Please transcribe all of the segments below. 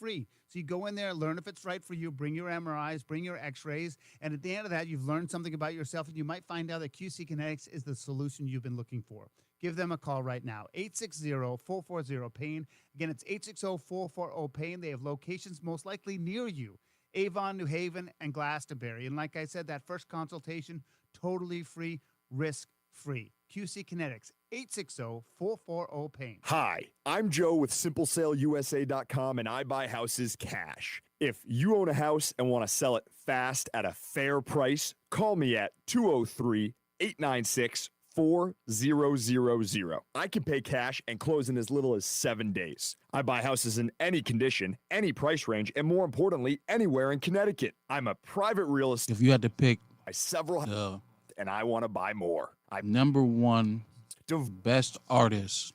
free. So you go in there, learn if it's right for you, bring your MRIs, bring your x-rays, and at the end of that, you've learned something about yourself, and you might find out that QC Kinetics is the solution you've been looking for. Give them a call right now, 860-440-PAIN. Again, it's 860-440-PAIN. They have locations most likely near you, Avon, New Haven, and Glastonbury. And like I said, that first consultation, totally free, risk-free. QC Kinetics, 860-440-PAIN. Hi, I'm Joe with SimpleSaleUSA.com, and I buy houses cash. If you own a house and want to sell it fast at a fair price, call me at 203-896-4000. I can pay cash and close in as little as 7 days. I buy houses in any condition, any price range, and more importantly, anywhere in Connecticut. I'm a private real estate. If you had to pick several and I want to buy more. Number one best artist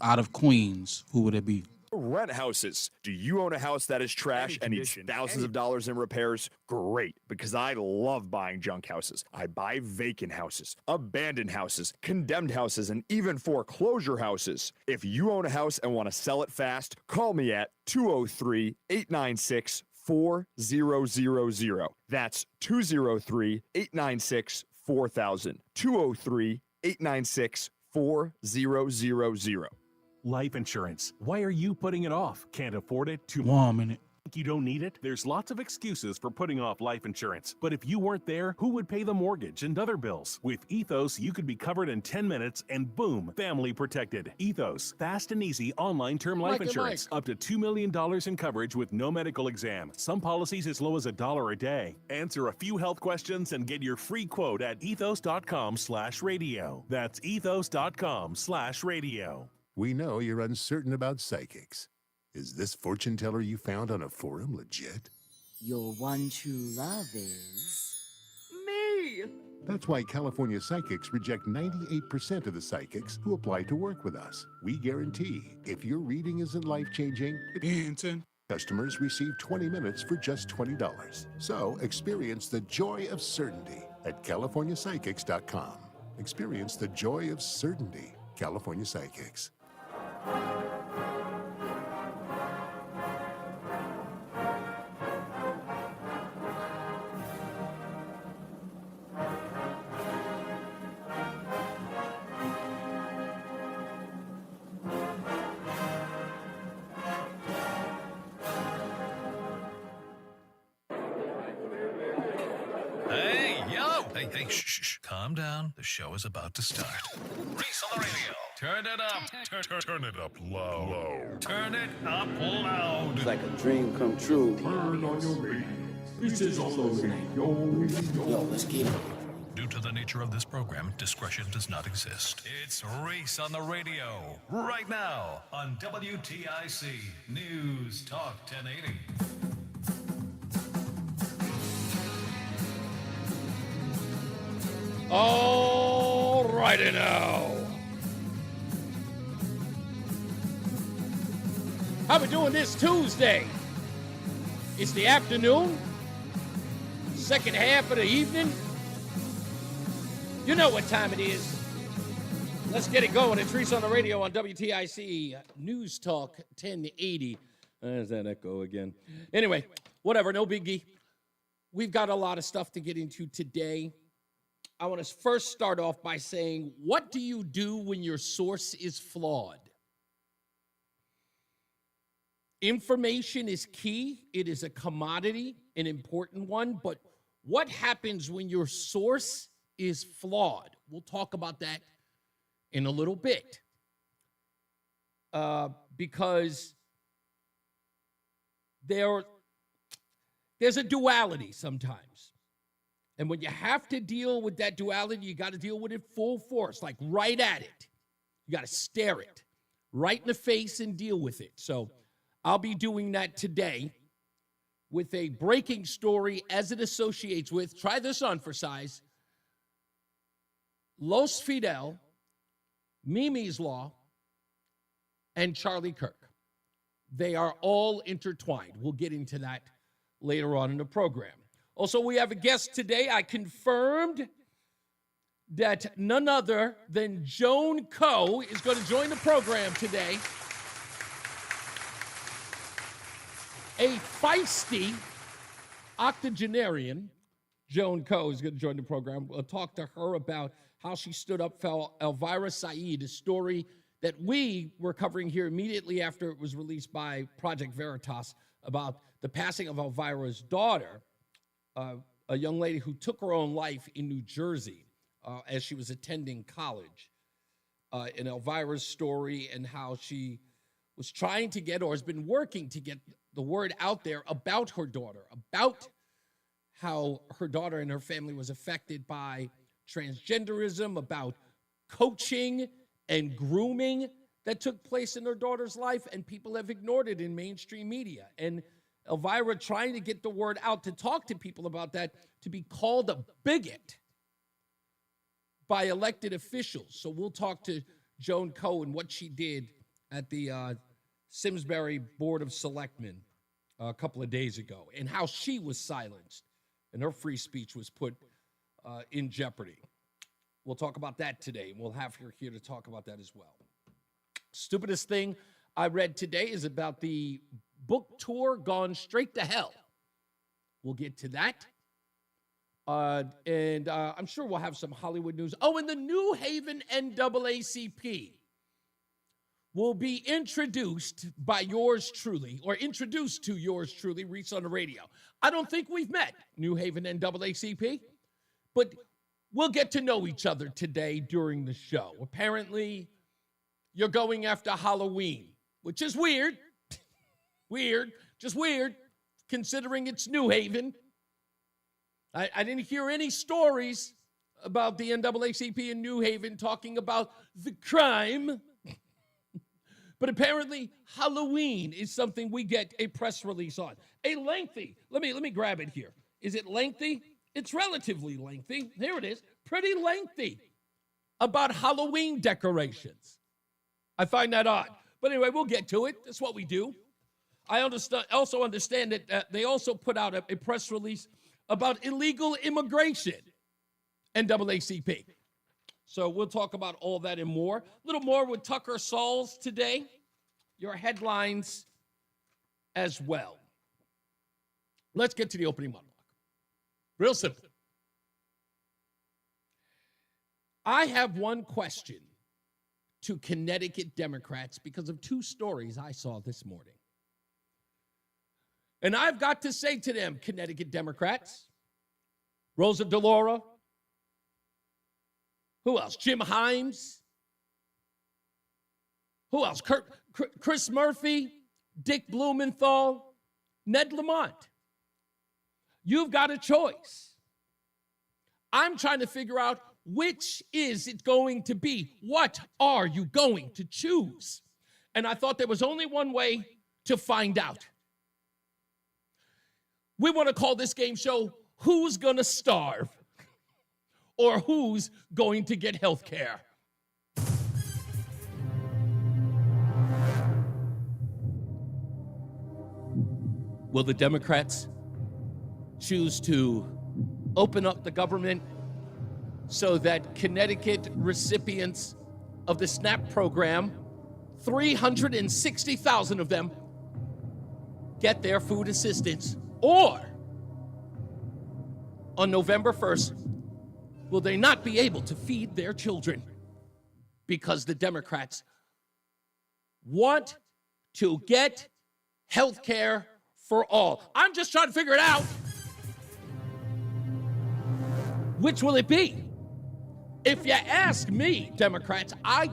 out of Queens, who would it be? Rent houses. Do you own a house that is trash and needs thousands of dollars in repairs? Great, because I love buying junk houses. I buy vacant houses, abandoned houses, condemned houses, and even foreclosure houses. If you own a house and want to sell it fast, call me at 203-896-4000. That's 203-896-4000. 203-896-4000. Life insurance. Why are you putting it off? Can't afford it? Too One minute. You don't need it? There's lots of excuses for putting off life insurance. But if you weren't there, who would pay the mortgage and other bills? With Ethos, you could be covered in 10 minutes and boom, family protected. Ethos, fast and easy online term life insurance. Up to $2 million in coverage with no medical exam. Some policies as low as $1 a day. Answer a few health questions and get your free quote at ethos.com/radio. That's ethos.com/radio. We know you're uncertain about psychics. Is this fortune teller you found on a forum legit? Your one true love is... me! That's why California Psychics reject 98% of the psychics who apply to work with us. We guarantee if your reading isn't life-changing, customers receive 20 minutes for just $20. So experience the joy of certainty at CaliforniaPsychics.com. Experience the joy of certainty. California Psychics. Hey, shh. Calm down. The show is about to start. Reese on the radio. Turn it up. Turn it up loud. Turn it up loud. It's like a dream come true. Turn on your radio. This is on the radio. Yo, let's get it. Due to the nature of this program, discretion does not exist. It's Reese on the radio. Right now on WTIC News Talk 1080. All righty now. How we doing this Tuesday? It's the afternoon, second half of the evening. You know what time it is. Let's get it going. It's Reese on the radio on WTIC News Talk 1080. There's that echo again. Anyway, whatever, no biggie. We've got a lot of stuff to get into today. I want to first start off by saying, what do you do when your source is flawed? Information is key. It is a commodity, an important one. But what happens when your source is flawed? We'll talk about that in a little bit. Because there's a duality sometimes. And when you have to deal with that duality, you got to deal with it full force, like right at it. You got to stare it right in the face and deal with it. So I'll be doing that today with a breaking story as it associates with, try this on for size, Los Fidel, Mimi's Law, and Charlie Kirk. They are all intertwined. We'll get into that later on in the program. Also, we have a guest today. I confirmed that none other than Joan Coe is going to join the program today. A feisty octogenarian, Joan Coe, is going to join the program. We'll talk to her about how she stood up for Elvira Saeed, a story that we were covering here immediately after it was released by Project Veritas about the passing of Elvira's daughter, a young lady who took her own life in New Jersey as she was attending college. In Elvira's story and how she was trying to get, or has been working to get, the word out there about her daughter, about how her daughter and her family was affected by transgenderism, about coaching and grooming that took place in her daughter's life, and people have ignored it in mainstream media. And Elvira trying to get the word out to talk to people about that, to be called a bigot by elected officials. So we'll talk to Joan Coe and what she did at the Simsbury Board of Selectmen a couple of days ago, and how she was silenced and her free speech was put in jeopardy. We'll talk about that today. We'll have her here to talk about that as well. Stupidest thing I read today is about the book tour gone straight to hell. We'll get to that. And I'm sure we'll have some Hollywood news. Oh, and the New Haven NAACP will be introduced by yours truly, or introduced to yours truly, Reese on the Radio. I don't think we've met New Haven NAACP, but we'll get to know each other today during the show. Apparently, you're going after Halloween, which is weird. Just weird, considering it's New Haven. I didn't hear any stories about the NAACP in New Haven talking about the crime. But apparently, Halloween is something we get a press release on. A lengthy, let me grab it here. Is it lengthy? It's relatively lengthy. Here it is, pretty lengthy, about Halloween decorations. I find that odd. But anyway, we'll get to it. That's what we do. I also understand that they also put out a press release about illegal immigration, NAACP. So we'll talk about all that and more. A little more with Tucker Sauls today. Your headlines as well. Let's get to the opening monologue. Real simple. I have one question to Connecticut Democrats because of two stories I saw this morning. And I've got to say to them, Connecticut Democrats, Rosa DeLauro, who else? Jim Himes. Who else? Chris Murphy, Dick Blumenthal, Ned Lamont. You've got a choice. I'm trying to figure out which is it going to be. What are you going to choose? And I thought there was only one way to find out. We want to call this game show, Who's Gonna Starve? Or who's going to get health care? Will the Democrats choose to open up the government so that Connecticut recipients of the SNAP program, 360,000 of them, get their food assistance? Or on November 1st, will they not be able to feed their children because the Democrats want to get health care for all? I'm just trying to figure it out. Which will it be? If you ask me, Democrats, I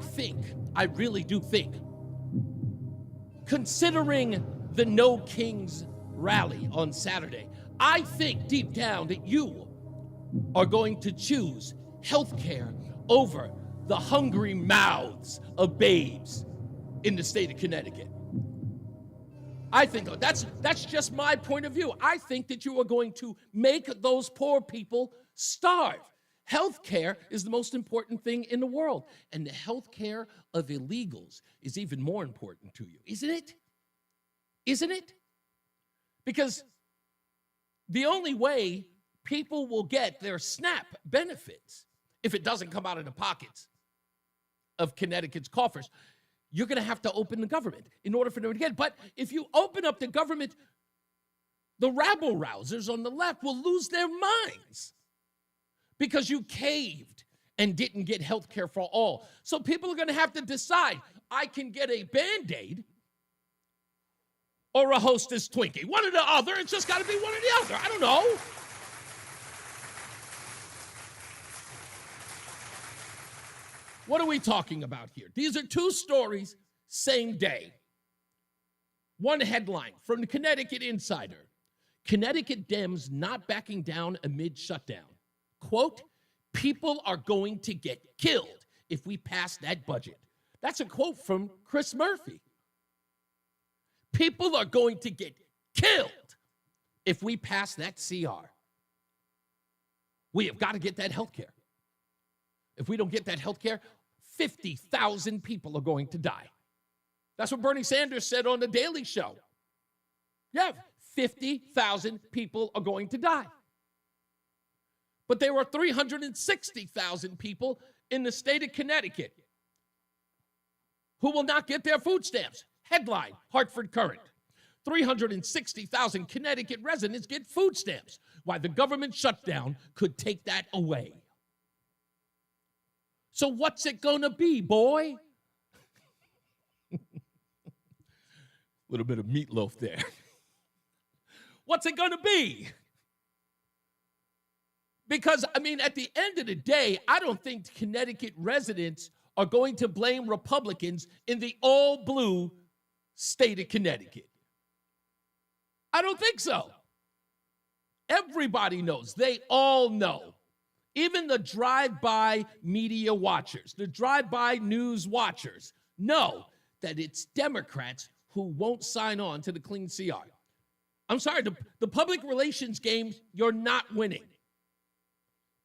really do think, considering the No Kings rally on Saturday, I think deep down that you are going to choose health care over the hungry mouths of babes in the state of Connecticut. I think that's just my point of view. I think that you are going to make those poor people starve. Health care is the most important thing in the world, and the health care of illegals is even more important to you, isn't it? Isn't it? Because the only way people will get their SNAP benefits, if it doesn't come out of the pockets of Connecticut's coffers, you're going to have to open the government in order for them to get it. But if you open up the government The rabble-rousers on the left will lose their minds because you caved and didn't get health care for all. So people are going to have to decide, I can get a Band-Aid or a Hostess Twinkie. One or the other. It's just got to be one or the other. I don't know. What are we talking about here? These are two stories, same day. One headline from the Connecticut Insider. Connecticut Dems not backing down amid shutdown. Quote, people are going to get killed if we pass that budget. That's a quote from Chris Murphy. People are going to get killed if we pass that CR. We have got to get that health care. If we don't get that health care, 50,000 people are going to die. That's what Bernie Sanders said on The Daily Show. Yeah, 50,000 people are going to die. But there were 360,000 people in the state of Connecticut who will not get their food stamps. Headline, Hartford Current. 360,000 Connecticut residents get food stamps, while the government shutdown could take that away. So what's it going to be, boy? Little bit of meatloaf there. What's it going to be? Because, I mean, at the end of the day, I don't think Connecticut residents are going to blame Republicans in the all-blue state of Connecticut. I don't think so. Everybody knows. They all know. Even the drive-by media watchers, the drive-by news watchers know that it's Democrats who won't sign on to the clean CR. I'm sorry, the public relations game, you're not winning.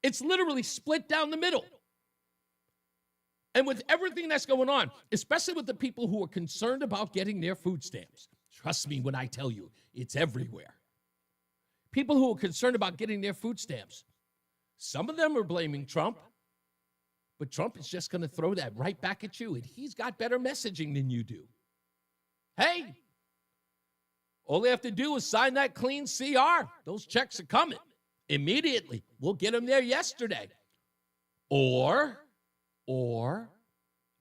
It's literally split down the middle. And with everything that's going on, especially with the people who are concerned about getting their food stamps, trust me when I tell you, it's everywhere. People who are concerned about getting their food stamps, some of them are blaming Trump, but Trump is just going to throw that right back at you, and he's got better messaging than you do. Hey, all they have to do is sign that clean CR. Those checks are coming immediately. We'll get them there yesterday. Or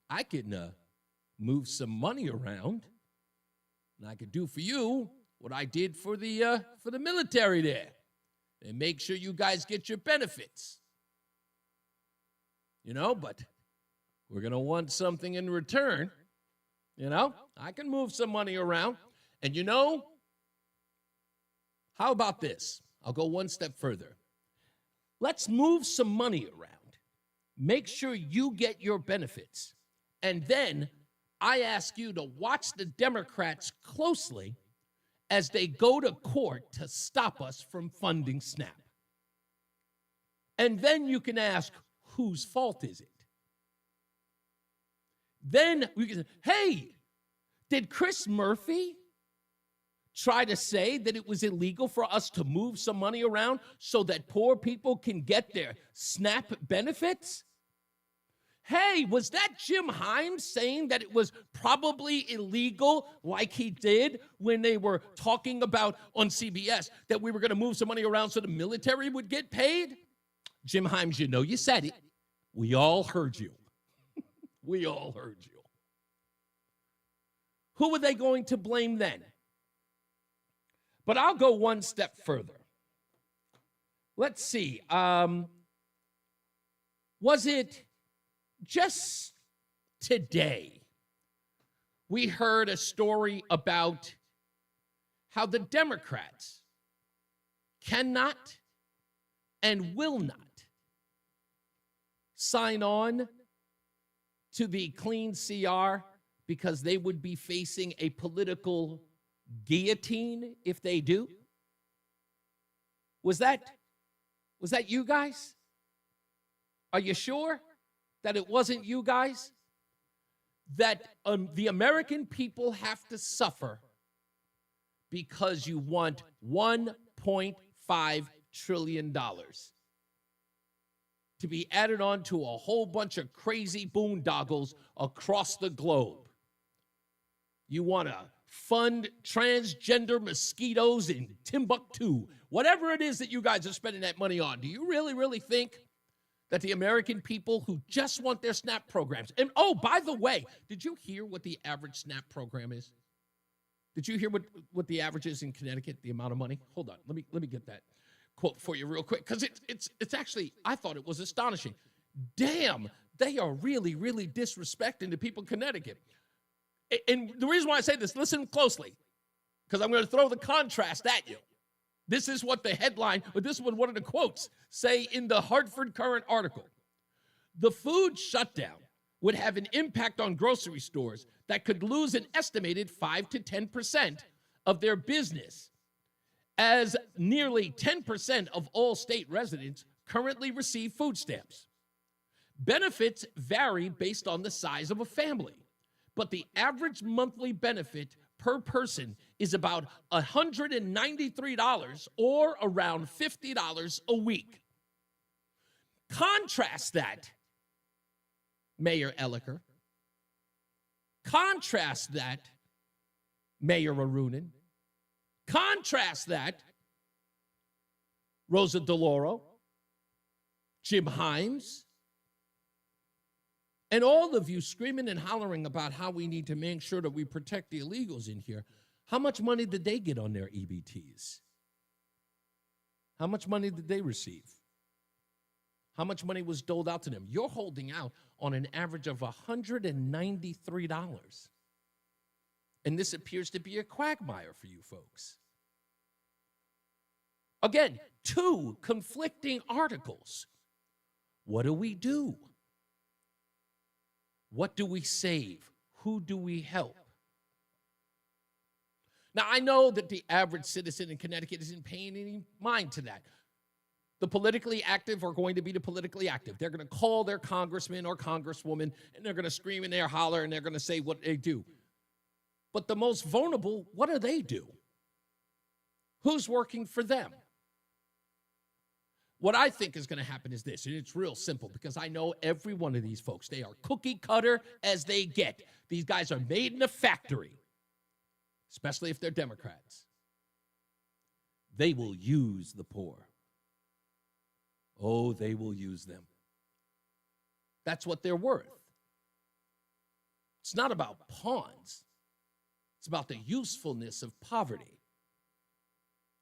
I can move some money around, and I could do for you what I did for the military there, and make sure you guys get your benefits. You know, but we're going to want something in return. You know, I can move some money around. And you know, how about this? I'll go one step further. Let's move some money around. Make sure you get your benefits. And then I ask you to watch the Democrats closely as they go to court to stop us from funding SNAP. And then you can ask, whose fault is it? Then we can say, hey, did Chris Murphy try to say that it was illegal for us to move some money around so that poor people can get their SNAP benefits? Hey, was that Jim Himes saying that it was probably illegal, like he did when they were talking about on CBS, that we were going to move some money around so the military would get paid? Jim Himes, you know you said it. We all heard you. We all heard you. Who were they going to blame then? But I'll go one step further. Let's see. Was it just today we heard a story about how the Democrats cannot and will not sign on to the clean CR because they would be facing a political guillotine if they do? Was that you guys? Are you sure that it wasn't you guys? That the American people have to suffer because you want $1.5 trillion to be added on to a whole bunch of crazy boondoggles across the globe. You want to fund transgender mosquitoes in Timbuktu. Whatever it is that you guys are spending that money on, do you really, really think that the American people who just want their SNAP programs, and oh, by the way, did you hear what the average SNAP program is? Did you hear what the average is in Connecticut, the amount of money? Hold on, let me get that quote for you real quick, because it's actually, I thought it was astonishing. Damn, they are really, really disrespecting the people of Connecticut. And the reason why I say this, listen closely, because I'm going to throw the contrast at you. This is what the headline, or this is what one of the quotes say in the Hartford Courant article. The food shutdown would have an impact on grocery stores that could lose an estimated 5 to 10% of their business, as nearly 10% of all state residents currently receive food stamps. Benefits vary based on the size of a family, but the average monthly benefit per person is about $193 or around $50 a week. Contrast that, Mayor Elliker. Contrast that, Mayor Arunin. Contrast that, Rosa DeLauro, Jim Himes, and all of you screaming and hollering about how we need to make sure that we protect the illegals in here. How much money did they get on their EBTs? How much money did they receive? How much money was doled out to them? You're holding out on an average of $193. And this appears to be a quagmire for you folks. Again, two conflicting articles. What do we do? What do we save? Who do we help? Now, I know that the average citizen in Connecticut isn't paying any mind to that. The politically active are going to be the politically active. They're going to call their congressman or congresswoman, and they're going to scream and they're holler, and they're going to say what they do. But the most vulnerable, what do they do? Who's working for them? What I think is going to happen is this, and it's real simple, because I know every one of these folks. They are cookie cutter as they get. These guys are made in a factory, especially if they're Democrats. They will use the poor. Oh, they will use them. That's what they're worth. It's not about pawns. It's about the usefulness of poverty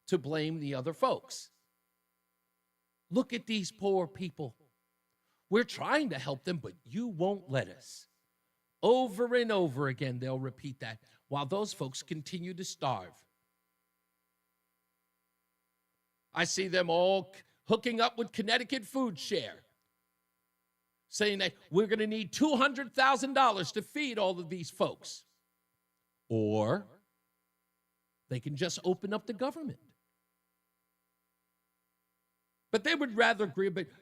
to blame the other folks. Look at these poor people. We're trying to help them, but you won't let us. Over and over again, they'll repeat that while those folks continue to starve. I see them all hooking up with Connecticut Food Share, saying that we're going to need $200,000 to feed all of these folks. Or they can just open up the government. But they would rather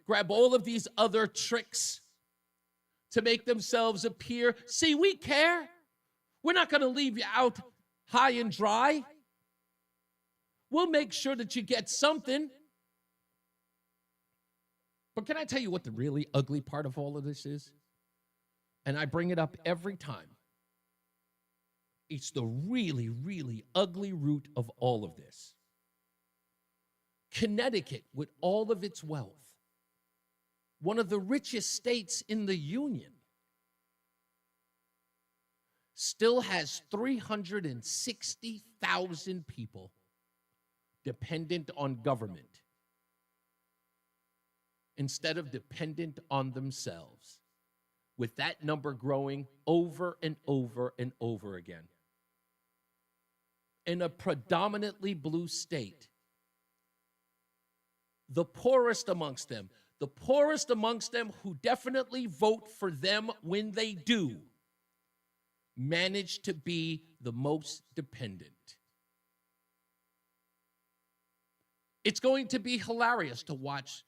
grab all of these other tricks to make themselves appear, see, we care. We're not going to leave you out high and dry. We'll make sure that you get something. But can I tell you what the really ugly part of all of this is? And I bring it up every time. It's the really, really ugly root of all of this. Connecticut, with all of its wealth, one of the richest states in the Union, still has 360,000 people dependent on government instead of dependent on themselves, with that number growing over and over and over again. In a predominantly blue state, the poorest amongst them who definitely vote for them when they do, manage to be the most dependent. It's going to be hilarious to watch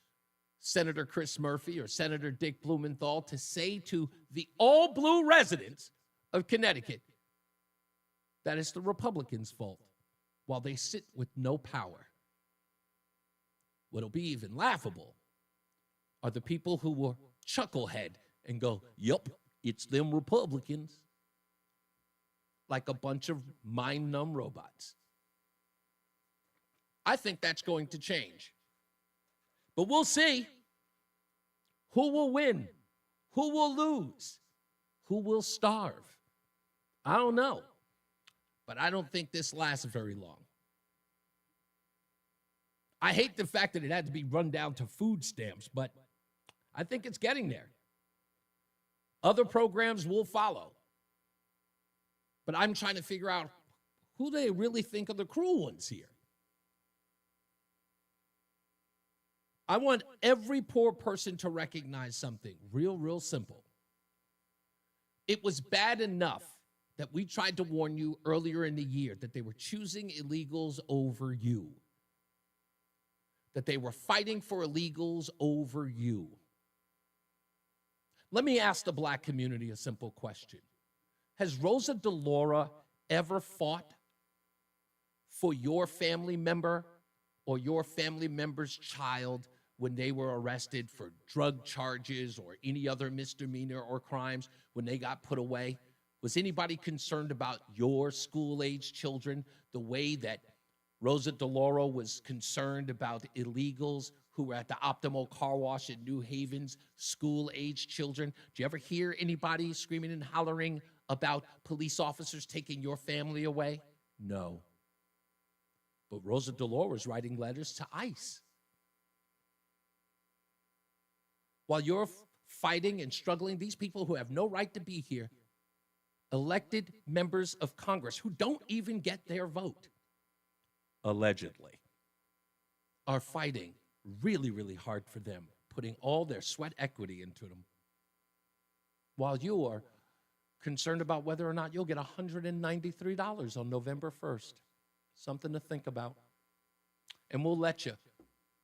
Senator Chris Murphy or Senator Dick Blumenthal to say to the all-blue residents of Connecticut that it's the Republicans' fault while they sit with no power. What'll be even laughable are the people who will chucklehead and go, yup, it's them Republicans. like a bunch of mind-numb robots. I think that's going to change. But we'll see. Who will win? Who will lose? Who will starve? I don't know. But I don't think this lasts very long. I hate the fact that it had to be run down to food stamps, but I think it's getting there. Other programs will follow. But I'm trying to figure out who they really think are the cruel ones here. I want every poor person to recognize something real simple. It was bad enough that we tried to warn you earlier in the year that they were choosing illegals over you, that they were fighting for illegals over you. Let me ask the black community a simple question. Has Rosa DeLauro ever fought for your family member or your family member's child when they were arrested for drug charges or any other misdemeanor or crimes when they got put away? Was anybody concerned about your school-age children the way that Rosa DeLauro was concerned about illegals who were at the Optimal Car Wash in New Haven's school-age children? Do you ever hear anybody screaming and hollering about police officers taking your family away? No. But Rosa DeLauro was writing letters to ICE. While you're fighting and struggling, these people who have no right to be here, elected members of Congress who don't even get their vote, allegedly, are fighting really hard for them, putting all their sweat equity into them, while you are concerned about whether or not you'll get $193 on November 1st. Something to think about. And we'll let you.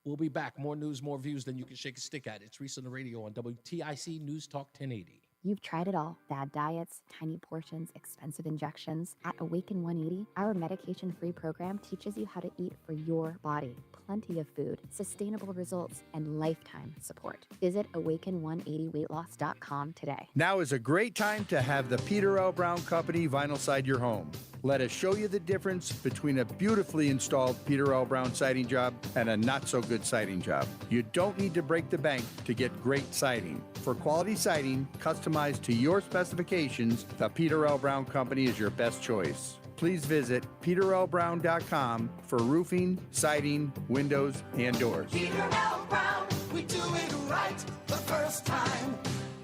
We'll be back. More news, more views than you can shake a stick at. It's Reese on the Radio on WTIC News Talk 1080. You've tried it all. Bad diets, tiny portions, expensive injections. At Awaken 180, our medication-free program teaches you how to eat for your body. Plenty of food, sustainable results, and lifetime support. Visit awaken180weightloss.com today. Now is a great time to have the Peter L. Brown Company vinyl side your home. Let us show you the difference between a beautifully installed Peter L. Brown siding job and a not-so-good siding job. You don't need to break the bank to get great siding. For quality siding, customized to your specifications, the Peter L. Brown Company is your best choice. Please visit peterlbrown.com for roofing, siding, windows, and doors. Peter L. Brown, we do it right the first time.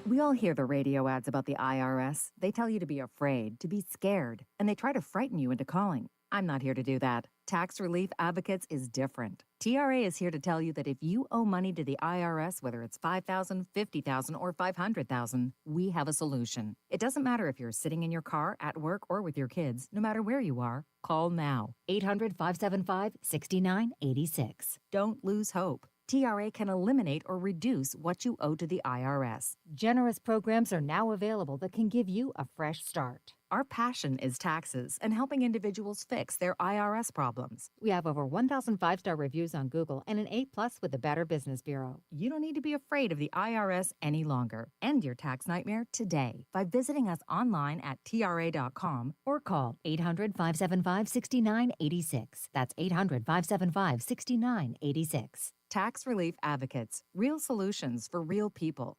We all hear the radio ads about the IRS. They tell you to be afraid, to be scared, and they try to frighten you into calling. I'm not here to do that. Tax Relief Advocates is different. TRA is here to tell you that if you owe money to the IRS, whether it's $5,000, $50,000, or $500,000, we have a solution. It doesn't matter if you're sitting in your car, at work, or with your kids. No matter where you are, call now. 800-575-6986. Don't lose hope. TRA can eliminate or reduce what you owe to the IRS. Generous programs are now available that can give you a fresh start. Our passion is taxes and helping individuals fix their IRS problems. We have over 1,000 5-star reviews on Google and an A+ with the Better Business Bureau. You don't need to be afraid of the IRS any longer. End your tax nightmare today by visiting us online at TRA.com or call 800-575-6986. That's 800-575-6986. Tax Relief Advocates. Real solutions for real people.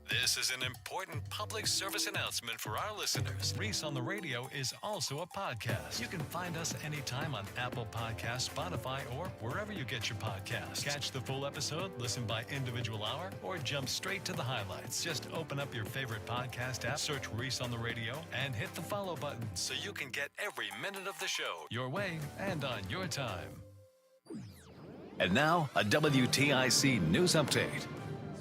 This is an important public service announcement for our listeners. Reese on the Radio is also a podcast. You can find us anytime on Apple Podcasts, Spotify, or wherever you get your podcasts. Catch the full episode, listen by individual hour, or jump straight to the highlights. Just open up your favorite podcast app, search Reese on the Radio, and hit the follow button so you can get every minute of the show your way and on your time. And now, a WTIC news update.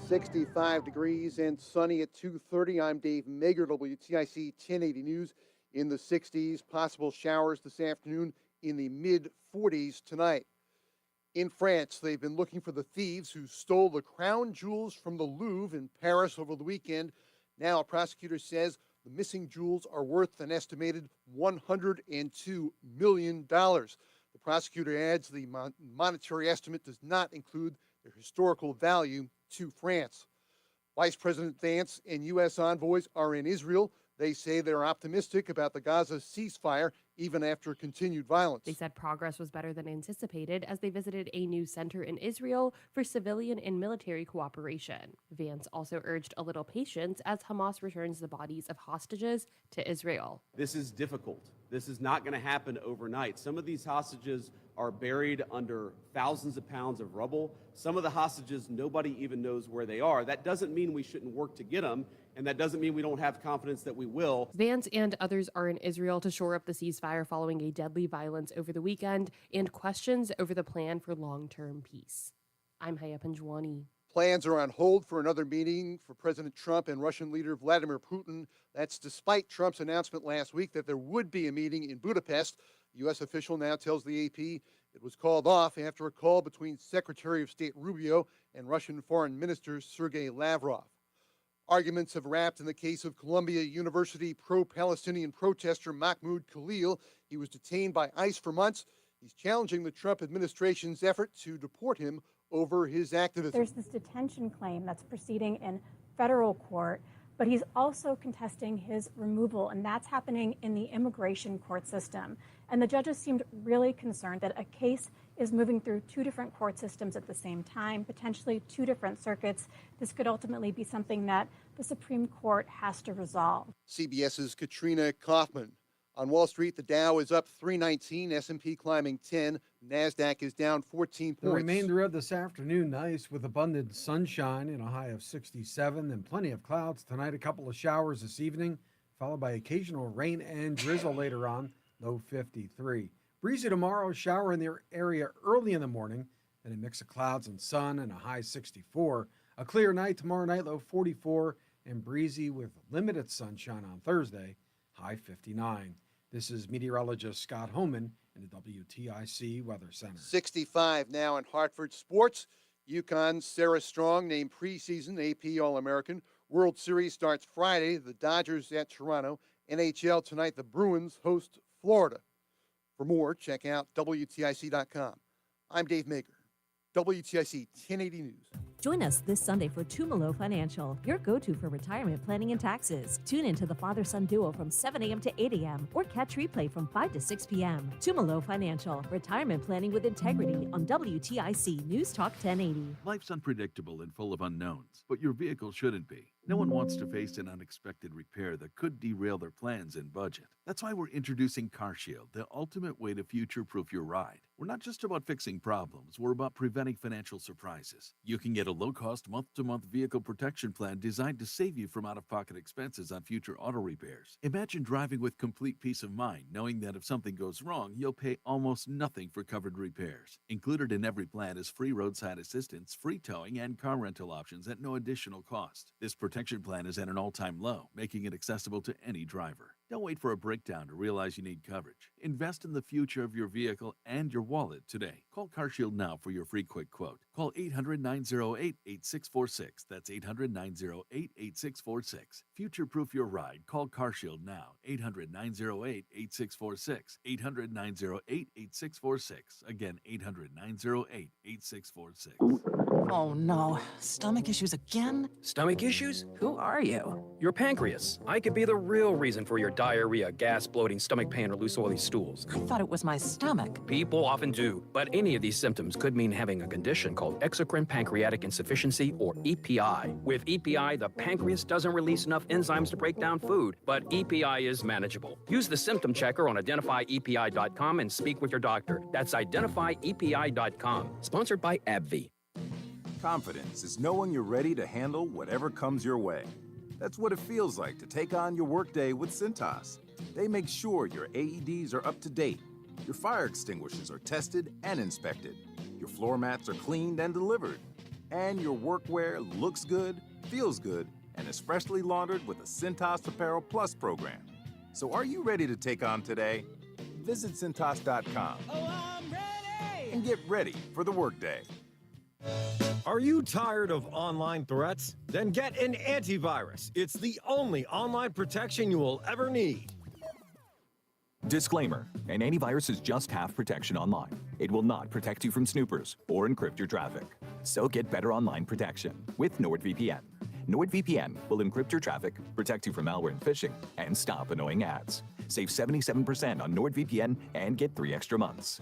65 degrees and sunny at 2:30. I'm Dave Mager, WTIC 1080 News. In the 60s, possible showers this afternoon, in the mid-40s tonight. In France, they've been looking for the thieves who stole the crown jewels from the Louvre in Paris over the weekend. Now, a prosecutor says the missing jewels are worth an estimated $102 million. The prosecutor adds the monetary estimate does not include their historical value to France. Vice President Vance and U.S. envoys are in Israel. They say they're optimistic about the Gaza ceasefire even after continued violence. They said progress was better than anticipated as they visited a new center in Israel for civilian and military cooperation. Vance also urged a little patience as Hamas returns the bodies of hostages to Israel. This is difficult. This is not going to happen overnight. Some of these hostages are buried under thousands of pounds of rubble. Some of the hostages, nobody even knows where they are. That doesn't mean we shouldn't work to get them, and that doesn't mean we don't have confidence that we will. Vance and others are in Israel to shore up the ceasefire following a deadly violence over the weekend and questions over the plan for long-term peace. I'm Haya Panjwani. Plans are on hold for another meeting for President Trump and Russian leader Vladimir Putin. That's despite Trump's announcement last week that there would be a meeting in Budapest. A U.S. official now tells the AP it was called off after a call between Secretary of State Rubio and Russian Foreign Minister Sergei Lavrov. Arguments have wrapped in the case of Columbia University pro-Palestinian protester Mahmoud Khalil. He was detained by ICE for months. He's challenging the Trump administration's effort to deport him over his activism. There's this detention claim that's proceeding in federal court, but he's also contesting his removal, and that's happening in the immigration court system. And the judges seemed really concerned that a case is moving through two different court systems at the same time, potentially two different circuits. This could ultimately be something that the Supreme Court has to resolve. CBS's Katrina Kaufman. On Wall Street, the Dow is up 319, S&P climbing 10, NASDAQ is down 14 points. The remainder of this afternoon, nice with abundant sunshine and a high of 67, and plenty of clouds tonight. A couple of showers this evening, followed by occasional rain and drizzle later on, low 53. Breezy tomorrow, shower in the area early in the morning, and a mix of clouds and sun and a high 64. A clear night tomorrow night, low 44, and breezy with limited sunshine on Thursday, high 59. This is meteorologist Scott Homan in the WTIC Weather Center. 65 now in Hartford sports. UConn's Sarah Strong named preseason AP All-American. World Series starts Friday. The Dodgers at Toronto. NHL tonight, the Bruins host Florida. For more, check out WTIC.com. I'm Dave Maker, WTIC 1080 News. Join us this Sunday for Tumalo Financial, your go-to for retirement planning and taxes. Tune in to the father-son duo from 7 a.m. to 8 a.m. or catch replay from 5 to 6 p.m. Tumalo Financial, retirement planning with integrity on WTIC News Talk 1080. Life's unpredictable and full of unknowns, but your vehicle shouldn't be. No one wants to face an unexpected repair that could derail their plans and budget. That's why we're introducing CarShield, the ultimate way to future-proof your ride. We're not just about fixing problems, we're about preventing financial surprises. You can get a low-cost month-to-month vehicle protection plan designed to save you from out-of-pocket expenses on future auto repairs. Imagine driving with complete peace of mind, knowing that if something goes wrong, you'll pay almost nothing for covered repairs. Included in every plan is free roadside assistance, free towing, and car rental options at no additional cost. This protection plan is at an all-time low, making it accessible to any driver. Don't wait for a breakdown to realize you need coverage. Invest in the future of your vehicle and your wallet today. Call CarShield now for your free quick quote. Call 800-908-8646. That's 800-908-8646. Future-proof your ride. Call CarShield now. 800-908-8646. 800-908-8646. Again, 800-908-8646. Oh no, stomach issues again? Stomach issues? Who are you? Your pancreas. I could be the real reason for your diarrhea, gas, bloating, stomach pain, or loose oily stools. I thought it was my stomach. People often do, but any of these symptoms could mean having a condition called exocrine pancreatic insufficiency, or EPI. With EPI, the pancreas doesn't release enough enzymes to break down food, but EPI is manageable. Use the symptom checker on identifyepi.com and speak with your doctor. That's identifyepi.com. Sponsored by AbbVie. Confidence is knowing you're ready to handle whatever comes your way. That's what it feels like to take on your workday with Cintas. They make sure your AEDs are up to date, your fire extinguishers are tested and inspected, your floor mats are cleaned and delivered, and your workwear looks good, feels good, and is freshly laundered with the Cintas Apparel Plus program. So are you ready to take on today? Visit Cintas.com and get ready for the workday. Are you tired of online threats? Then get an antivirus. It's the only online protection you will ever need. Disclaimer: an antivirus is just half protection online. It will not protect you from snoopers or encrypt your traffic. So get better online protection with NordVPN. NordVPN will encrypt your traffic, protect you from malware and phishing, and stop annoying ads. Save 77% on NordVPN and get 3 extra months.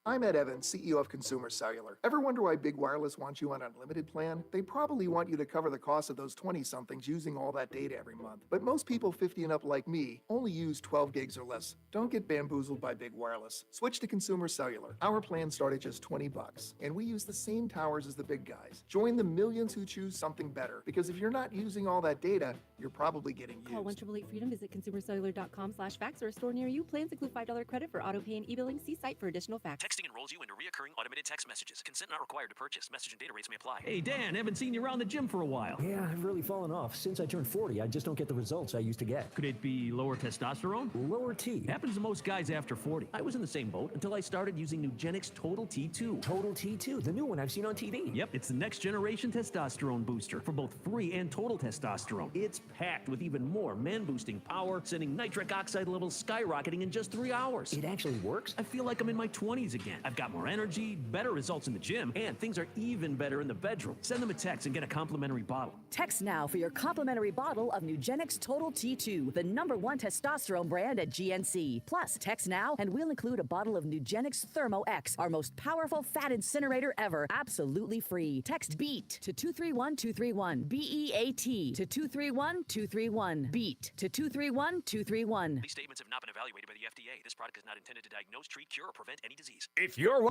I'm Ed Evans, CEO of Consumer Cellular. Ever wonder why Big Wireless wants you on an unlimited plan? They probably want you to cover the cost of those 20-somethings using all that data every month. But most people 50 and up like me only use 12 gigs or less. Don't get bamboozled by Big Wireless. Switch to Consumer Cellular. Our plans start at just $20, and we use the same towers as the big guys. Join the millions who choose something better, because if you're not using all that data, you're probably getting used. Call 1-888-FREEDOM, visit consumercellular.com/fax or store near you. Plans include $5 credit for auto pay and e-billing. See site for additional facts. Texting enrolls you into reoccurring automated text messages. Consent not required to purchase. Message and data rates may apply. Hey, Dan, haven't seen you around the gym for a while. Yeah, I've really fallen off. Since I turned 40, I just don't get the results I used to get. Could it be lower testosterone? Lower T. Happens to most guys after 40. I was in the same boat until I started using NewGenix Total T2. Total T2, the new one I've seen on TV. Yep, it's the next generation testosterone booster for both free and total testosterone. It's packed with even more man-boosting power, sending nitric oxide levels skyrocketing in just 3 hours. It actually works? I feel like I'm in my 20s again. I've got more energy, better results in the gym, and things are even better in the bedroom. Send them a text and get a complimentary bottle. Text now for your complimentary bottle of NewGenix Total T2, the #1 testosterone brand at GNC. Plus, text now and we'll include a bottle of NewGenix Thermo X, our most powerful fat incinerator ever, absolutely free. Text BEAT to 231231, BEAT to 231231, BEAT to 231231. These statements have not been evaluated by the FDA. This product is not intended to diagnose, treat, cure, or prevent any disease. If you're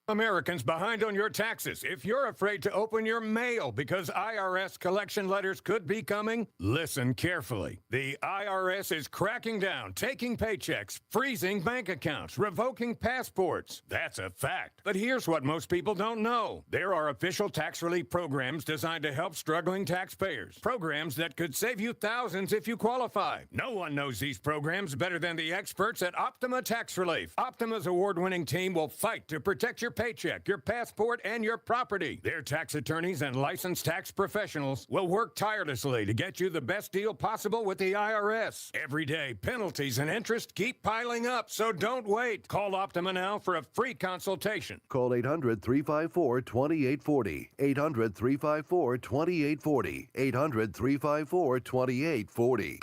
Americans behind on your taxes, if you're afraid to open your mail because IRS collection letters could be coming, listen carefully. The IRS is cracking down, taking paychecks, freezing bank accounts, revoking passports. That's a fact. But here's what most people don't know. There are official tax relief programs designed to help struggling taxpayers. Programs that could save you thousands if you qualify. No one knows these programs better than the experts at Optima Tax Relief. Optima's award-winning team will fight to protect your paycheck, your passport, and your property. Their tax attorneys and licensed tax professionals will work tirelessly to get you the best deal possible with the IRS. Every day, penalties and interest keep piling up, so don't wait. Call Optima now for a free consultation. Call 800-354-2840. 800-354-2840. 800-354-2840.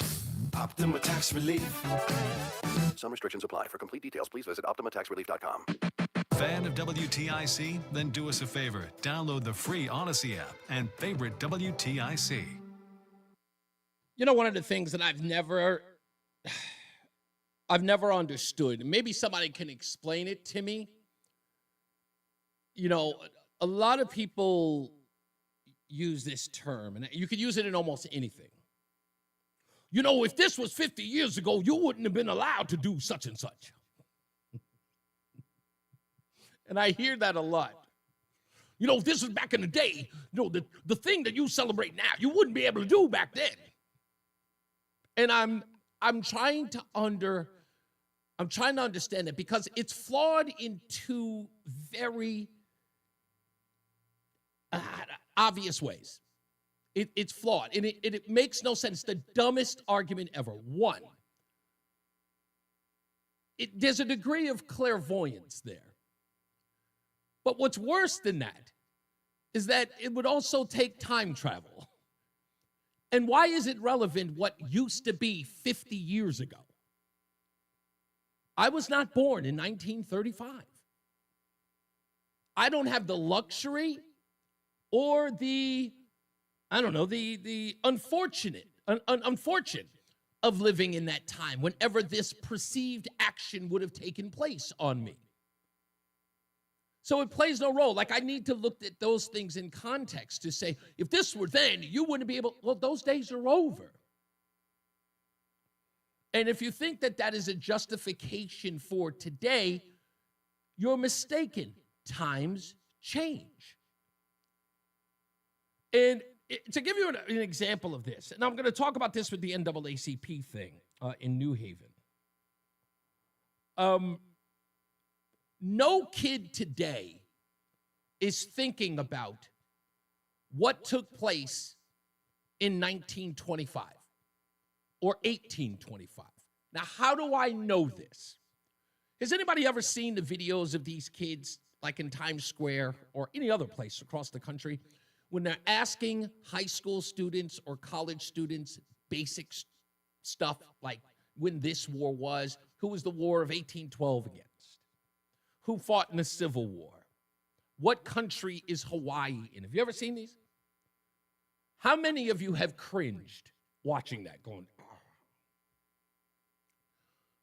Optima Tax Relief. Some restrictions apply. For complete details, please visit OptimaTaxRelief.com. Fan of WTIC? Then do us a favor. Download the free Odyssey app and favorite WTIC. You know, one of the things that I've never understood, maybe somebody can explain it to me. You know, a lot of people use this term, and you could use it in almost anything. You know, if this was 50 years ago, you wouldn't have been allowed to do such and such. And I hear that a lot. You know, if this was back in the day, you know, the thing that you celebrate now, you wouldn't be able to do back then. And I'm trying to understand it because it's flawed in two very obvious ways. It's flawed, and it makes no sense. The dumbest argument ever. One, there's a degree of clairvoyance there. But what's worse than that is that it would also take time travel. And why is it relevant what used to be 50 years ago? I was not born in 1935. I don't have the luxury or the unfortunate of living in that time whenever this perceived action would have taken place on me. So it plays no role. Like, I need to look at those things in context to say, if this were then, you wouldn't be able, well, those days are over. And if you think that that is a justification for today, you're mistaken. Times change. And to give you an example of this, and I'm going to talk about this with the NAACP thing in New Haven. No kid today is thinking about what took place in 1925 or 1825. Now, how do I know this? Has anybody ever seen the videos of these kids like in Times Square or any other place across the country, when they're asking high school students or college students basic stuff like when this war was, who was the War of 1812 against? Who fought in the Civil War? What country is Hawaii in? Have you ever seen these? How many of you have cringed watching that going, oh.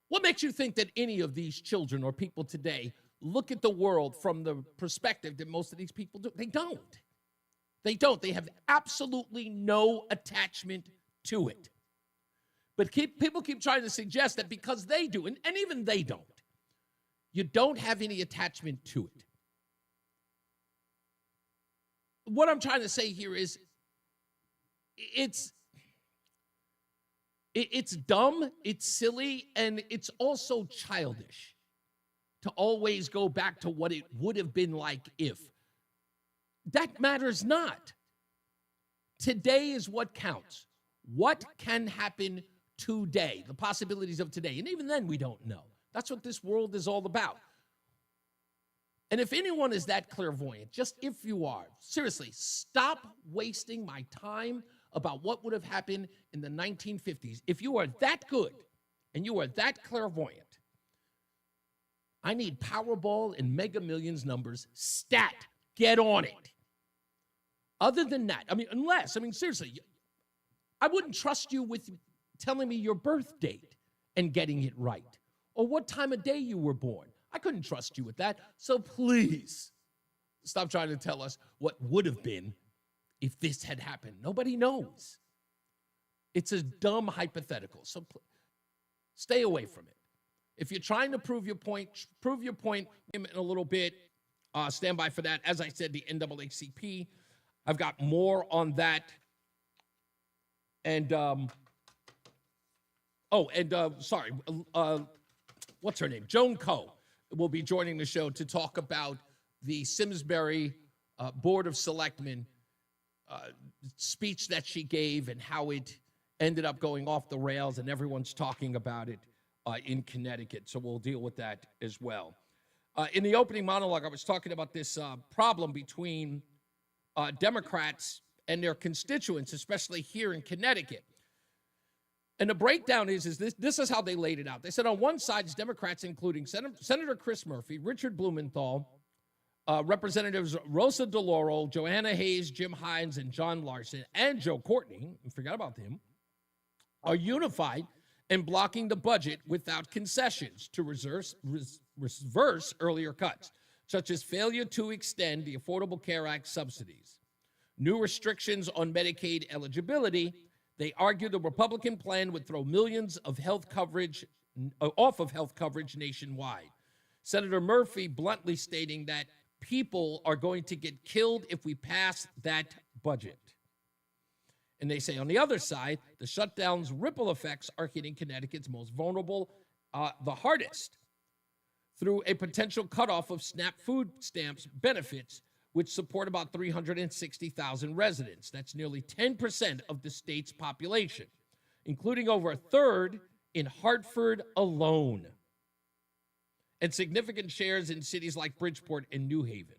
What makes you think that any of these children or people today look at the world from the perspective that most of these people do? They don't. They don't. They have absolutely no attachment to it. But people keep trying to suggest that because they do, and even they don't, you don't have any attachment to it. What I'm trying to say here is it's dumb, it's silly, and it's also childish to always go back to what it would have been like if. That matters not. Today is what counts. What can happen today? The possibilities of today. And even then, we don't know. That's what this world is all about. And if anyone is that clairvoyant, just if you are, seriously, stop wasting my time about what would have happened in the 1950s. If you are that good and you are that clairvoyant, I need Powerball and Mega Millions numbers stat. Get on it. Other than that, seriously, I wouldn't trust you with telling me your birth date and getting it right, or what time of day you were born. I couldn't trust you with that. So please, stop trying to tell us what would have been if this had happened. Nobody knows. It's a dumb hypothetical. So stay away from it. If you're trying to prove your point in a little bit. Stand by for that. As I said, the NAACP, I've got more on that. And, what's her name? Joan Coe will be joining the show to talk about the Simsbury Board of Selectmen speech that she gave and how it ended up going off the rails, and everyone's talking about it in Connecticut. So we'll deal with that as well. In the opening monologue, I was talking about this problem between Democrats and their constituents, especially here in Connecticut. And the breakdown is this is how they laid it out. They said on one side is Democrats, including Senator Chris Murphy, Richard Blumenthal, Representatives Rosa DeLauro, Joanna Hayes, Jim Hines, and John Larson, and Joe Courtney, forgot about him, are unified in blocking the budget without concessions to reverse earlier cuts, such as failure to extend the Affordable Care Act subsidies, new restrictions on Medicaid eligibility. They argue the Republican plan would throw millions of health coverage off of health coverage nationwide. Senator Murphy bluntly stating that people are going to get killed if we pass that budget. And they say on the other side, the shutdown's ripple effects are hitting Connecticut's most vulnerable the hardest through a potential cutoff of SNAP food stamps benefits, which support about 360,000 residents. That's nearly 10% of the state's population, including over a third in Hartford alone, and significant shares in cities like Bridgeport and New Haven.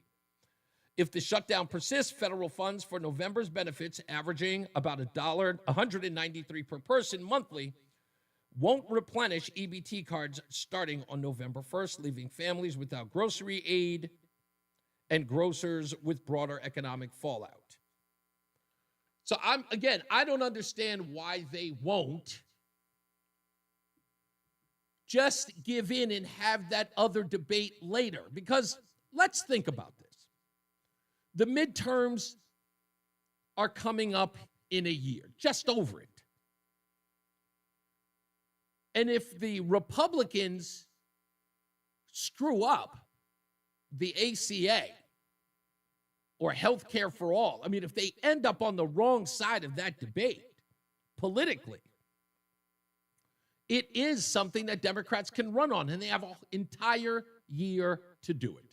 If the shutdown persists, federal funds for November's benefits, averaging about $193 per person monthly, won't replenish EBT cards starting on November 1st, leaving families without grocery aid and grocers with broader economic fallout. So I don't understand why they won't just give in and have that other debate later. Because let's think about this. The midterms are coming up in a year, just over it. And if the Republicans screw up the ACA or health care for all, if they end up on the wrong side of that debate politically, it is something that Democrats can run on, and they have an entire year to do it.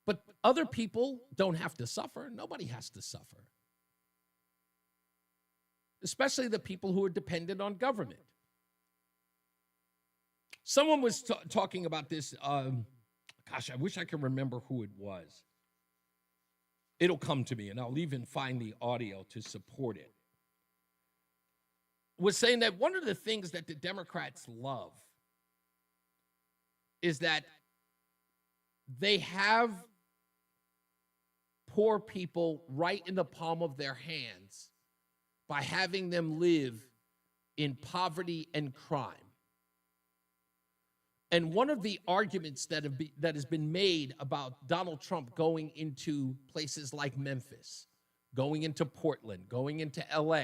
But other people don't have to suffer. Nobody has to suffer, especially the people who are dependent on government. Someone was talking about this. Gosh, I wish I could remember who it was. It'll come to me, and I'll even find the audio to support it. Was saying that one of the things that the Democrats love is that they have poor people right in the palm of their hands by having them live in poverty and crime. And one of the arguments that has been made about Donald Trump going into places like Memphis, going into Portland, going into LA,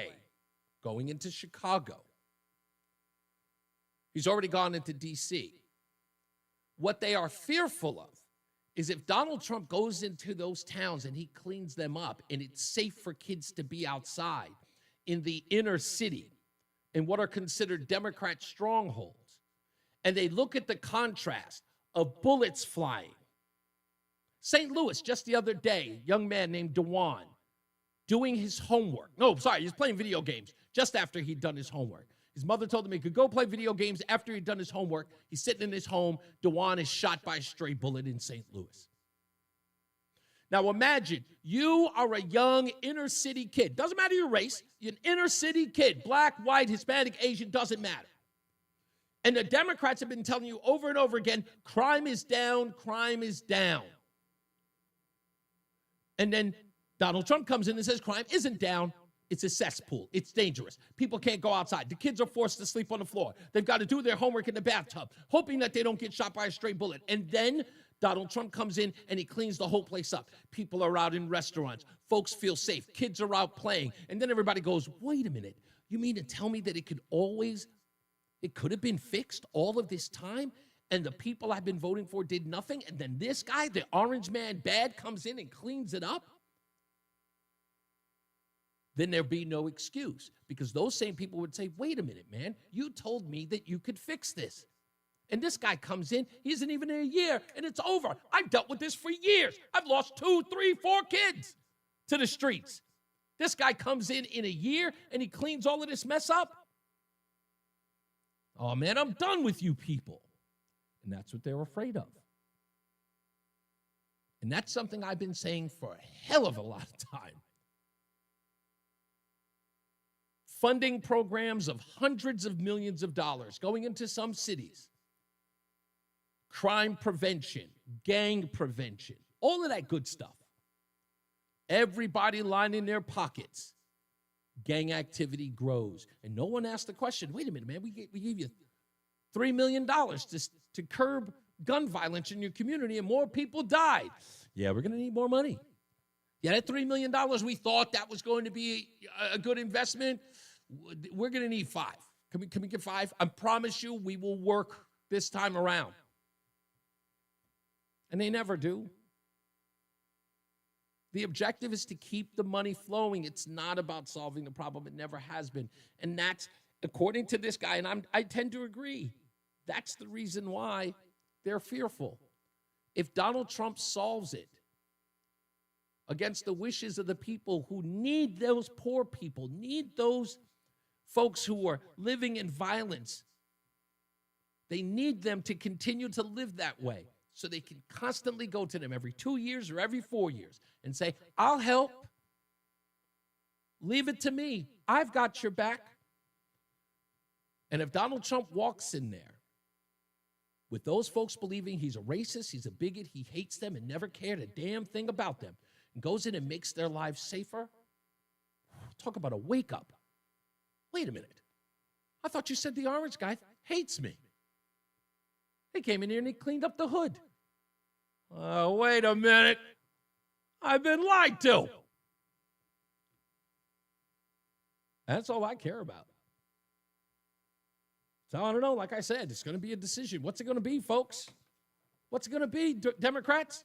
going into Chicago. He's already gone into DC. What they are fearful of is if Donald Trump goes into those towns and he cleans them up and it's safe for kids to be outside in the inner city in what are considered Democrat strongholds, and they look at the contrast of bullets flying. St. Louis, just the other day, a young man named Dewan doing his homework. No, sorry, he's playing video games just after he'd done his homework. His mother told him he could go play video games after he'd done his homework. He's sitting in his home. Dewan is shot by a stray bullet in St. Louis. Now imagine you are a young inner city kid. Doesn't matter your race. You're an inner city kid. Black, white, Hispanic, Asian, doesn't matter. And the Democrats have been telling you over and over again, crime is down, crime is down. And then Donald Trump comes in and says crime isn't down. It's a cesspool. It's dangerous. People can't go outside. The kids are forced to sleep on the floor. They've got to do their homework in the bathtub, hoping that they don't get shot by a stray bullet. And then Donald Trump comes in and he cleans the whole place up. People are out in restaurants. Folks feel safe. Kids are out playing. And then everybody goes, wait a minute. You mean to tell me that it could have been fixed all of this time? And the people I've been voting for did nothing? And then this guy, the orange man bad, comes in and cleans it up? Then there'd be no excuse, because those same people would say, wait a minute, man, you told me that you could fix this. And this guy comes in, he isn't even in a year, and it's over. I've dealt with this for years. I've lost 2, 3, 4 kids to the streets. This guy comes in a year, and he cleans all of this mess up. Oh, man, I'm done with you people. And that's what they're afraid of. And that's something I've been saying for a hell of a lot of time. Funding programs of hundreds of millions of dollars going into some cities. Crime prevention, gang prevention, all of that good stuff. Everybody lining their pockets. Gang activity grows. And no one asked the question, wait a minute, man, we gave you $3 million to curb gun violence in your community and more people died. Yeah, we're going to need more money. Yeah, that $3 million, we thought that was going to be a good investment. We're going to need 5. Can we get 5? I promise you we will work this time around. And they never do. The objective is to keep the money flowing. It's not about solving the problem. It never has been. And that's, according to this guy, and I tend to agree, that's the reason why they're fearful. If Donald Trump solves it against the wishes of the people who need those poor people, need those folks who are living in violence, they need them to continue to live that way. So they can constantly go to them every 2 years or every 4 years and say, I'll help. Leave it to me. I've got your back. And if Donald Trump walks in there with those folks believing he's a racist, he's a bigot, he hates them and never cared a damn thing about them, and goes in and makes their lives safer, talk about a wake up. Wait a minute. I thought you said the orange guy hates me. He came in here and he cleaned up the hood. Wait a minute. I've been lied to. That's all I care about. So I don't know. Like I said, it's going to be a decision. What's it going to be, folks? What's it going to be, Democrats?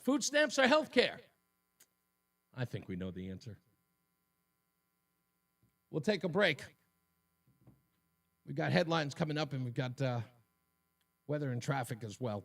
Food stamps or health care? I think we know the answer. We'll take a break. We've got headlines coming up, and we've got weather and traffic as well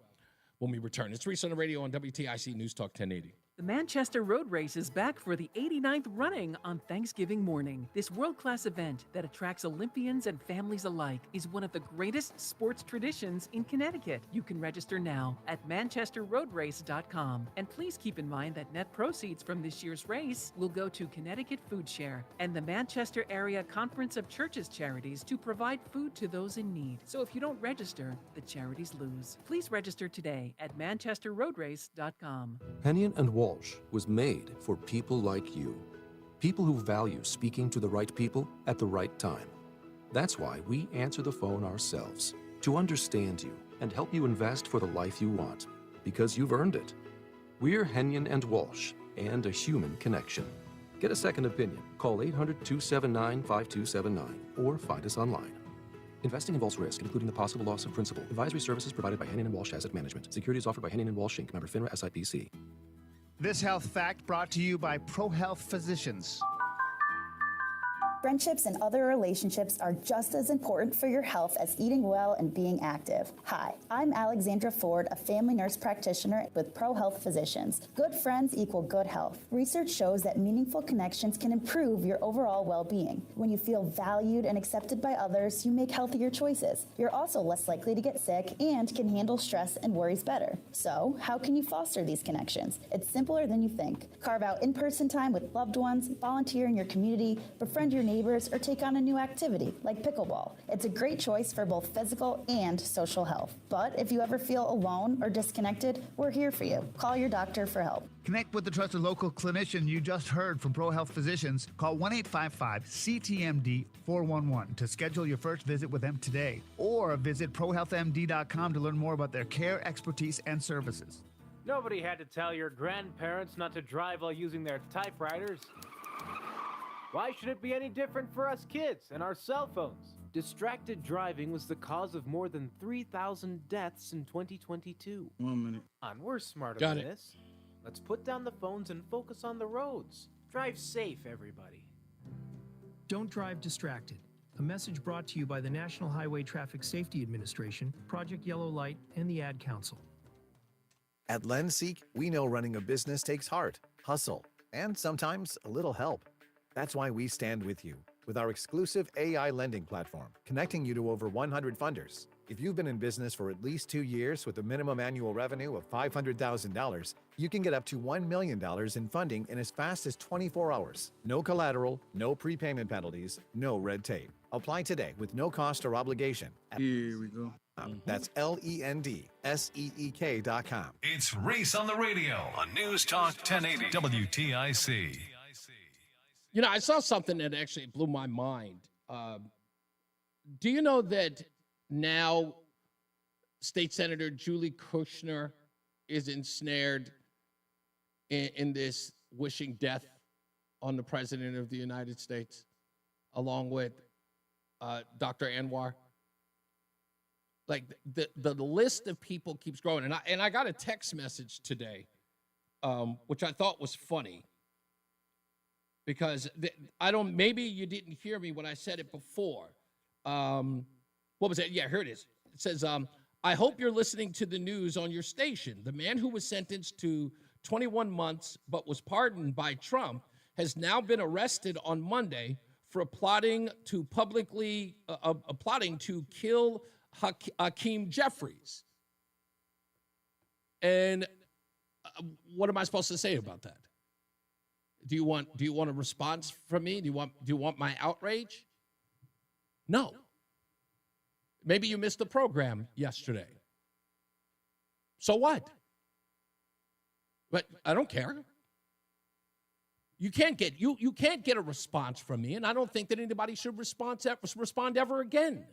when we return. It's Reese on the Radio on WTIC News Talk 1080. The Manchester Road Race is back for the 89th running on Thanksgiving morning. This world-class event that attracts Olympians and families alike is one of the greatest sports traditions in Connecticut. You can register now at manchesterroadrace.com. And please keep in mind that net proceeds from this year's race will go to Connecticut Food Share and the Manchester Area Conference of Churches Charities to provide food to those in need. So if you don't register, the charities lose. Please register today at manchesterroadrace.com. Hennion and Walsh was made for people like you. People who value speaking to the right people at the right time. That's why we answer the phone ourselves, to understand you and help you invest for the life you want, because you've earned it. We're Hennion and Walsh, and a human connection. Get a second opinion. Call 800-279-5279 or find us online. Investing involves risk, including the possible loss of principal. Advisory services provided by Hennion and Walsh Asset Management. Securities offered by Hennion and Walsh Inc. Member FINRA SIPC. This health fact brought to you by ProHealth Physicians. Friendships and other relationships are just as important for your health as eating well and being active. Hi, I'm Alexandra Ford, a family nurse practitioner with ProHealth Physicians. Good friends equal good health. Research shows that meaningful connections can improve your overall well-being. When you feel valued and accepted by others, you make healthier choices. You're also less likely to get sick and can handle stress and worries better. So, how can you foster these connections? It's simpler than you think. Carve out in-person time with loved ones, volunteer in your community, befriend your neighbors, or take on a new activity like pickleball. It's a great choice for both physical and social health. But if you ever feel alone or disconnected, we're here for you. Call your doctor for help. Connect with the trusted local clinician you just heard from ProHealth Physicians. Call 1-855-CTMD-411 to schedule your first visit with them today. Or visit ProHealthMD.com to learn more about their care, expertise, and services. Nobody had to tell your grandparents not to drive while using their typewriters. Why should it be any different for us kids and our cell phones? Distracted driving was the cause of more than 3,000 deaths in 2022. 1 minute. We're smarter Got than it. this. Let's put down the phones and focus on the roads. Drive safe, everybody. Don't drive distracted. A message brought to you by the National Highway Traffic Safety Administration, Project Yellow Light, and the Ad Council. At LendSeek, we know running a business takes heart, hustle, and sometimes a little help. That's why we stand with you with our exclusive AI lending platform, connecting you to over 100 funders. If you've been in business for at least 2 years with a minimum annual revenue of $500,000, you can get up to $1 million in funding in as fast as 24 hours. No collateral, no prepayment penalties, no red tape. Apply today with no cost or obligation. Here we go. That's LENDSEEK.com. It's Reese on the Radio on News Talk 1080 WTIC. You know, I saw something that actually blew my mind. Do you know that now State Senator Julie Kushner is ensnared in this wishing death on the President of the United States, along with Dr. Anwar? Like, the list of people keeps growing. And I got a text message today, which I thought was funny. Because maybe you didn't hear me when I said it before. What was it? Yeah, here it is. It says, I hope you're listening to the news on your station. The man who was sentenced to 21 months but was pardoned by Trump has now been arrested on Monday for plotting to kill Hakeem Jeffries. And what am I supposed to say about that? Do you want a response from me? Do you want my outrage? No. Maybe you missed the program yesterday. So what? But I don't care. You can't get a response from me, and I don't think that anybody should respond ever again.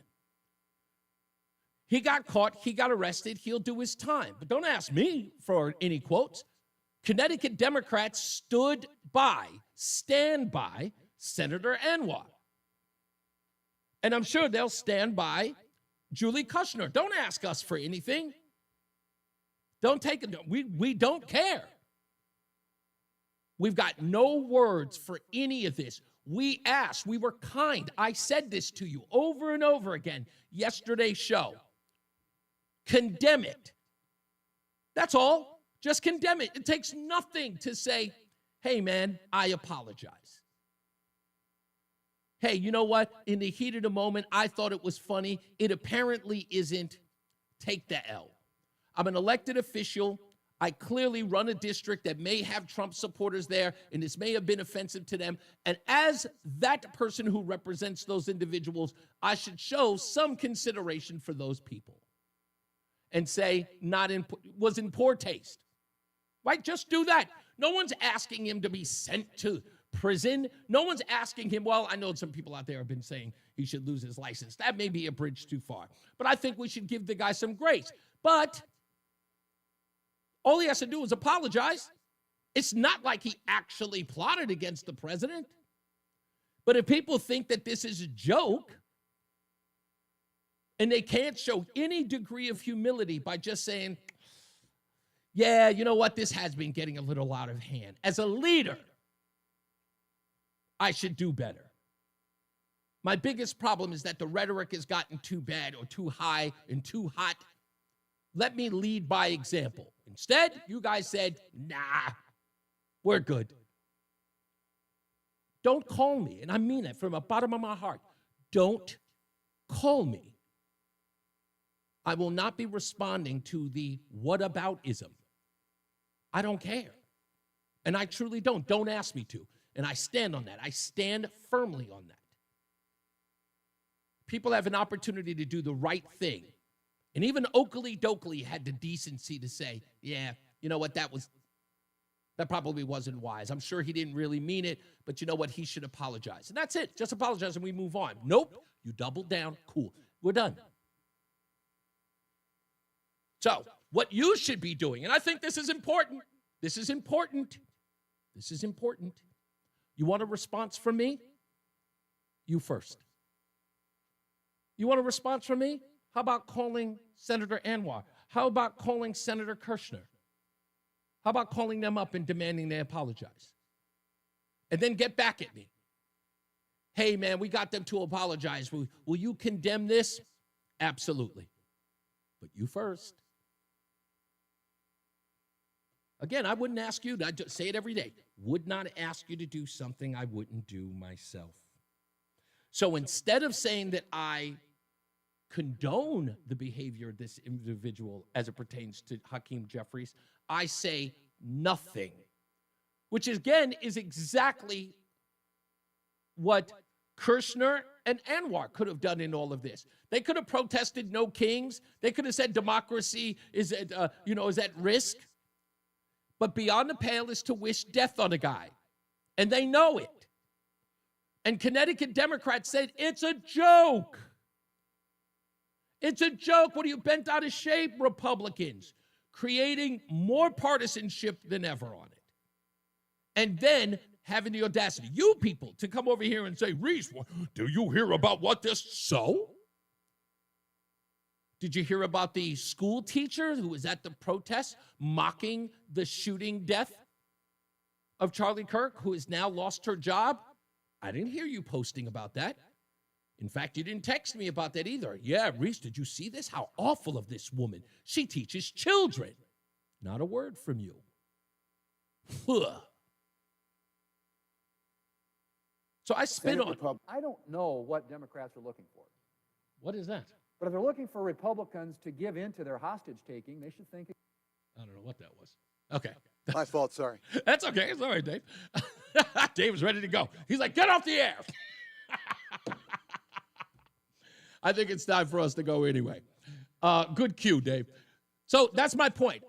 He got caught, he got arrested, he'll do his time. But don't ask me for any quotes. Connecticut Democrats stand by Senator Anwar. And I'm sure they'll stand by Julie Kushner. Don't ask us for anything. Don't take it. We don't care. We've got no words for any of this. We asked. We were kind. I said this to you over and over again yesterday's show. Condemn it. That's all. Just condemn it. It takes nothing to say, hey, man, I apologize. Hey, you know what? In the heat of the moment, I thought it was funny. It apparently isn't. Take the L. I'm an elected official. I clearly run a district that may have Trump supporters there, and this may have been offensive to them. And as that person who represents those individuals, I should show some consideration for those people and say, was in poor taste. Right? Just do that. No one's asking him to be sent to prison. No one's asking him, well, I know some people out there have been saying he should lose his license. That may be a bridge too far. But I think we should give the guy some grace. But all he has to do is apologize. It's not like he actually plotted against the president. But if people think that this is a joke, and they can't show any degree of humility by just saying, yeah, you know what, this has been getting a little out of hand. As a leader, I should do better. My biggest problem is that the rhetoric has gotten too bad or too high and too hot. Let me lead by example. Instead, you guys said, nah, we're good. Don't call me, and I mean it from the bottom of my heart. Don't call me. I will not be responding to the whataboutism. I don't care. And I truly don't. Don't ask me to. And I stand on that. I stand firmly on that. People have an opportunity to do the right thing. And even Oakley Dokley had the decency to say, yeah, you know what, that probably wasn't wise. I'm sure he didn't really mean it, but you know what, he should apologize. And that's it. Just apologize and we move on. Nope. You doubled down. Cool. We're done. So, what you should be doing, and I think this is important. This is important. This is important. You want a response from me? You first. You want a response from me? How about calling Senator Anwar? How about calling Senator Kirshner? How about calling them up and demanding they apologize? And then get back at me. Hey, man, we got them to apologize. Will you condemn this? Absolutely. But you first. Again, I wouldn't ask you, I say it every day, would not ask you to do something I wouldn't do myself. So instead of saying that I condone the behavior of this individual as it pertains to Hakeem Jeffries, I say nothing, which again is exactly what Kirshner and Anwar could have done in all of this. They could have protested no kings. They could have said democracy is at risk. But beyond the pale is to wish death on a guy. And they know it. And Connecticut Democrats said, it's a joke. It's a joke. What are you, bent out of shape, Republicans? Creating more partisanship than ever on it. And then having the audacity, you people, to come over here and say, Reese, do you hear about what this so? Did you hear about the school teacher who was at the protest mocking the shooting death of Charlie Kirk, who has now lost her job? I didn't hear you posting about that. In fact, you didn't text me about that either. Yeah, Reese, did you see this? How awful of this woman. She teaches children. Not a word from you. So I spit on. I don't know what Democrats are looking for. What is that? But if they're looking for Republicans to give in to their hostage-taking, they should think. I don't know what that was. Okay. My fault, sorry. That's okay. It's all right, Dave. Dave is ready to go. He's like, get off the air. I think it's time for us to go anyway. Good cue, Dave. So that's my point.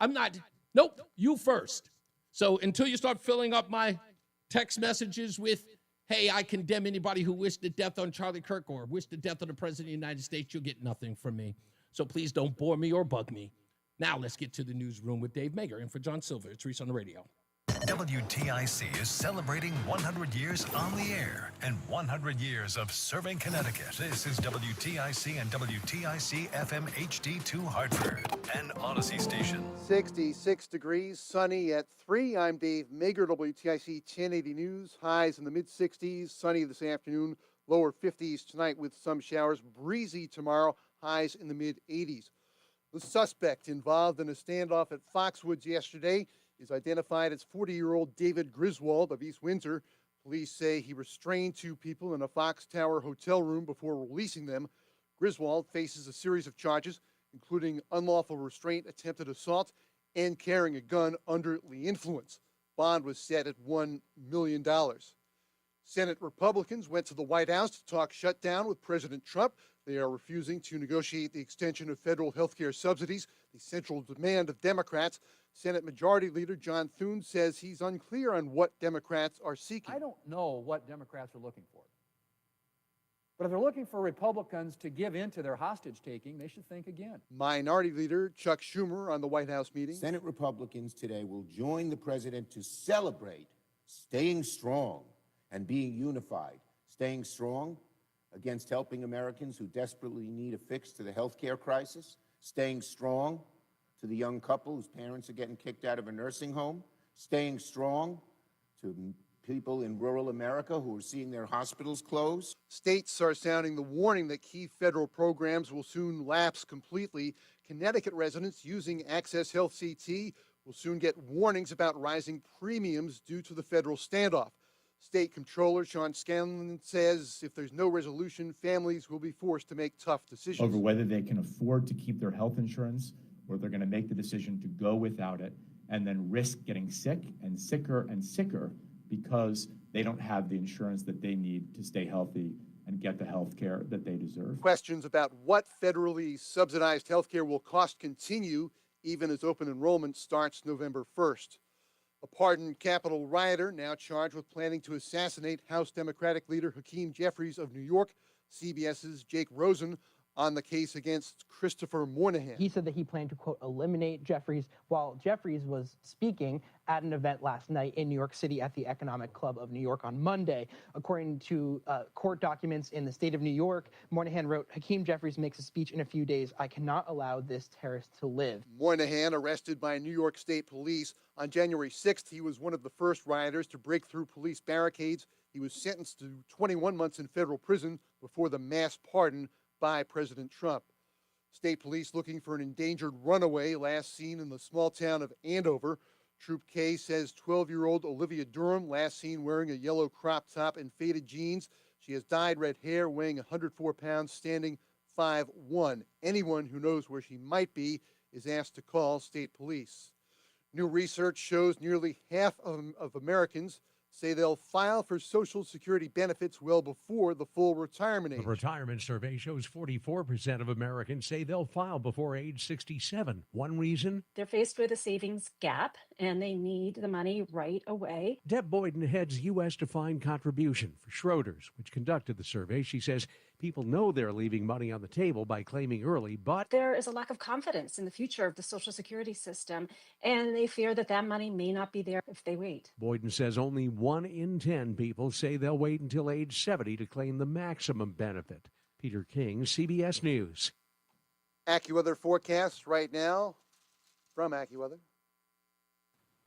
Nope, you first. So until you start filling up my text messages with, hey, I condemn anybody who wished the death on Charlie Kirk or wished the death on the President of the United States, you'll get nothing from me. So please don't bore me or bug me. Now let's get to the newsroom with Dave Mager. And for John Silver, it's Reese on the Radio. WTIC is celebrating 100 years on the air and 100 years of serving Connecticut. This is WTIC and WTIC FM HD2 Hartford, an Odyssey station. 66 degrees, sunny at 3. I'm Dave Mager, WTIC 1080 News. Highs in the mid-60s, sunny this afternoon, lower 50s tonight with some showers. Breezy tomorrow, highs in the mid-80s. The suspect involved in a standoff at Foxwoods yesterday is identified as 40-year-old David Griswold of East Windsor. Police say he restrained two people in a Fox Tower hotel room before releasing them. Griswold faces a series of charges, including unlawful restraint, attempted assault, and carrying a gun under the influence. Bond was set at $1 million. Senate Republicans went to the White House to talk shutdown with President Trump. They are refusing to negotiate the extension of federal health care subsidies, the central demand of Democrats. Senate Majority Leader John Thune says he's unclear on what Democrats are seeking. I don't know what Democrats are looking for. But if they're looking for Republicans to give in to their hostage-taking, they should think again. Minority Leader Chuck Schumer on the White House meeting. Senate Republicans today will join the president to celebrate staying strong and being unified. Staying strong against helping Americans who desperately need a fix to the health care crisis. Staying strong to the young couple whose parents are getting kicked out of a nursing home. Staying strong to people in rural America who are seeing their hospitals close. States are sounding the warning that key federal programs will soon lapse completely. Connecticut residents using Access Health CT will soon get warnings about rising premiums due to the federal standoff. State Comptroller Sean Scanlon says if there's no resolution, families will be forced to make tough decisions. Over whether they can afford to keep their health insurance or they're going to make the decision to go without it and then risk getting sick and sicker because they don't have the insurance that they need to stay healthy and get the health care that they deserve. Questions about what federally subsidized health care will cost continue even as open enrollment starts November 1st. A pardoned Capitol rioter now charged with planning to assassinate House Democratic leader Hakeem Jeffries of New York. CBS's Jake Rosen on the case against Christopher Moynihan. He said that he planned to, quote, eliminate Jeffries while Jeffries was speaking at an event last night in New York City at the Economic Club of New York on Monday. According to court documents in the state of New York, Moynihan wrote, Hakeem Jeffries makes a speech in a few days. I cannot allow this terrorist to live. Moynihan, arrested by New York State Police on January 6th, he was one of the first rioters to break through police barricades. He was sentenced to 21 months in federal prison before the mass pardon by President Trump. State police looking for an endangered runaway last seen in the small town of Andover. Troop K says 12-year-old Olivia Durham last seen wearing a yellow crop top and faded jeans. She has dyed red hair, weighing 104 pounds, standing 5'1". Anyone who knows where she might be is asked to call state police. New research shows nearly half of Americans say they'll file for Social Security benefits well before the full retirement age. The retirement survey shows 44% of Americans say they'll file before age 67. One reason? They're faced with a savings gap, and they need the money right away. Deb Boyden heads U.S. Defined Contribution for Schroders, which conducted the survey. She says people know they're leaving money on the table by claiming early, but there is a lack of confidence in the future of the Social Security system, and they fear that that money may not be there if they wait. Boyden says only 1 in 10 people say they'll wait until age 70 to claim the maximum benefit. Peter King, CBS News. AccuWeather forecast right now from AccuWeather.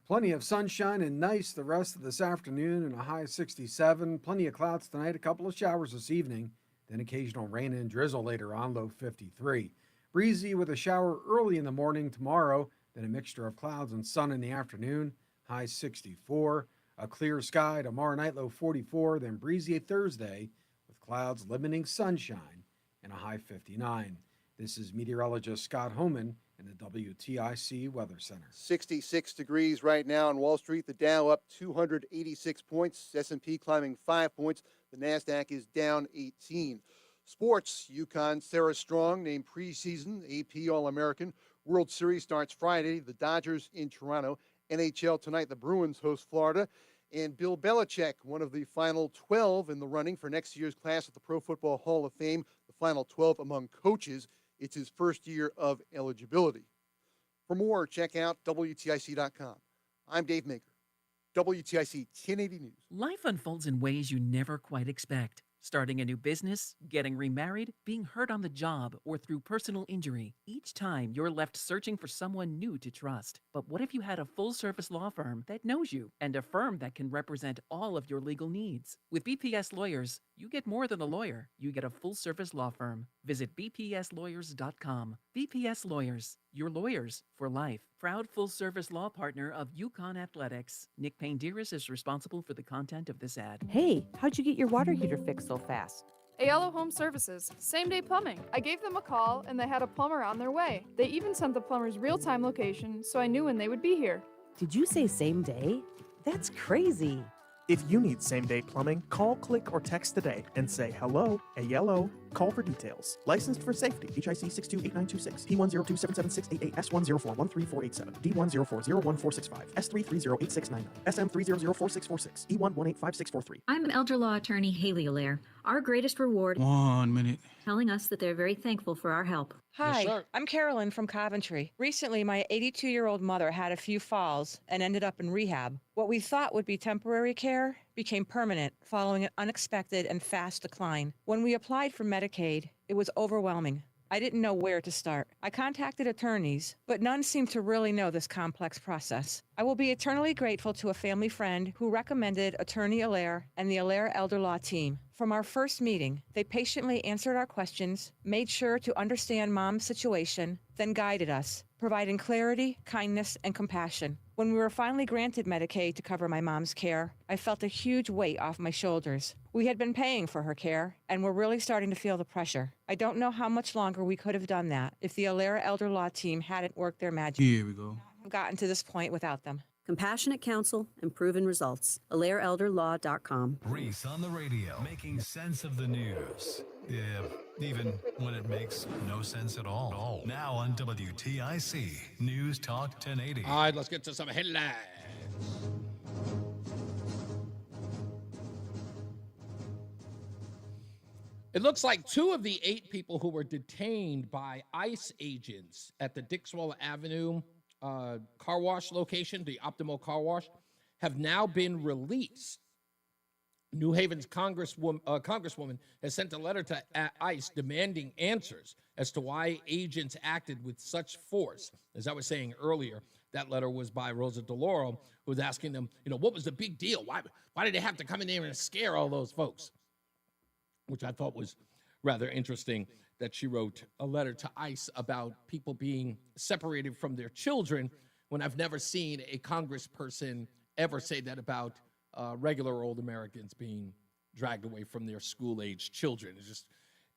Plenty of sunshine and nice the rest of this afternoon and a high 67. Plenty of clouds tonight, a couple of showers this evening, then occasional rain and drizzle later on, low 53. Breezy with a shower early in the morning tomorrow, then a mixture of clouds and sun in the afternoon, high 64. A clear sky tomorrow night, low 44, then breezy Thursday with clouds limiting sunshine and a high 59. This is meteorologist Scott Homan in the WTIC Weather Center. 66 degrees right now on Wall Street. The Dow up 286 points. S&P climbing 5 points. The NASDAQ is down 18. Sports, UConn Sarah Strong named preseason AP All-American. World Series starts Friday. The Dodgers in Toronto. NHL tonight, the Bruins host Florida. And Bill Belichick, one of the final 12 in the running for next year's class at the Pro Football Hall of Fame, the final 12 among coaches. It's his first year of eligibility. For more, check out WTIC.com. I'm Dave Maker, WTIC 1080 News. Life unfolds in ways you never quite expect. Starting a new business, getting remarried, being hurt on the job, or through personal injury. Each time, you're left searching for someone new to trust. But what if you had a full-service law firm that knows you and a firm that can represent all of your legal needs? With BPS Lawyers, you get more than a lawyer. You get a full-service law firm. Visit bpslawyers.com. VPS Lawyers, your lawyers for life. Proud full-service law partner of Yukon Athletics. Nick Payne-Dearis is responsible for the content of this ad. Hey, how'd you get your water heater fixed so fast? Aiello Home Services, same-day plumbing. I gave them a call, and they had a plumber on their way. They even sent the plumber's real-time location, so I knew when they would be here. Did you say same day? That's crazy. If you need same-day plumbing, call, click, or text today and say, hello, Aiello. Call for details. Licensed for safety. HIC 628926. P10277688. S10413487. D10401465. S3308699. SM3004646. E1185643. I'm elder law attorney Haley Allaire. Our greatest reward. 1 minute. Telling us that they're very thankful for our help. Hi, I'm Carolyn from Coventry. Recently, my 82-year-old mother had a few falls and ended up in rehab. What we thought would be temporary care became permanent following an unexpected and fast decline. When we applied for Medicaid, it was overwhelming. I didn't know where to start. I contacted attorneys, but none seemed to really know this complex process. I will be eternally grateful to a family friend who recommended Attorney Allaire and the Allaire Elder Law team. From our first meeting, they patiently answered our questions, made sure to understand Mom's situation, then guided us, providing clarity, kindness, and compassion. When we were finally granted Medicaid to cover my mom's care, I felt a huge weight off my shoulders. We had been paying for her care, and were really starting to feel the pressure. I don't know how much longer we could have done that if the Allaire Elder Law team hadn't worked their magic. Here we go. I've gotten to this point without them. Compassionate counsel and proven results. AllaireElderLaw.com. Reese on the radio, making sense of the news. Yeah, even when it makes no sense at all. Now on WTIC, News Talk 1080. All right, let's get to some headlines. It looks like 2 of the 8 people who were detained by ICE agents at the Dixwell Avenue car wash location, the Optimal Car Wash, have now been released. New Haven's congresswoman has sent a letter to ICE demanding answers as to why agents acted with such force. As I was saying earlier, that letter was by Rosa DeLauro, who was asking them, what was the big deal? Why did they have to come in there and scare all those folks? Which I thought was rather interesting, that she wrote a letter to ICE about people being separated from their children, when I've never seen a congressperson ever say that about regular old Americans being dragged away from their school-aged children. It just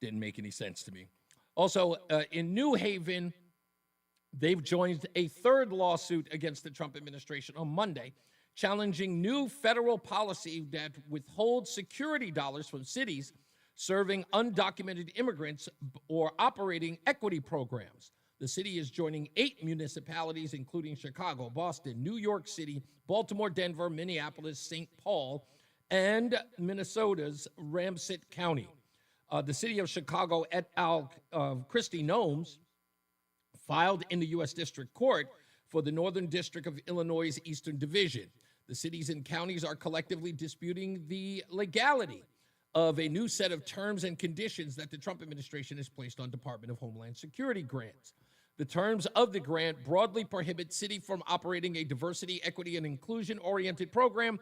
didn't make any sense to me. Also, in New Haven, they've joined a 3rd lawsuit against the Trump administration on Monday, challenging new federal policy that withholds security dollars from cities serving undocumented immigrants or operating equity programs. The city is joining 8 municipalities, including Chicago, Boston, New York City, Baltimore, Denver, Minneapolis, St. Paul, and Minnesota's Ramsey County. The city of Chicago et al. Christy Gnomes filed in the U.S. District Court for the Northern District of Illinois' Eastern Division. The cities and counties are collectively disputing the legality of a new set of terms and conditions that the Trump administration has placed on Department of Homeland Security grants. The terms of the grant broadly prohibit city from operating a diversity, equity, and inclusion-oriented program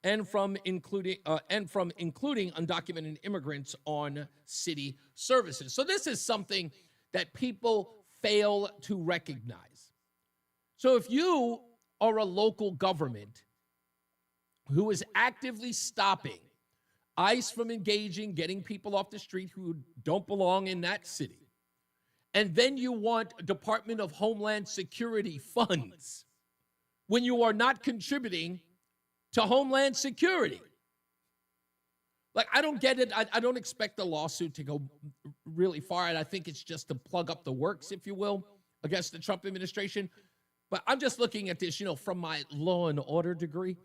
and from including undocumented immigrants on city services. So this is something that people fail to recognize. So if you are a local government who is actively stopping ICE from getting people off the street who don't belong in that city, and then you want Department of Homeland Security funds when you are not contributing to Homeland Security. Like, I don't get it. I don't expect the lawsuit to go really far, and I think it's just to plug up the works, if you will, against the Trump administration. But I'm just looking at this, from my law and order degree.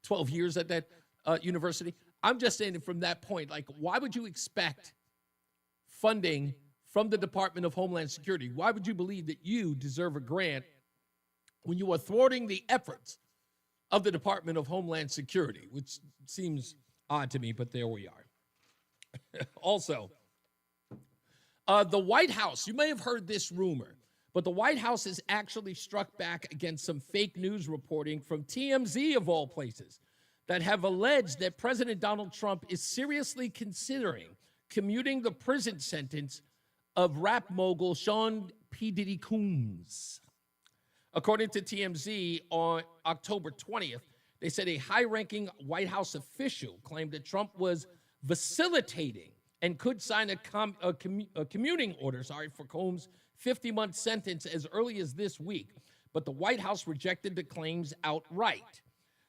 12 years at that university. I'm just saying from that point, why would you expect funding from the Department of Homeland Security? Why would you believe that you deserve a grant when you are thwarting the efforts of the Department of Homeland Security, which seems odd to me, but there we are. Also, the White House, you may have heard this rumor, but the White House has actually struck back against some fake news reporting from TMZ, of all places, that have alleged that President Donald Trump is seriously considering commuting the prison sentence of rap mogul Sean P. Diddy Combs. According to TMZ, on October 20th, they said a high-ranking White House official claimed that Trump was vacillating and could sign a commuting order for Combs' 50-month sentence as early as this week, but the White House rejected the claims outright.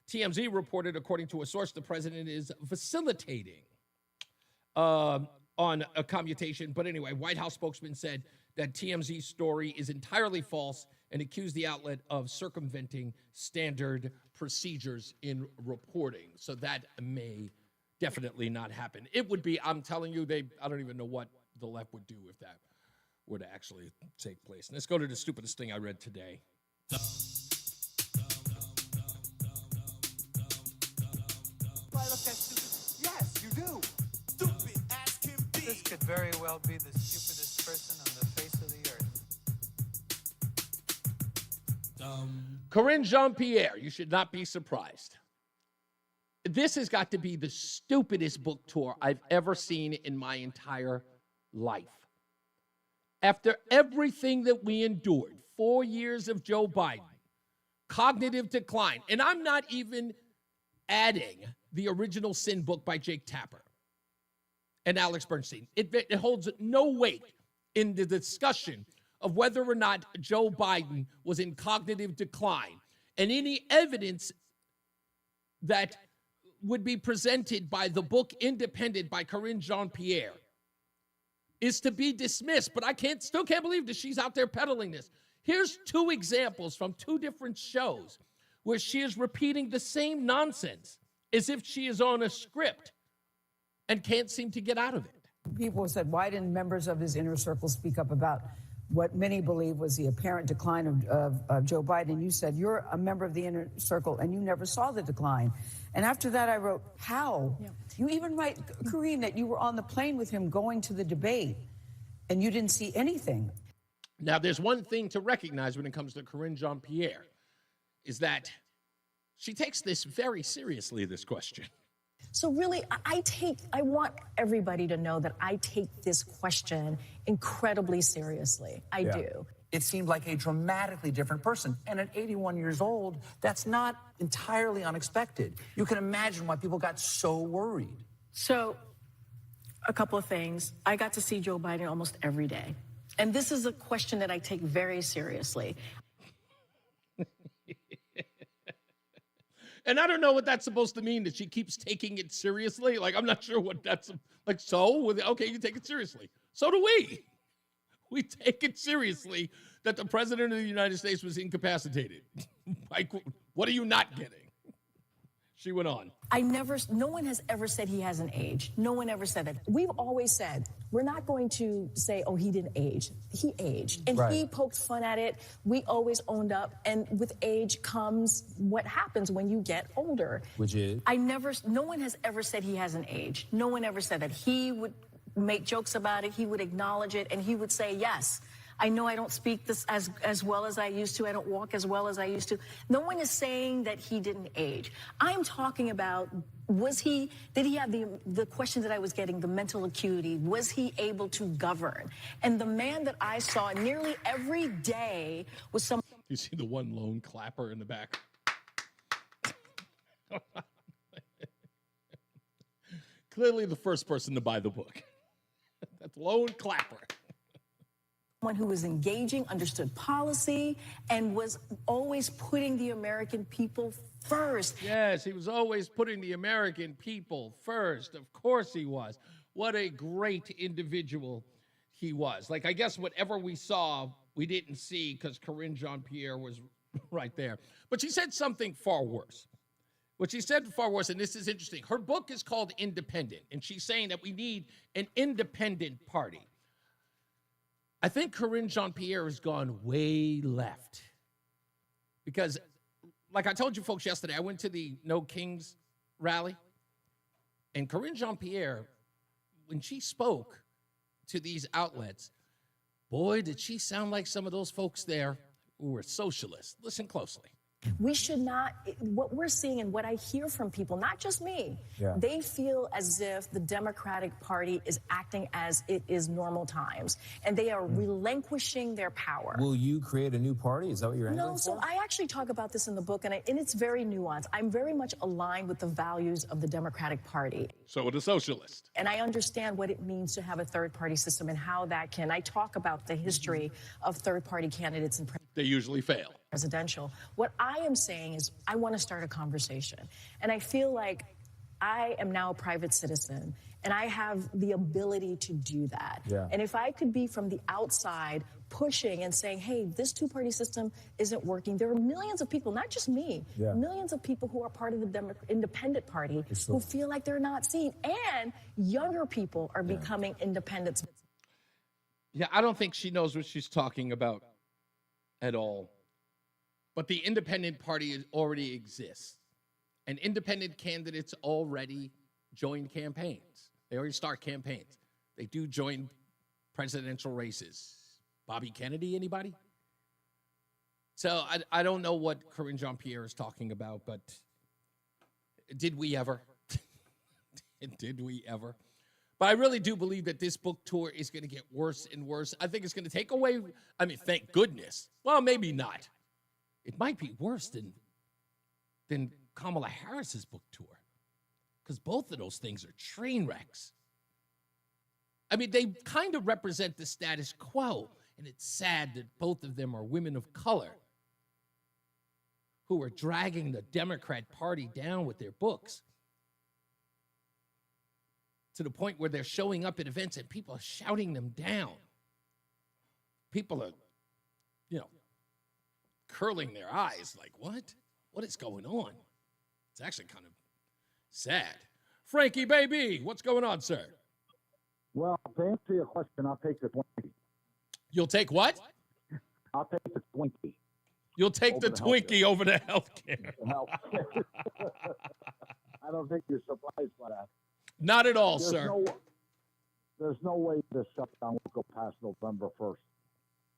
TMZ reported, according to a source, the president is vacillating on a commutation. But anyway, White House spokesman said that TMZ's story is entirely false and accused the outlet of circumventing standard procedures in reporting. So that may definitely not happen. It would be, I'm telling you, I don't even know what the left would do if that were to actually take place. Let's go to the stupidest thing I read today. Yes, you do. Stupid as can be. This could very well be the stupidest person on the face of the earth. Corinne Jean-Pierre, you should not be surprised. This has got to be the stupidest book tour I've ever seen in my entire life. After everything that we endured, 4 years of Joe Biden, cognitive decline, and I'm not even adding the original Sin book by Jake Tapper and Alex Bernstein. It holds no weight in the discussion of whether or not Joe Biden was in cognitive decline. And any evidence that would be presented by the book Independent by Corinne Jean-Pierre is to be dismissed. But I still can't believe that she's out there peddling this. Here's two examples from two different shows where she is repeating the same nonsense as if she is on a script and can't seem to get out of it. People said, why didn't members of his inner circle speak up about what many believe was the apparent decline of Joe Biden? You said, you're a member of the inner circle and you never saw the decline. And after that, I wrote, how? Yeah. You even write, Kareem, that you were on the plane with him going to the debate and you didn't see anything. Now, there's one thing to recognize when it comes to Corinne Jean-Pierre, is that she takes this very seriously, this question. So really, I want everybody to know that I take this question incredibly seriously. I do. It seemed like a dramatically different person. And at 81 years old, that's not entirely unexpected. You can imagine why people got so worried. So, a couple of things. I got to see Joe Biden almost every day. And this is a question that I take very seriously. And I don't know what that's supposed to mean, that she keeps taking it seriously. Like, I'm not sure what that's, like, okay, you take it seriously. So do we. We take it seriously that the president of the United States was incapacitated. Like, what are you not getting? She went on. No one has ever said he hasn't aged. No one ever said that. We've always said, we're not going to say, oh, he didn't age. He aged. And he poked fun at it. We always owned up. And with age comes what happens when you get older. Which is? No one has ever said he hasn't aged. No one ever said that. He would make jokes about it. He would acknowledge it. And he would say, yes, I know I don't speak this as well as I used to. I don't walk as well as I used to. No one is saying that he didn't age. I'm talking about, did he have the question that I was getting, the mental acuity? Was he able to govern? And the man that I saw nearly every day was someone. You see the one lone clapper in the back? Clearly the first person to buy the book. That's lone clapper. Someone who was engaging, understood policy, and was always putting the American people first. Yes, he was always putting the American people first. Of course he was. What a great individual he was. Like, I guess whatever we saw, we didn't see because Corinne Jean-Pierre was right there. But she said something far worse. What she said far worse, and this is interesting. Her book is called Independent, and she's saying that we need an independent party. I think Corinne Jean-Pierre has gone way left because, like I told you folks yesterday, I went to the No Kings rally, and Corinne Jean-Pierre, when she spoke to these outlets, boy, did she sound like some of those folks there who were socialists. Listen closely. We should not, what we're seeing and what I hear from people, not just me, they feel as if the Democratic Party is acting as it is normal times, and they are relinquishing their power. Will you create a new party? Is that what you're angling No, so for? I actually talk about this in the book, and it's very nuanced. I'm very much aligned with the values of the Democratic Party. So with a socialist. And I understand what it means to have a third-party system and how that can, I talk about the history of third-party candidates and They usually fail. presidential. What I am saying is I want to start a conversation. And I feel like I am now a private citizen, and I have the ability to do that. Yeah. And if I could be from the outside pushing and saying, hey, this two-party system isn't working, there are millions of people, not just me, millions of people who are part of the independent party who feel like they're not seen. And younger people are becoming independents. Yeah, I don't think she knows what she's talking about at all. But the independent party already exists. And independent candidates already join campaigns. They already start campaigns. They do join presidential races. Bobby Kennedy, anybody? So I don't know what Corinne Jean-Pierre is talking about, but did we ever? Did we ever? But I really do believe that this book tour is going to get worse and worse. I think it's going to take away, I mean, thank goodness. Well, maybe not. It might be worse than Kamala Harris's book tour, because both of those things are train wrecks. I mean, they kind of represent the status quo, and it's sad that both of them are women of color who are dragging the Democrat Party down with their books to the point where they're showing up at events and people are shouting them down. People are, curling their eyes like, what? What is going on? It's actually kind of sad. Frankie, baby, what's going on, sir? Well, to answer your question, I'll take the 20. You'll take what? I'll take the Twinkie. You'll take the Twinkie over the healthcare. I don't think you're surprised by that. Not at all, sir. There's no way this shutdown will go past November 1st.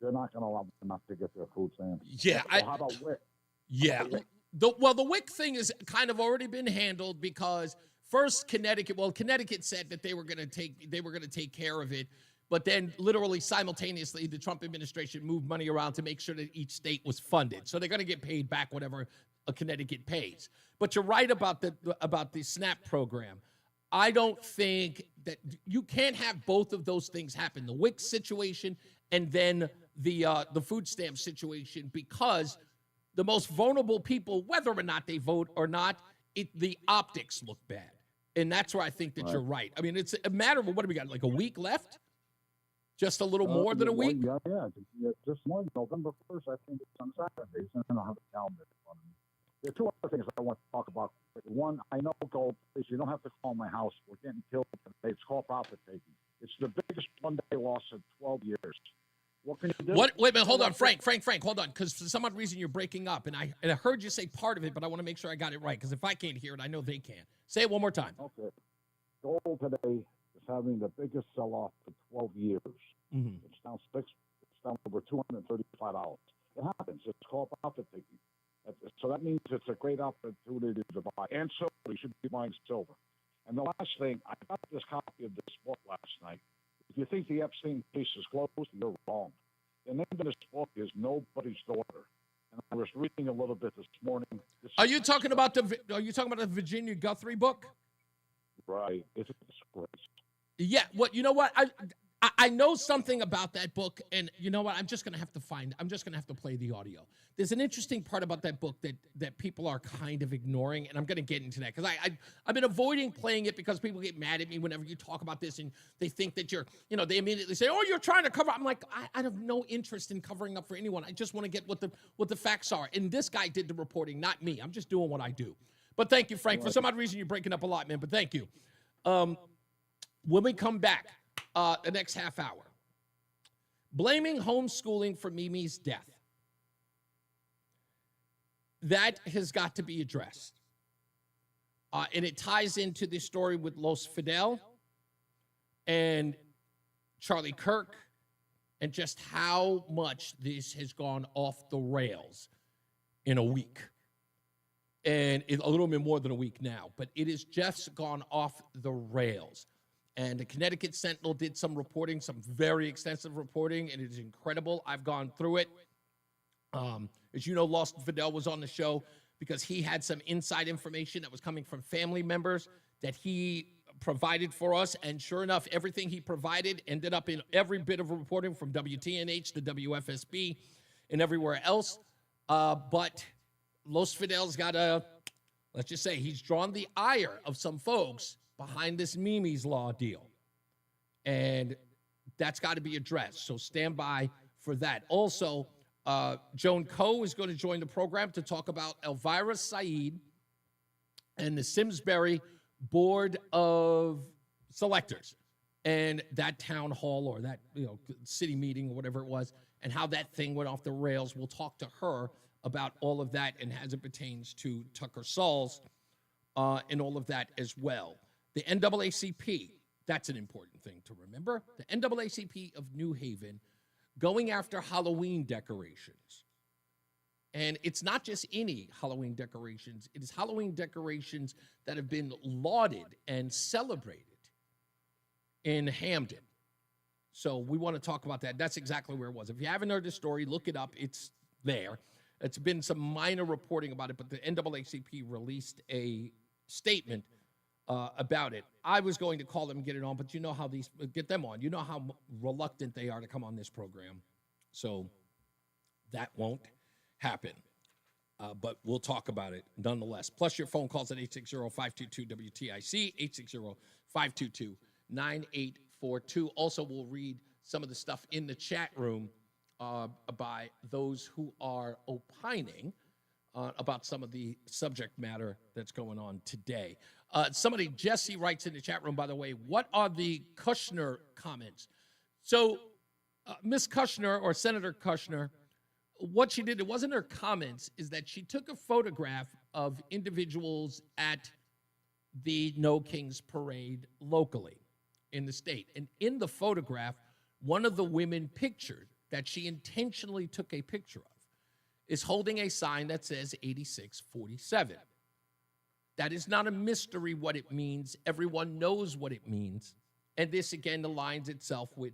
They're not going to allow them enough to get their food stamps. Yeah. So how about WIC? Yeah. The WIC thing has kind of already been handled because first Connecticut said that they were going to take care of it, but then literally simultaneously the Trump administration moved money around to make sure that each state was funded. So they're going to get paid back whatever Connecticut pays. But you're right about the SNAP program. I don't think that you can't have both of those things happen. The WIC situation and then the food stamp situation, because the most vulnerable people, whether or not they vote or not, the optics look bad. And that's where I think that you're right. I mean, it's a matter of, what do we got, like a week left? Just a little more than a week? Yeah. Just one, November 1st, I think it's on Saturdays, and then I'll have a calendar in front of me. There are two other things I want to talk about. One, I know, Gold, you don't have to call my house. We're getting killed today. It's called profit taking. It's the biggest one-day loss in 12 years. What can you do? Wait a minute, hold on, Frank, hold on, because for some odd reason you're breaking up, and I heard you say part of it, but I want to make sure I got it right, because if I can't hear it, I know they can. Say it one more time. Okay. Gold today is having the biggest sell-off for 12 years. Mm-hmm. It's down over $235. It happens. It's called profit taking. So that means it's a great opportunity to buy. And silver, you should be buying silver. And the last thing, I got this copy of this book last night. If you think the Epstein case is closed, you're wrong. The name of this book is Nobody's Daughter. And I was reading a little bit this morning. Are you talking about the Virginia Guthrie book? Right. It's a disgrace. Yeah. You know what? I know something about that book, and you know what? I'm just gonna have to play the audio. There's an interesting part about that book that people are kind of ignoring, and I'm gonna get into that because I've been avoiding playing it because people get mad at me whenever you talk about this, and they think that they immediately say, "Oh, you're trying to cover." I'm like, I have no interest in covering up for anyone. I just want to get what the facts are. And this guy did the reporting, not me. I'm just doing what I do. But thank you, Frank. For some odd reason, you're breaking up a lot, man. But thank you. When we come back. The next half hour. Blaming homeschooling for Mimi's death. That has got to be addressed. And it ties into the story with Los Fidel and Charlie Kirk and just how much this has gone off the rails in a week. and a little bit more than a week now, but it has just gone off the rails. And the Connecticut Sentinel did some reporting, some very extensive reporting, and it is incredible. I've gone through it. As you know, Lost Fidel was on the show because he had some inside information that was coming from family members that he provided for us. And sure enough, everything he provided ended up in every bit of reporting from WTNH to WFSB and everywhere else. But Los Fidel's got let's just say, he's drawn the ire of some folks behind this Mimi's Law deal. And that's got to be addressed. So stand by for that. Also, Joan Coe is going to join the program to talk about Elvira Said and the Simsbury Board of Selectors and that town hall or that city meeting or whatever it was, and how that thing went off the rails. We'll talk to her about all of that and as it pertains to Tucker Sauls and all of that as well. The NAACP, that's an important thing to remember. The NAACP of New Haven going after Halloween decorations. And it's not just any Halloween decorations. It is Halloween decorations that have been lauded and celebrated in Hamden. So we want to talk about that. That's exactly where it was. If you haven't heard the story, look it up. It's there. It's been some minor reporting about it, but the NAACP released a statement about it. I was going to call them and get it on, but you know how get them on. You know how reluctant they are to come on this program. So that won't happen. But we'll talk about it nonetheless. Plus your phone calls at 860-522-WTIC, 860-522-9842. Also, we'll read some of the stuff in the chat room by those who are opining about some of the subject matter that's going on today. Jesse writes in the chat room, by the way, what are the Kushner comments? So Ms. Kushner, or Senator Kushner, what she did, it wasn't her comments, is that she took a photograph of individuals at the No Kings Parade locally in the state. And in the photograph, one of the women pictured that she intentionally took a picture of is holding a sign that says 8647. That is not a mystery what it means. Everyone knows what it means. And this, again, aligns itself with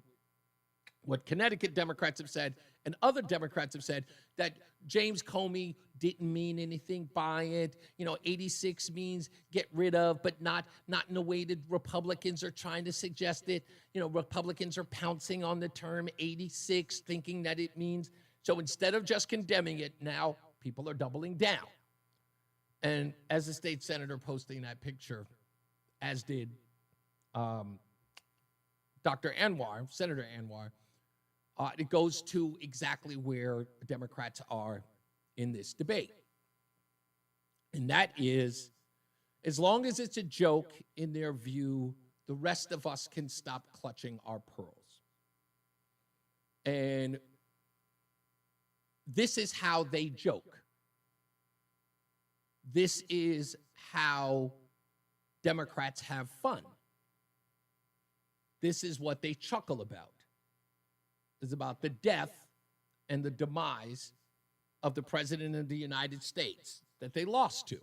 what Connecticut Democrats have said and other Democrats have said, that James Comey didn't mean anything by it. 86 means get rid of, but not in the way that Republicans are trying to suggest it. Republicans are pouncing on the term 86, thinking that it means. So instead of just condemning it, now people are doubling down. And as a state senator posting that picture, as did Dr. Anwar, Senator Anwar, it goes to exactly where Democrats are in this debate. And that is, as long as it's a joke in their view, the rest of us can stop clutching our pearls. And this is how they joke. This is how Democrats have fun. This is what they chuckle about. It's about the death and the demise of the President of the United States that they lost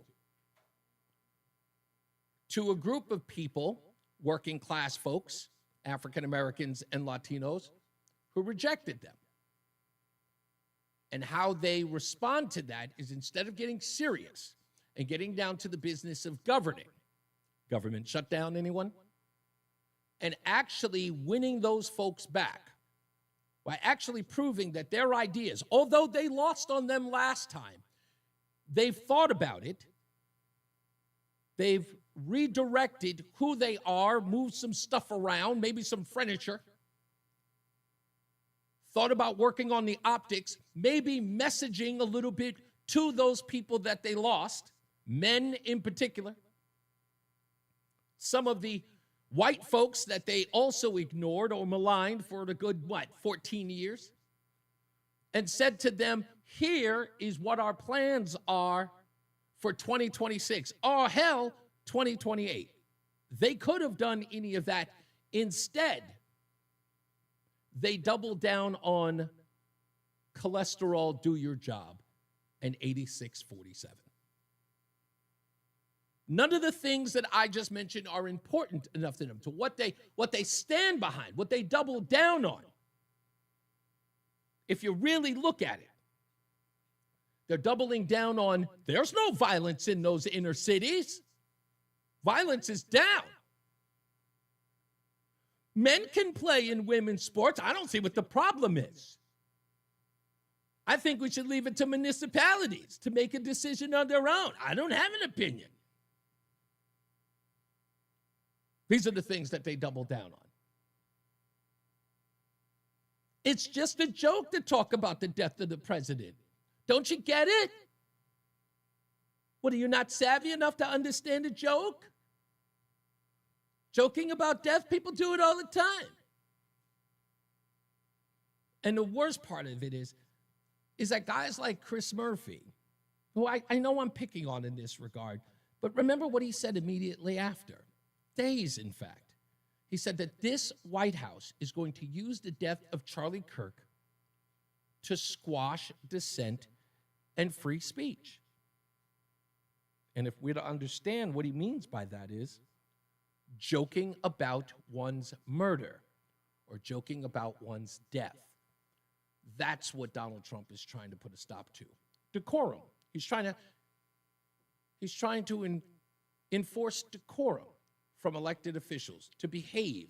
to a group of people, working class folks, African Americans and Latinos, who rejected them. And how they respond to that is, instead of getting serious and getting down to the business of governing, government shutdown, anyone? And actually winning those folks back by actually proving that their ideas, although they lost on them last time, they've thought about it, they've redirected who they are, moved some stuff around, maybe some furniture, thought about working on the optics, maybe messaging a little bit to those people that they lost, men in particular, some of the white folks that they also ignored or maligned for a good, 14 years, and said to them, here is what our plans are for 2026, or hell, 2028. They could have done any of that. Instead, they doubled down on cholesterol, do your job, and 8647. None of the things that I just mentioned are important enough to them, to what they stand behind, what they double down on. If you really look at it, they're doubling down on there's no violence in those inner cities. Violence is down. Men can play in women's sports. I don't see what the problem is. I think we should leave it to municipalities to make a decision on their own. I don't have an opinion. These are the things that they double down on. It's just a joke to talk about the death of the president. Don't you get it? What, are you not savvy enough to understand a joke? Joking about death, people do it all the time. And the worst part of it is that guys like Chris Murphy, who I know I'm picking on in this regard, but remember what he said immediately after. Days, in fact. He said that this White House is going to use the death of Charlie Kirk to squash dissent and free speech. And if we're to understand what he means by that is joking about one's murder or joking about one's death. That's what Donald Trump is trying to put a stop to. Decorum. He's trying to enforce decorum from elected officials to behave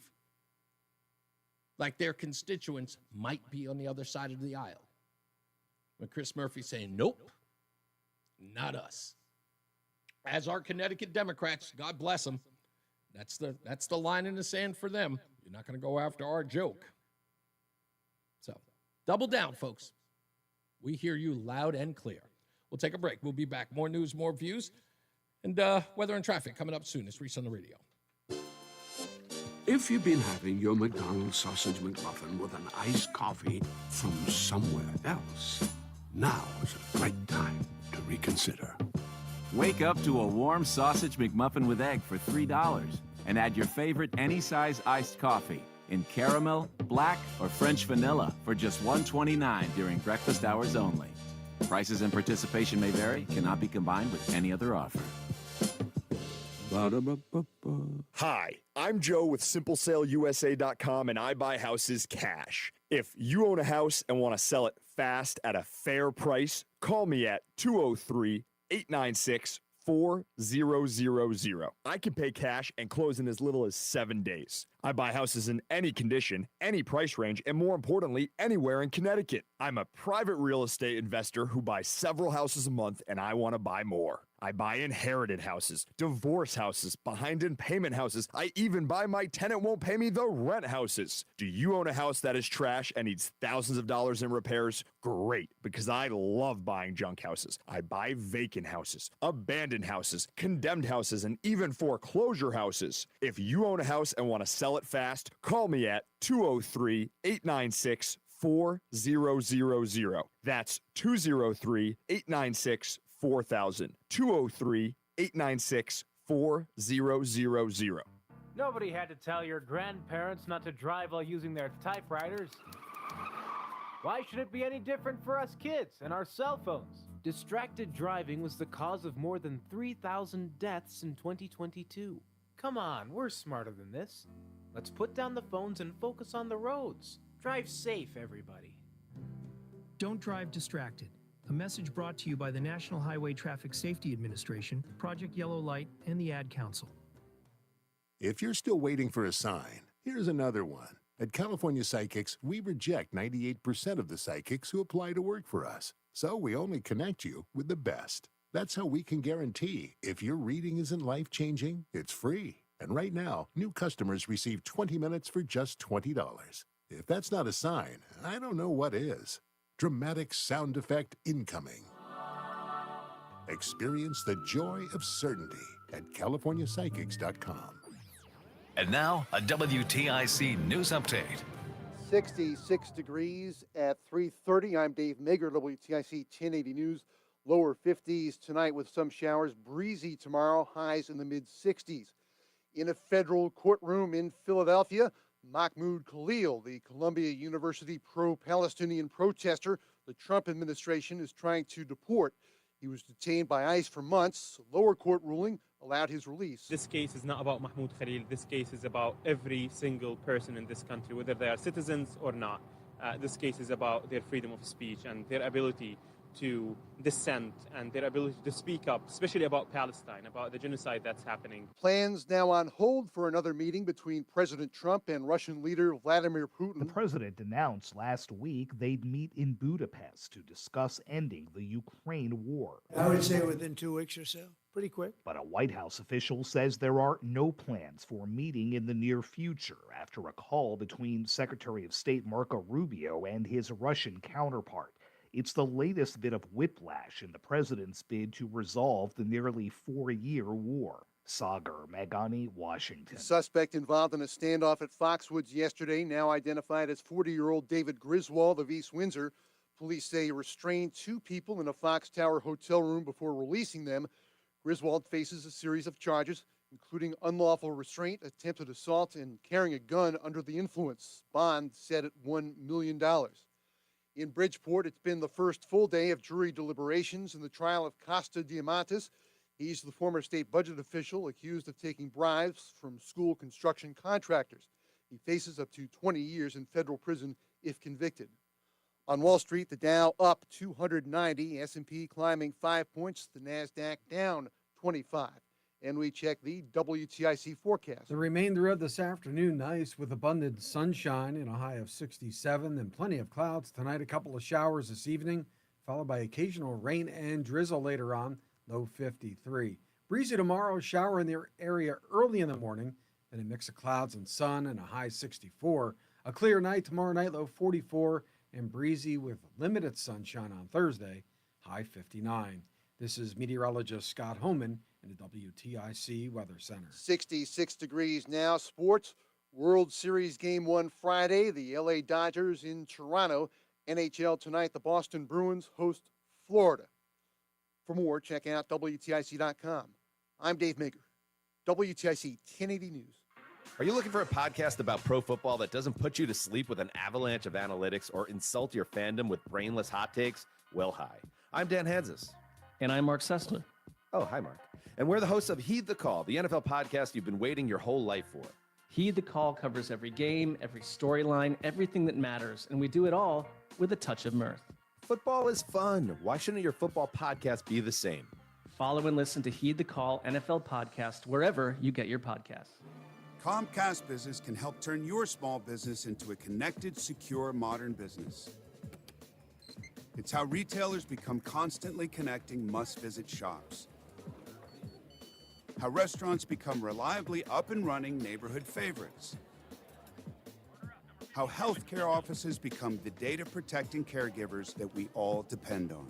like their constituents might be on the other side of the aisle. When Chris Murphy's saying, nope, not us. As our Connecticut Democrats, God bless them, that's the line in the sand for them. You're not going to go after our joke. So, double down, folks. We hear you loud and clear. We'll take a break. We'll be back. More news, more views, and weather and traffic coming up soon. It's Reese on the Radio. If you've been having your McDonald's sausage McMuffin with an iced coffee from somewhere else, now is a great time to reconsider. Wake up to a warm sausage McMuffin with egg for $3 and add your favorite any size iced coffee in caramel, black, or French vanilla for just $1.29 during breakfast hours only. Prices and participation may vary, cannot be combined with any other offer. Hi, I'm Joe with SimpleSaleUSA.com, and I buy houses cash. If you own a house and want to sell it fast at a fair price, call me at 203-896-4000. I can pay cash and close in as little as 7 days. I buy houses in any condition, any price range, and more importantly, anywhere in Connecticut. I'm a private real estate investor who buys several houses a month, and I want to buy more. I buy inherited houses, divorce houses, behind in payment houses. I even buy my tenant won't pay me the rent houses. Do you own a house that is trash and needs thousands of dollars in repairs? Great, because I love buying junk houses. I buy vacant houses, abandoned houses, condemned houses, and even foreclosure houses. If you own a house and want to sell it fast, call me at 203-896-4000. That's 203-896-4000. 203-896-4000. Nobody had to tell your grandparents not to drive while using their typewriters. Why should it be any different for us kids and our cell phones? Distracted driving was the cause of more than 3,000 deaths in 2022. Come on, we're smarter than this. Let's put down the phones and focus on the roads. Drive safe, everybody. Don't drive distracted. A message brought to you by the National Highway Traffic Safety Administration, Project Yellow Light, and the Ad Council. If you're still waiting for a sign, here's another one. At California Psychics, we reject 98% of the psychics who apply to work for us. So we only connect you with the best. That's how we can guarantee if your reading isn't life-changing, it's free. And right now, new customers receive 20 minutes for just $20. If that's not a sign, I don't know what is. Dramatic sound effect incoming. Experience the joy of certainty at CaliforniaPsychics.com. And now, a WTIC news update. 66 degrees at 3:30. I'm Dave Mager, WTIC 1080 News. Lower 50s tonight with some showers. Breezy tomorrow, highs in the mid-60s. In a federal courtroom in Philadelphia, Mahmoud Khalil, the Columbia University pro-Palestinian protester the Trump administration is trying to deport. He was detained by ICE for months. A lower court ruling allowed his release. This case is not about Mahmoud Khalil. This case is about every single person in this country, whether they are citizens or not. This case is about their freedom of speech and their ability to dissent and their ability to speak up, especially about Palestine, about the genocide that's happening. Plans now on hold for another meeting between President Trump and Russian leader Vladimir Putin. The president announced last week they'd meet in Budapest to discuss ending the Ukraine war. I would say within 2 weeks or so. Pretty quick. But a White House official says there are no plans for a meeting in the near future after a call between Secretary of State Marco Rubio and his Russian counterpart. It's the latest bit of whiplash in the president's bid to resolve the nearly 4-year war. Sagar Meghani, Washington. The suspect involved in a standoff at Foxwoods yesterday, now identified as 40-year-old David Griswold of East Windsor. Police say he restrained 2 people in a Fox Tower hotel room before releasing them. Griswold faces a series of charges, including unlawful restraint, attempted assault, and carrying a gun under the influence. Bond set at $1 million. In Bridgeport, it's been the first full day of jury deliberations in the trial of Costa Diamantis. He's the former state budget official accused of taking bribes from school construction contractors. He faces up to 20 years in federal prison if convicted. On Wall Street, the Dow up 290, S&P climbing 5 points, the NASDAQ down 25. And we check the WTIC forecast. The remainder of this afternoon, nice with abundant sunshine and a high of 67, then plenty of clouds. Tonight, a couple of showers this evening, followed by occasional rain and drizzle later on, low 53. Breezy tomorrow, shower in the area early in the morning, then a mix of clouds and sun and a high 64. A clear night tomorrow night, low 44, and breezy with limited sunshine on Thursday, high 59. This is meteorologist Scott Homan in the WTIC Weather Center. 66 degrees now. Sports, World Series Game 1 Friday. The LA Dodgers in Toronto. NHL tonight, the Boston Bruins host Florida. For more, check out WTIC.com. I'm Dave Maker, WTIC 1080 News. Are you looking for a podcast about pro football that doesn't put you to sleep with an avalanche of analytics or insult your fandom with brainless hot takes? Well, hi. I'm Dan Hansis. And I'm Mark Sessler. Oh, hi, Mark. And we're the hosts of Heed the Call, the NFL podcast you've been waiting your whole life for. Heed the Call covers every game, every storyline, everything that matters, and we do it all with a touch of mirth. Football is fun. Why shouldn't your football podcast be the same? Follow and listen to Heed the Call NFL podcast wherever you get your podcasts. Comcast Business can help turn your small business into a connected, secure, modern business. It's how retailers become constantly connecting must-visit shops. How restaurants become reliably up and running neighborhood favorites. How healthcare offices become the data protecting caregivers that we all depend on.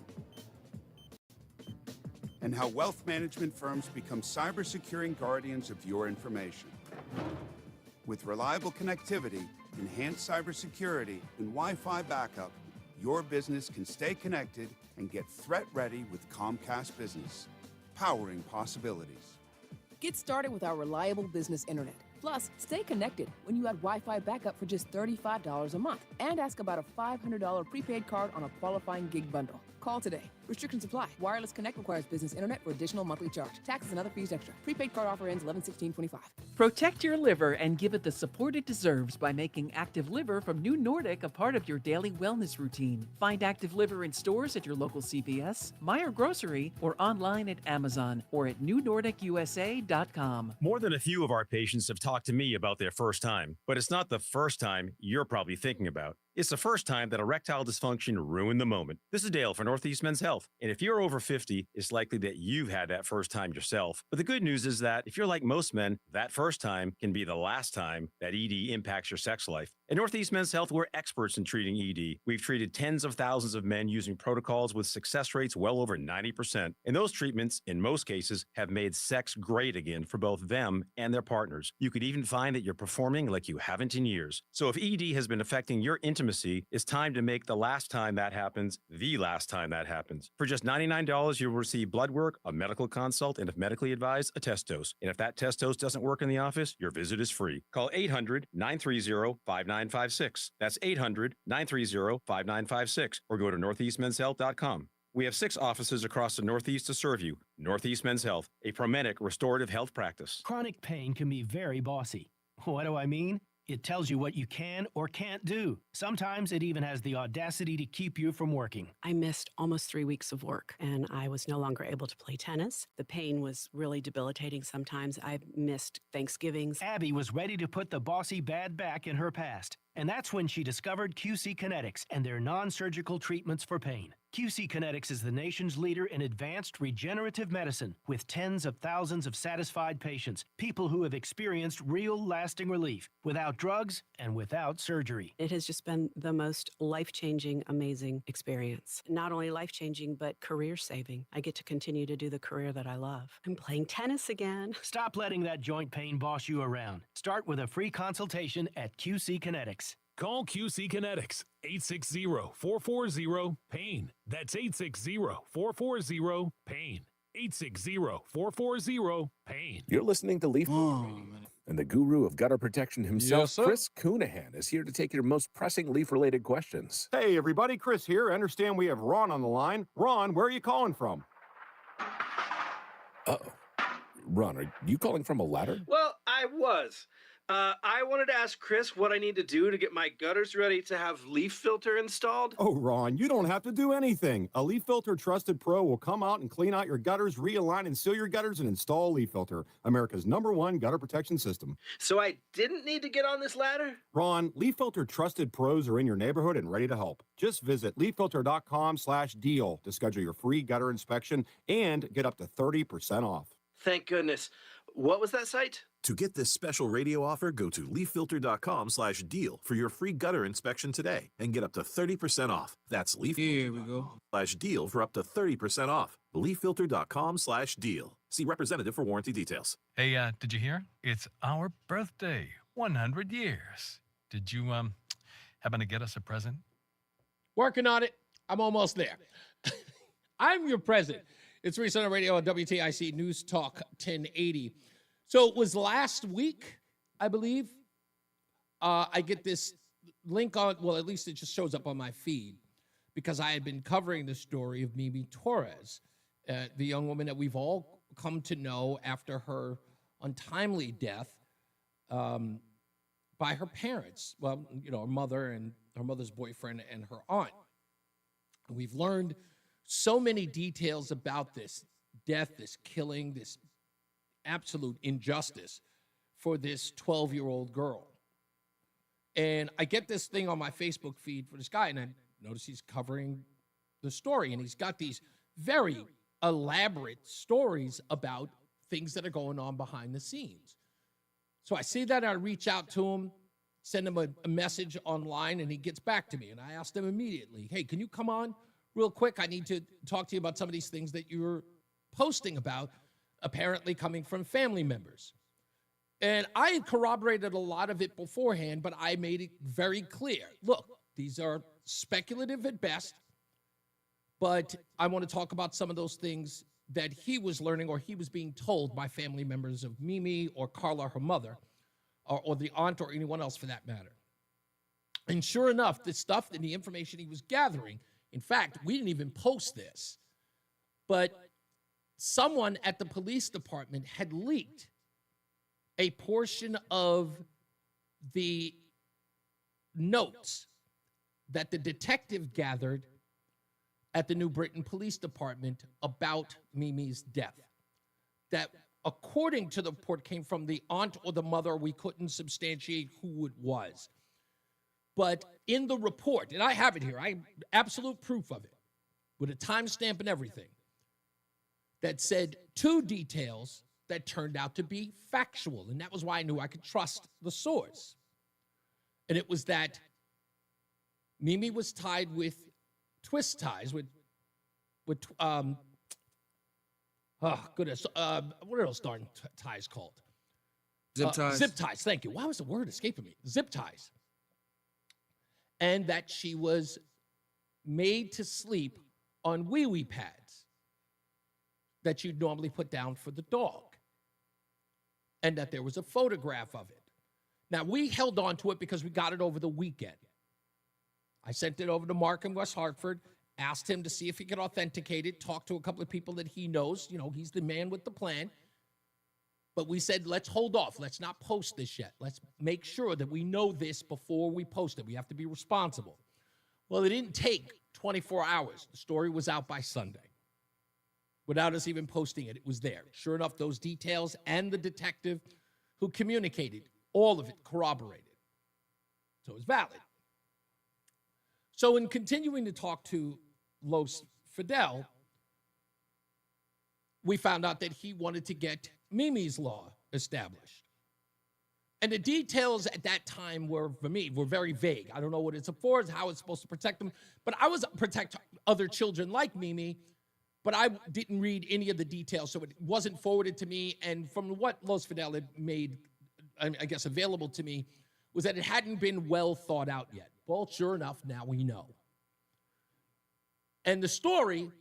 And how wealth management firms become cyber-securing guardians of your information. With reliable connectivity, enhanced cybersecurity, and Wi-Fi backup, your business can stay connected and get threat ready with Comcast Business, powering possibilities. Get started with our reliable business internet. Plus, stay connected when you add Wi-Fi backup for just $35 a month and ask about a $500 prepaid card on a qualifying gig bundle. Call today. Restrictions apply. Wireless Connect requires business internet for additional monthly charge. Taxes and other fees extra. Prepaid card offer ends 11/16/25. Protect your liver and give it the support it deserves by making Active Liver from New Nordic a part of your daily wellness routine. Find Active Liver in stores at your local CVS, Meijer Grocery, or online at Amazon or at newnordicusa.com. More than a few of our patients have talked to me about their first time, but it's not the first time you're probably thinking about. It's the first time that erectile dysfunction ruined the moment. This is Dale for Northeast Men's Health. And if you're over 50, it's likely that you've had that first time yourself. But the good news is that if you're like most men, that first time can be the last time that ED impacts your sex life. At Northeast Men's Health, we're experts in treating ED. We've treated tens of thousands of men using protocols with success rates well over 90%. And those treatments, in most cases, have made sex great again for both them and their partners. You could even find that you're performing like you haven't in years. So if ED has been affecting your intimacy, it's time to make the last time that happens the last time that happens. For just $99, you'll receive blood work, a medical consult, and if medically advised, a test dose. And if that test dose doesn't work in the office, your visit is free. Call 800-930-5956. That's 800-930-5956. Or go to northeastmenshealth.com. We have 6 offices across the Northeast to serve you. Northeast Men's Health, a Promedic restorative health practice. Chronic pain can be very bossy. What do I mean? It tells you what you can or can't do. Sometimes it even has the audacity to keep you from working. I missed almost 3 weeks of work, and I was no longer able to play tennis. The pain was really debilitating sometimes. I missed Thanksgivings. Abby was ready to put the bossy bad back in her past. And that's when she discovered QC Kinetics and their non-surgical treatments for pain. QC Kinetics is the nation's leader in advanced regenerative medicine with tens of thousands of satisfied patients, people who have experienced real lasting relief without drugs and without surgery. It has just been the most life-changing, amazing experience. Not only life-changing, but career-saving. I get to continue to do the career that I love. I'm playing tennis again. Stop letting that joint pain boss you around. Start with a free consultation at QC Kinetics. Call QC Kinetics, 860-440-PAIN. That's 860-440-PAIN. 860-440-PAIN. You're listening to Leaf and the guru of gutter protection himself, Chris Coonahan, is here to take your most pressing leaf-related questions. Hey, everybody, Chris here. I understand we have Ron on the line. Ron, where are you calling from? Uh-oh. Ron, are you calling from a ladder? Well, I was. I wanted to ask Chris what I need to do to get my gutters ready to have leaf filter installed. Oh, Ron, you don't have to do anything. A Leaf Filter Trusted Pro will come out and clean out your gutters, realign and seal your gutters, and install Leaf Filter, America's #1 gutter protection system. So I didn't need to get on this ladder? Ron, Leaf Filter Trusted Pros are in your neighborhood and ready to help. Just visit leaffilter.com/deal to schedule your free gutter inspection and get up to 30% off. Thank goodness. What was that site? To get this special radio offer, go to leaffilter.com/deal for your free gutter inspection today and get up to 30% off. That's leaffilter.com/deal for up to 30% off. leaffilter.com/deal. See representative for warranty details. Hey, did you hear? It's our birthday, 100 years. Did you, happen to get us a present? Working on it. I'm almost there. I'm your president. It's Reese on the Radio on WTIC News Talk 1080. So it was last week, I believe. I get this link on, well, at least it just shows up on my feed because I had been covering the story of Mimi Torres, the young woman that we've all come to know after her untimely death by her parents. Well, you know, her mother and her mother's boyfriend and her aunt. And we've learned so many details about this death, this killing, this absolute injustice for this 12-year-old girl. And I get this thing on my Facebook feed for this guy, and I notice he's covering the story, and he's got these very elaborate stories about things that are going on behind the scenes. So I see that, I reach out to him, send him a message online, and he gets back to me. And I asked him immediately, hey, can you come on real quick? I need to talk to you about some of these things that you're posting about, apparently coming from family members. And I had corroborated a lot of it beforehand, but I made it very clear. Look, these are speculative at best, but I want to talk about some of those things that he was learning or he was being told by family members of Mimi or Carla, her mother, or the aunt or anyone else for that matter. And sure enough, the stuff and the information he was gathering, in fact, we didn't even post this, but someone at the police department had leaked a portion of the notes that the detective gathered at the New Britain Police Department about Mimi's death. That, according to the report, came from the aunt or the mother. We couldn't substantiate who it was. But in the report, and I have it here, I have absolute proof of it, with a timestamp and everything, that said 2 details that turned out to be factual. And that was why I knew I could trust the source. And it was that Mimi was tied with twist ties, what are those darn ties called? Zip ties. Zip ties, thank you. Why was the word escaping me? Zip ties. And that she was made to sleep on wee-wee pads that you'd normally put down for the dog, and that there was a photograph of it. Now, we held on to it because we got it over the weekend. I sent it over to Mark in West Hartford, asked him to see if he could authenticate it, talk to a couple of people that he knows. You know, he's the man with the plan. But we said, let's hold off. Let's not post this yet. Let's make sure that we know this before we post it. We have to be responsible. Well, it didn't take 24 hours. The story was out by Sunday. Without us even posting it, it was there. Sure enough, those details and the detective who communicated, all of it corroborated. So it was valid. So in continuing to talk to Los Fidel, we found out that he wanted to get Mimi's Law established. And the details at that time were, for me, were very vague. I don't know what it's for, how it's supposed to protect them. But I was protect other children like Mimi, but I didn't read any of the details, so it wasn't forwarded to me. And from what Los Fidel had made, I guess, available to me, was that it hadn't been well thought out yet. Well, sure enough, now we know. And the story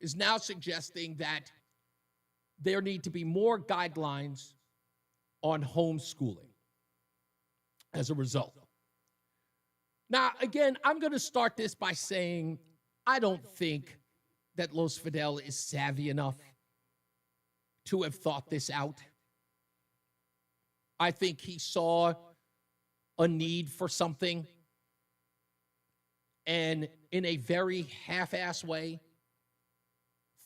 is now suggesting that there need to be more guidelines on homeschooling as a result. Now, again, I'm going to start this by saying I don't think that Los Fidel is savvy enough to have thought this out. I think he saw a need for something and in a very half-ass way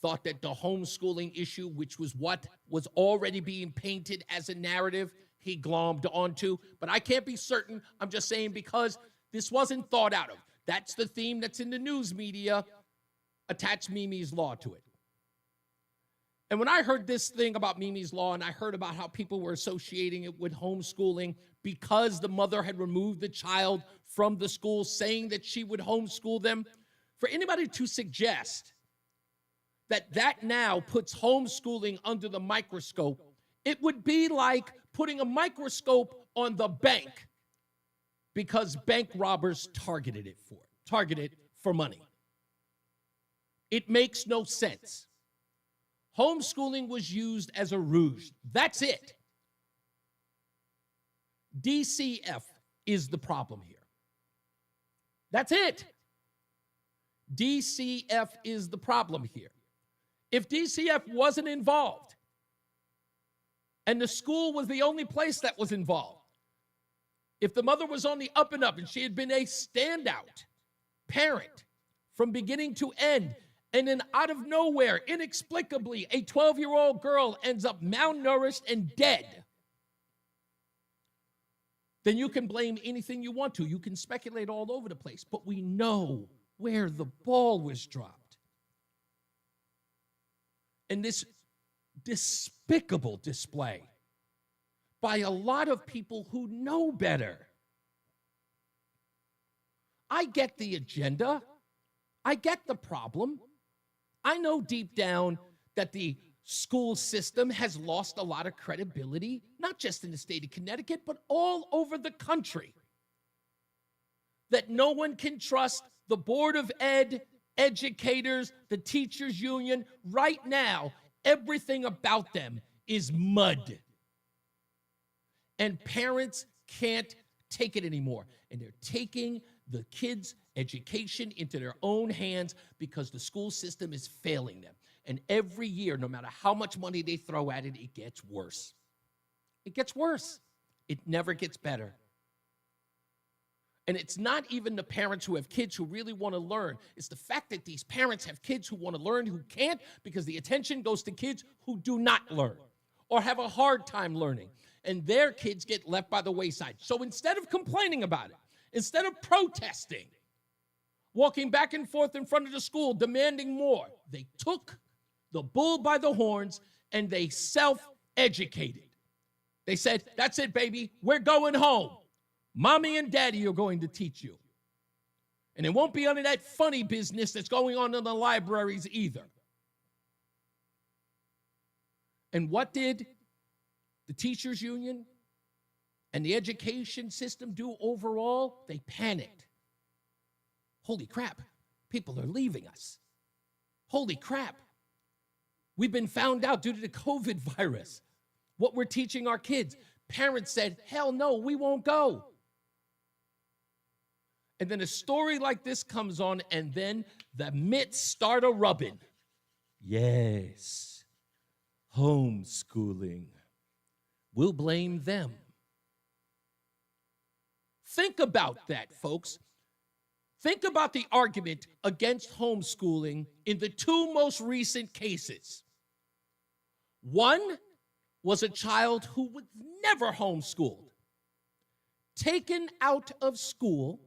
thought that the homeschooling issue, which was what was already being painted as a narrative, he glommed onto. But I can't be certain. I'm just saying because this wasn't thought out of. That's the theme that's in the news media. Attach Mimi's Law to it. And when I heard this thing about Mimi's Law and I heard about how people were associating it with homeschooling because the mother had removed the child from the school saying that she would homeschool them, for anybody to suggest that that now puts homeschooling under the microscope, it would be like putting a microscope on the bank because bank robbers targeted it for money. It makes no sense. Homeschooling was used as a ruse. That's it. DCF is the problem here. That's it. DCF is the problem here. If DCF wasn't involved, and the school was the only place that was involved, if the mother was on the up and up and she had been a standout parent from beginning to end, and then out of nowhere, inexplicably, a 12-year-old girl ends up malnourished and dead, then you can blame anything you want to. You can speculate all over the place, but we know where the ball was dropped. And this despicable display by a lot of people who know better. I get the agenda. I get the problem. I know deep down that the school system has lost a lot of credibility, not just in the state of Connecticut, but all over the country. That no one can trust the Board of Ed, educators, the teachers union. Right now, everything about them is mud. And parents can't take it anymore. And they're taking the kids' education into their own hands because the school system is failing them. And every year, no matter how much money they throw at it, it gets worse. It gets worse. It never gets better. And it's not even the parents who have kids who really want to learn. It's the fact that these parents have kids who want to learn who can't because the attention goes to kids who do not learn or have a hard time learning. And their kids get left by the wayside. So instead of complaining about it, instead of protesting, walking back and forth in front of the school, demanding more, they took the bull by the horns and they self-educated. They said, that's it, baby. We're going home. Mommy and daddy are going to teach you. And it won't be under that funny business that's going on in the libraries either. And what did the teachers union and the education system do overall? They panicked. Holy crap, people are leaving us. Holy crap, we've been found out due to the COVID virus. What we're teaching our kids. Parents said, hell no, we won't go. And then a story like this comes on, and then the mitts start a rubbing. Yes, homeschooling. We'll blame them. Think about that, folks. Think about the argument against homeschooling in the two most recent cases. One was a child who was never homeschooled, taken out of school,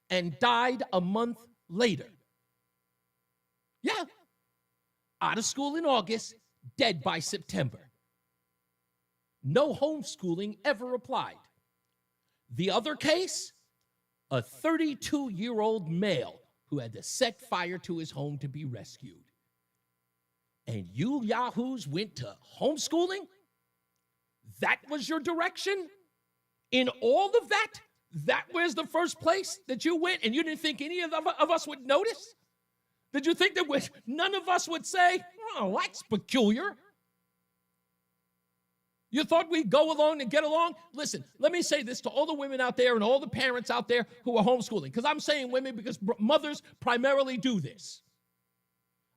and died a month later. Yeah, out of school in August, dead by September. No homeschooling ever applied. The other case, a 32-year-old male who had to set fire to his home to be rescued. And you yahoos went to homeschooling? That was your direction? In all of that, that was the first place that you went, and you didn't think any of us would notice? Did you think that none of us would say, oh, that's peculiar? You thought we'd go along and get along? Listen, let me say this to all the women out there and all the parents out there who are homeschooling, because I'm saying women because mothers primarily do this.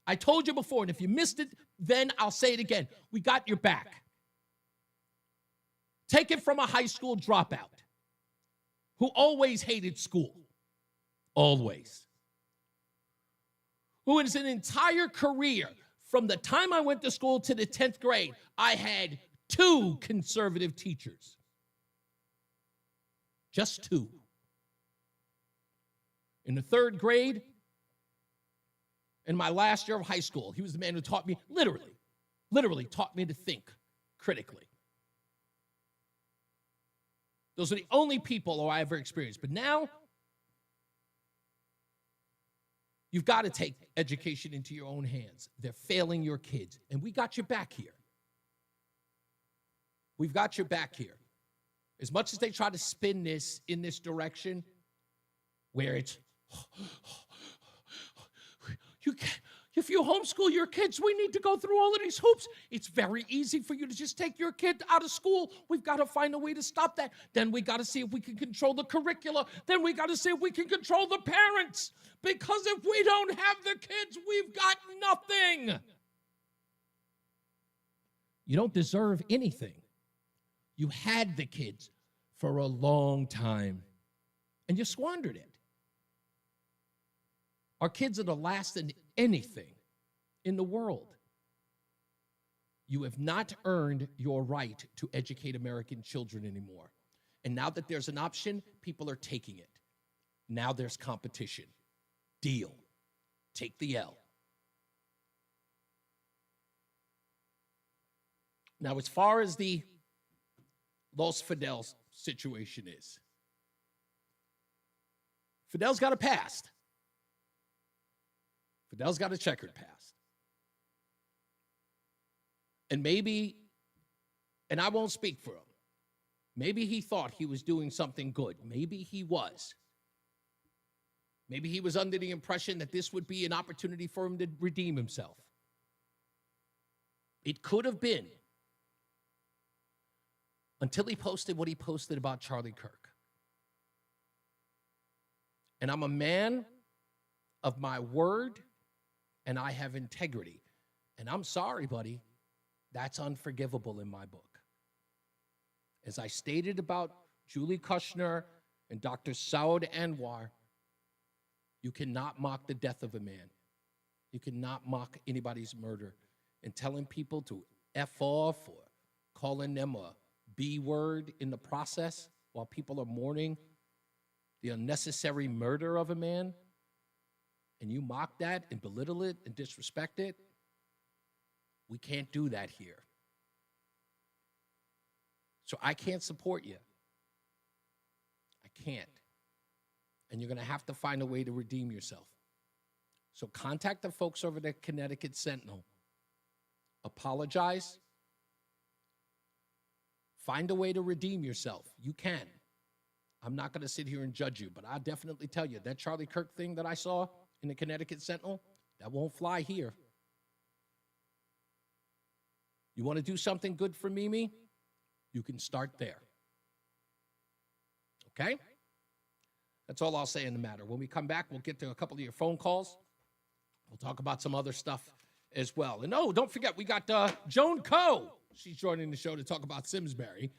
I told you before, and if you missed it, then I'll say it again. We got your back. Take it from a high school dropout who always hated school. Always. Who is an entire career, from the time I went to school to the 10th grade, I had 2 conservative teachers. Just 2. In the 3rd grade, in my last year of high school, he was the man who taught me, literally taught me to think critically. Those are the only people who I ever experienced. But now, you've got to take education into your own hands. They're failing your kids, and we got your back here. We've got your back here. As much as they try to spin this in this direction, where it's, if you homeschool your kids, we need to go through all of these hoops. It's very easy for you to just take your kid out of school. We've got to find a way to stop that. Then we got to see if we can control the curricula. Then we got to see if we can control the parents. Because if we don't have the kids, we've got nothing. You don't deserve anything. You had the kids for a long time, and you squandered it. Our kids are the last in anything in the world. You have not earned your right to educate American children anymore. And now that there's an option, people are taking it. Now there's competition. Deal. Take the L. Now, as far as the Los Fidels situation is, Fidel's got a past. Fidel's got a checkered past. And maybe, and I won't speak for him, maybe he thought he was doing something good. Maybe he was. Maybe he was under the impression that this would be an opportunity for him to redeem himself. It could have been, until he posted what he posted about Charlie Kirk. And I'm a man of my word, and I have integrity. And I'm sorry, buddy, that's unforgivable in my book. As I stated about Julie Kushner and Dr. Saud Anwar, you cannot mock the death of a man. You cannot mock anybody's murder. And telling people to F off or calling them a B word in the process while people are mourning the unnecessary murder of a man, and you mock that and belittle it and disrespect it, we can't do that here. So I can't support you. I can't. And you're going to have to find a way to redeem yourself. So contact the folks over at Connecticut Sentinel. Apologize. Find a way to redeem yourself. You can. I'm not going to sit here and judge you, but I'll definitely tell you that Charlie Kirk thing that I saw in the Connecticut Sentinel, that won't fly here. You want to do something good for Mimi? You can start there. Okay? That's all I'll say in the matter. When we come back, we'll get to a couple of your phone calls. We'll talk about some other stuff as well. And don't forget, we got Joan Coe. She's joining the show to talk about Simsbury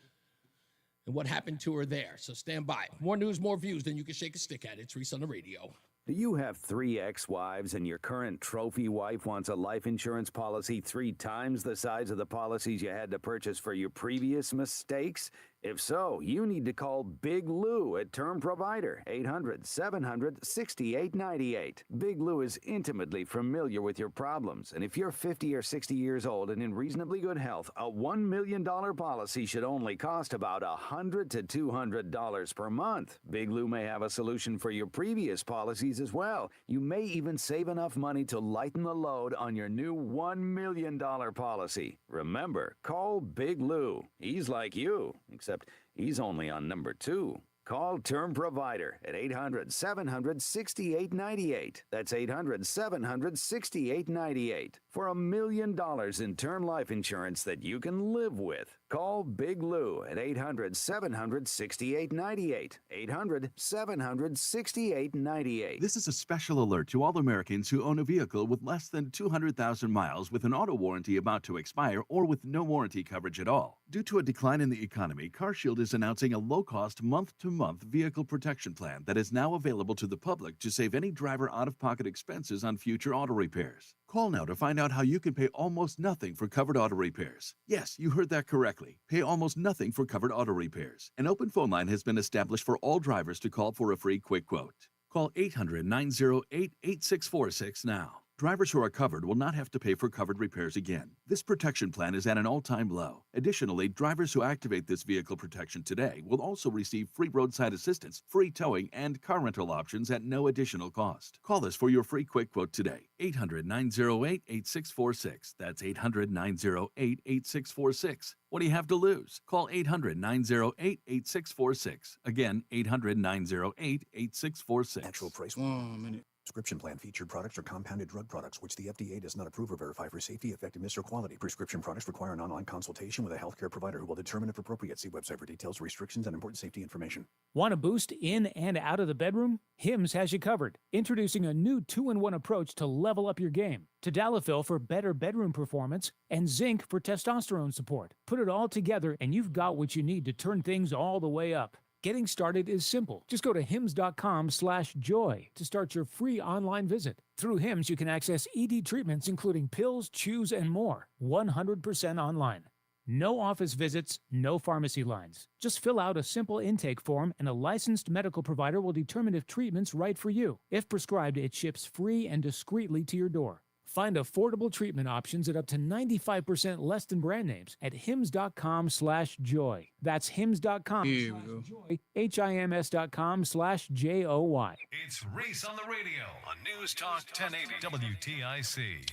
and what happened to her there. So stand by. More news, more views than you can shake a stick at. It's Reese on the Radio. Do you have 3 ex-wives and your current trophy wife wants a life insurance policy 3 times the size of the policies you had to purchase for your previous mistakes? If so, you need to call Big Lou at Term Provider, 800-700-6898. Big Lou is intimately familiar with your problems, and if you're 50 or 60 years old and in reasonably good health, a $1 million policy should only cost about $100 to $200 per month. Big Lou may have a solution for your previous policies as well. You may even save enough money to lighten the load on your new $1 million policy. Remember, call Big Lou. He's like you, except he's only on number 2. Call Term Provider at 800-700-6898. That's 800-700-6898 for $1 million in term life insurance that you can live with. Call Big Lou at 800-700-6898. 800-700-6898. This is a special alert to all Americans who own a vehicle with less than 200,000 miles with an auto warranty about to expire or with no warranty coverage at all. Due to a decline in the economy, CarShield is announcing a low-cost month-to-month vehicle protection plan that is now available to the public to save any driver out-of-pocket expenses on future auto repairs. Call now to find out how you can pay almost nothing for covered auto repairs. Yes, you heard that correctly. Pay almost nothing for covered auto repairs. An open phone line has been established for all drivers to call for a free quick quote. Call 800-908-8646 now. Drivers who are covered will not have to pay for covered repairs again. This protection plan is at an all-time low. Additionally, drivers who activate this vehicle protection today will also receive free roadside assistance, free towing, and car rental options at no additional cost. Call us for your free quick quote today. 800-908-8646. That's 800-908-8646. What do you have to lose? Call 800-908-8646. Again, 800-908-8646. Actual price. 1 minute. Prescription plan featured products are compounded drug products, which the FDA does not approve or verify for safety, effectiveness, or quality. Prescription products require an online consultation with a healthcare provider who will determine if appropriate. See website for details, restrictions, and important safety information. Want a boost in and out of the bedroom? Hims has you covered. Introducing a new 2-in-1 approach to level up your game. Tadalafil for better bedroom performance and zinc for testosterone support. Put it all together and you've got what you need to turn things all the way up. Getting started is simple. Just go to hims.com/joy to start your free online visit. Through Hims, you can access ED treatments including pills, chews, and more. 100% online. No office visits, no pharmacy lines. Just fill out a simple intake form and a licensed medical provider will determine if treatment's right for you. If prescribed, it ships free and discreetly to your door. Find affordable treatment options at up to 95% less than brand names at hims.com/joy. That's hims.com/joy, HIMS.com/JOY. It's Reese on the Radio on NewsTalk 1080 WTIC.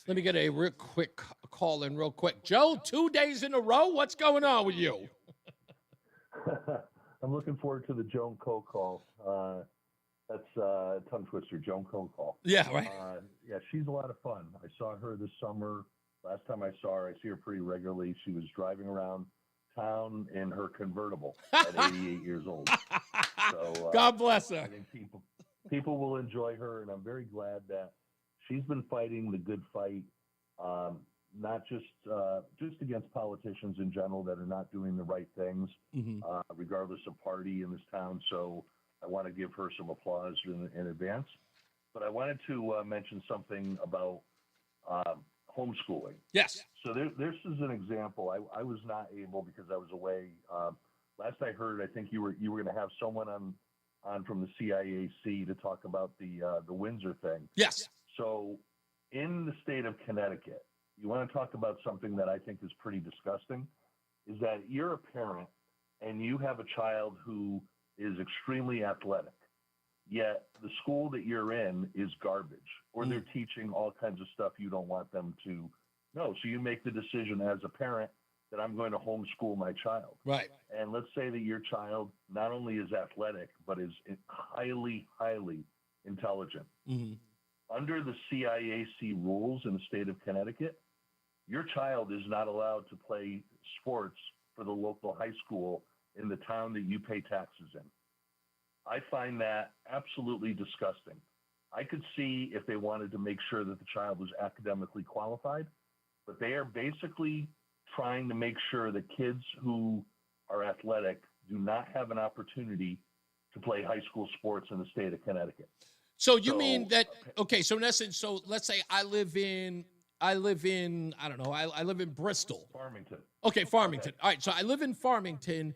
Let me get a real quick call in real quick. Joe, 2 days in a row? What's going on with you? I'm looking forward to the Joan Coe call. That's a tongue twister, Joan Coe call. Yeah, right. Yeah, she's a lot of fun. I saw her this summer. Last time I saw her, I see her pretty regularly. She was driving around town in her convertible at 88 years old. So, God bless her. I think people will enjoy her, and I'm very glad that she's been fighting the good fight, not just against politicians in general that are not doing the right things, regardless of party in this town. So I want to give her some applause in advance. But I wanted to mention something about homeschooling. Yes. So this is an example. I was not able because I was away. Last I heard, I think you were going to have someone on from the CIAC to talk about the Windsor thing. Yes. So in the state of Connecticut, you want to talk about something that I think is pretty disgusting, is that you're a parent and you have a child who is extremely athletic, yet the school that you're in is garbage, or they're teaching all kinds of stuff you don't want them to know. So you make the decision as a parent that I'm going to homeschool my child. Right. And let's say that your child not only is athletic, but is highly, highly intelligent. Under the CIAC rules in the state of Connecticut, your child is not allowed to play sports for the local high school in the town that you pay taxes in. I find that absolutely disgusting. I could see if they wanted to make sure that the child was academically qualified, but they are basically trying to make sure that kids who are athletic do not have an opportunity to play high school sports in the state of Connecticut. So you mean that, okay, so in essence, so let's say I live in, I live in Bristol. Farmington. Okay, Farmington. All right, so I live in Farmington,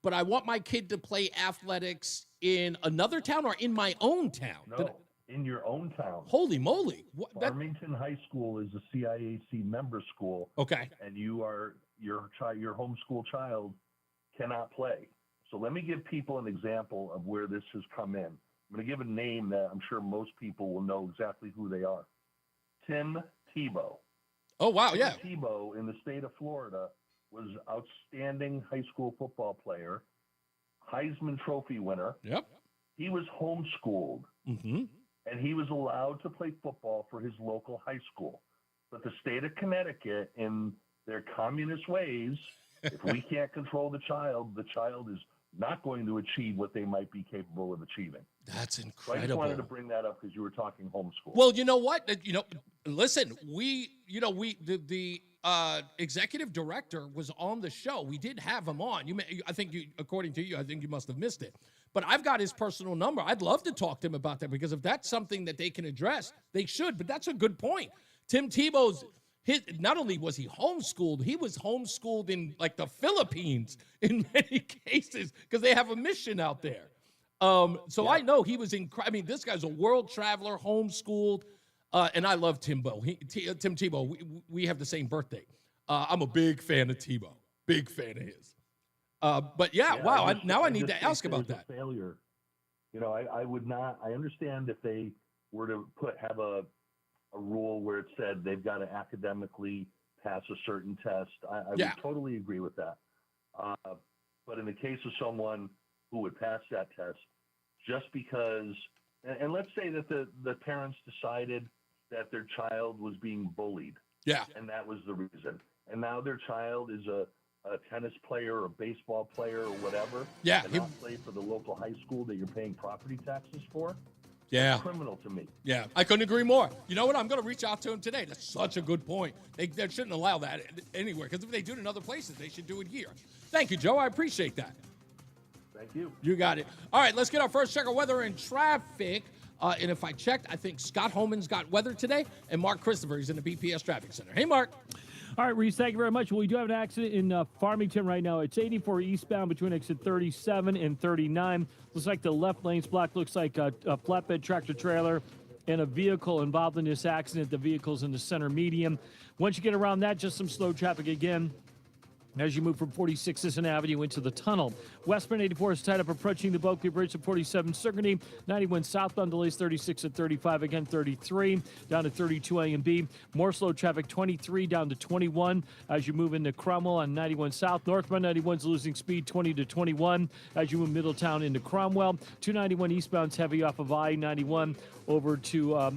but I want my kid to play athletics in another town or in my own town? No, in your own town. Holy moly. Farmington High School is a CIAC member school. Okay. And your homeschool child cannot play. So let me give people an example of where this has come in. I'm going to give a name that I'm sure most people will know exactly who they are. Tim Tebow. Oh, wow, yeah. Tim Tebow in the state of Florida was outstanding high school football player, Heisman Trophy winner. Yep. He was homeschooled, Mm-hmm. and he was allowed to play football for his local high school. But the state of Connecticut, in their communist ways, if we can't control the child is not going to achieve what they might be capable of achieving. That's So I incredible. just wanted to bring that up because you were talking homeschool. Well, you know what? Listen, the executive director was on the show. We did have him on. According to you, I think you must have missed it. But I've got his personal number. I'd love to talk to him about that because if that's something that they can address, they should. But that's a good point. Tim Tebow's, not only was he homeschooled, he was homeschooled in like the Philippines in many cases because they have a mission out there. I know he was this guy's a world traveler, homeschooled, and I love Timbo. Tim Tebow. We have the same birthday. I'm a big fan of Tebow. Big fan of his. Wow. I need to ask about that. Failure. I would not. I understand if they were to have a rule where it said they've got to academically pass a certain test. I would totally agree with that. But in the case of someone who would pass that test, just because, and let's say that the parents decided that their child was being bullied. Yeah. And that was the reason. And now their child is a tennis player or a baseball player or whatever. Yeah. Cannot play for the local high school that you're paying property taxes for. Yeah. That's criminal to me. Yeah, I couldn't agree more. You know what? I'm going to reach out to him today. That's such a good point. They shouldn't allow that anywhere because if they do it in other places, they should do it here. Thank you, Joe. I appreciate that. Thank you. You got it. All right, let's get our first check of weather and traffic. And if I checked, I think Scott Holman's got weather today, and Mark Christopher is in the BPS Traffic Center. Hey, Mark. All right, Reese, thank you very much. Well, we do have an accident in Farmington right now. It's 84 eastbound between exit 37 and 39. Looks like the left lane's blocked. Looks like a flatbed tractor trailer and a vehicle involved in this accident. The vehicle's in the center median. Once you get around that, just some slow traffic again as you move from 46 Sisson Avenue into the tunnel. Westbound 84 is tied up approaching the Bulkley Bridge to 47 Circuity. 91 southbound delays 36 at 35, again 33 down to 32 A and B. More slow traffic 23 down to 21 as you move into Cromwell on 91 south. Northbound 91's losing speed 20 to 21 as you move Middletown into Cromwell. 291 eastbound's heavy off of I-91 over to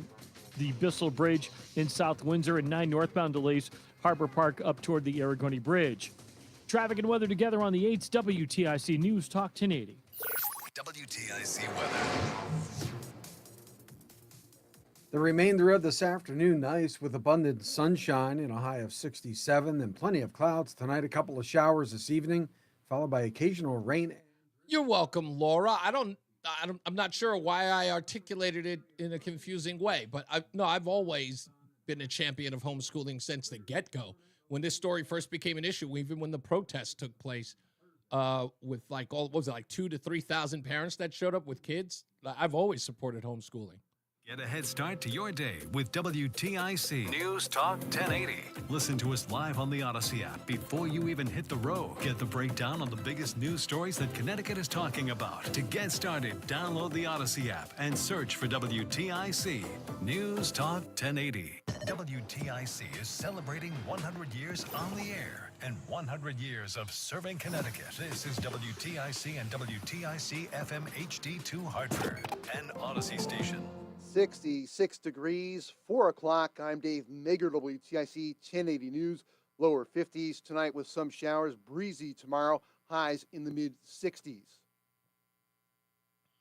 the Bissell Bridge in South Windsor, and 9 northbound delays Harbor Park up toward the Aragoni Bridge. Traffic and weather together on the 8th WTIC News Talk 1080. WTIC weather. The remainder of this afternoon, nice with abundant sunshine and a high of 67, and plenty of clouds tonight. A couple of showers this evening, followed by occasional rain. You're welcome, Laura. I'm not sure why I articulated it in a confusing way, but I've always been a champion of homeschooling since the get-go. When this story first became an issue, even when the protests took place, with like 2,000 to 3,000 parents that showed up with kids, I've always supported homeschooling. Get a head start to your day with WTIC News Talk 1080. Listen to us live on the Odyssey app before you even hit the road. Get the breakdown on the biggest news stories that Connecticut is talking about. To get started, download the Odyssey app and search for WTIC News Talk 1080. WTIC is celebrating 100 years on the air and 100 years of serving Connecticut. This is WTIC and WTIC FM HD2 Hartford, an Odyssey station. 66 degrees, 4 o'clock. I'm Dave Mager, WTIC 1080 News. Lower 50s tonight with some showers. Breezy tomorrow. Highs in the mid-60s.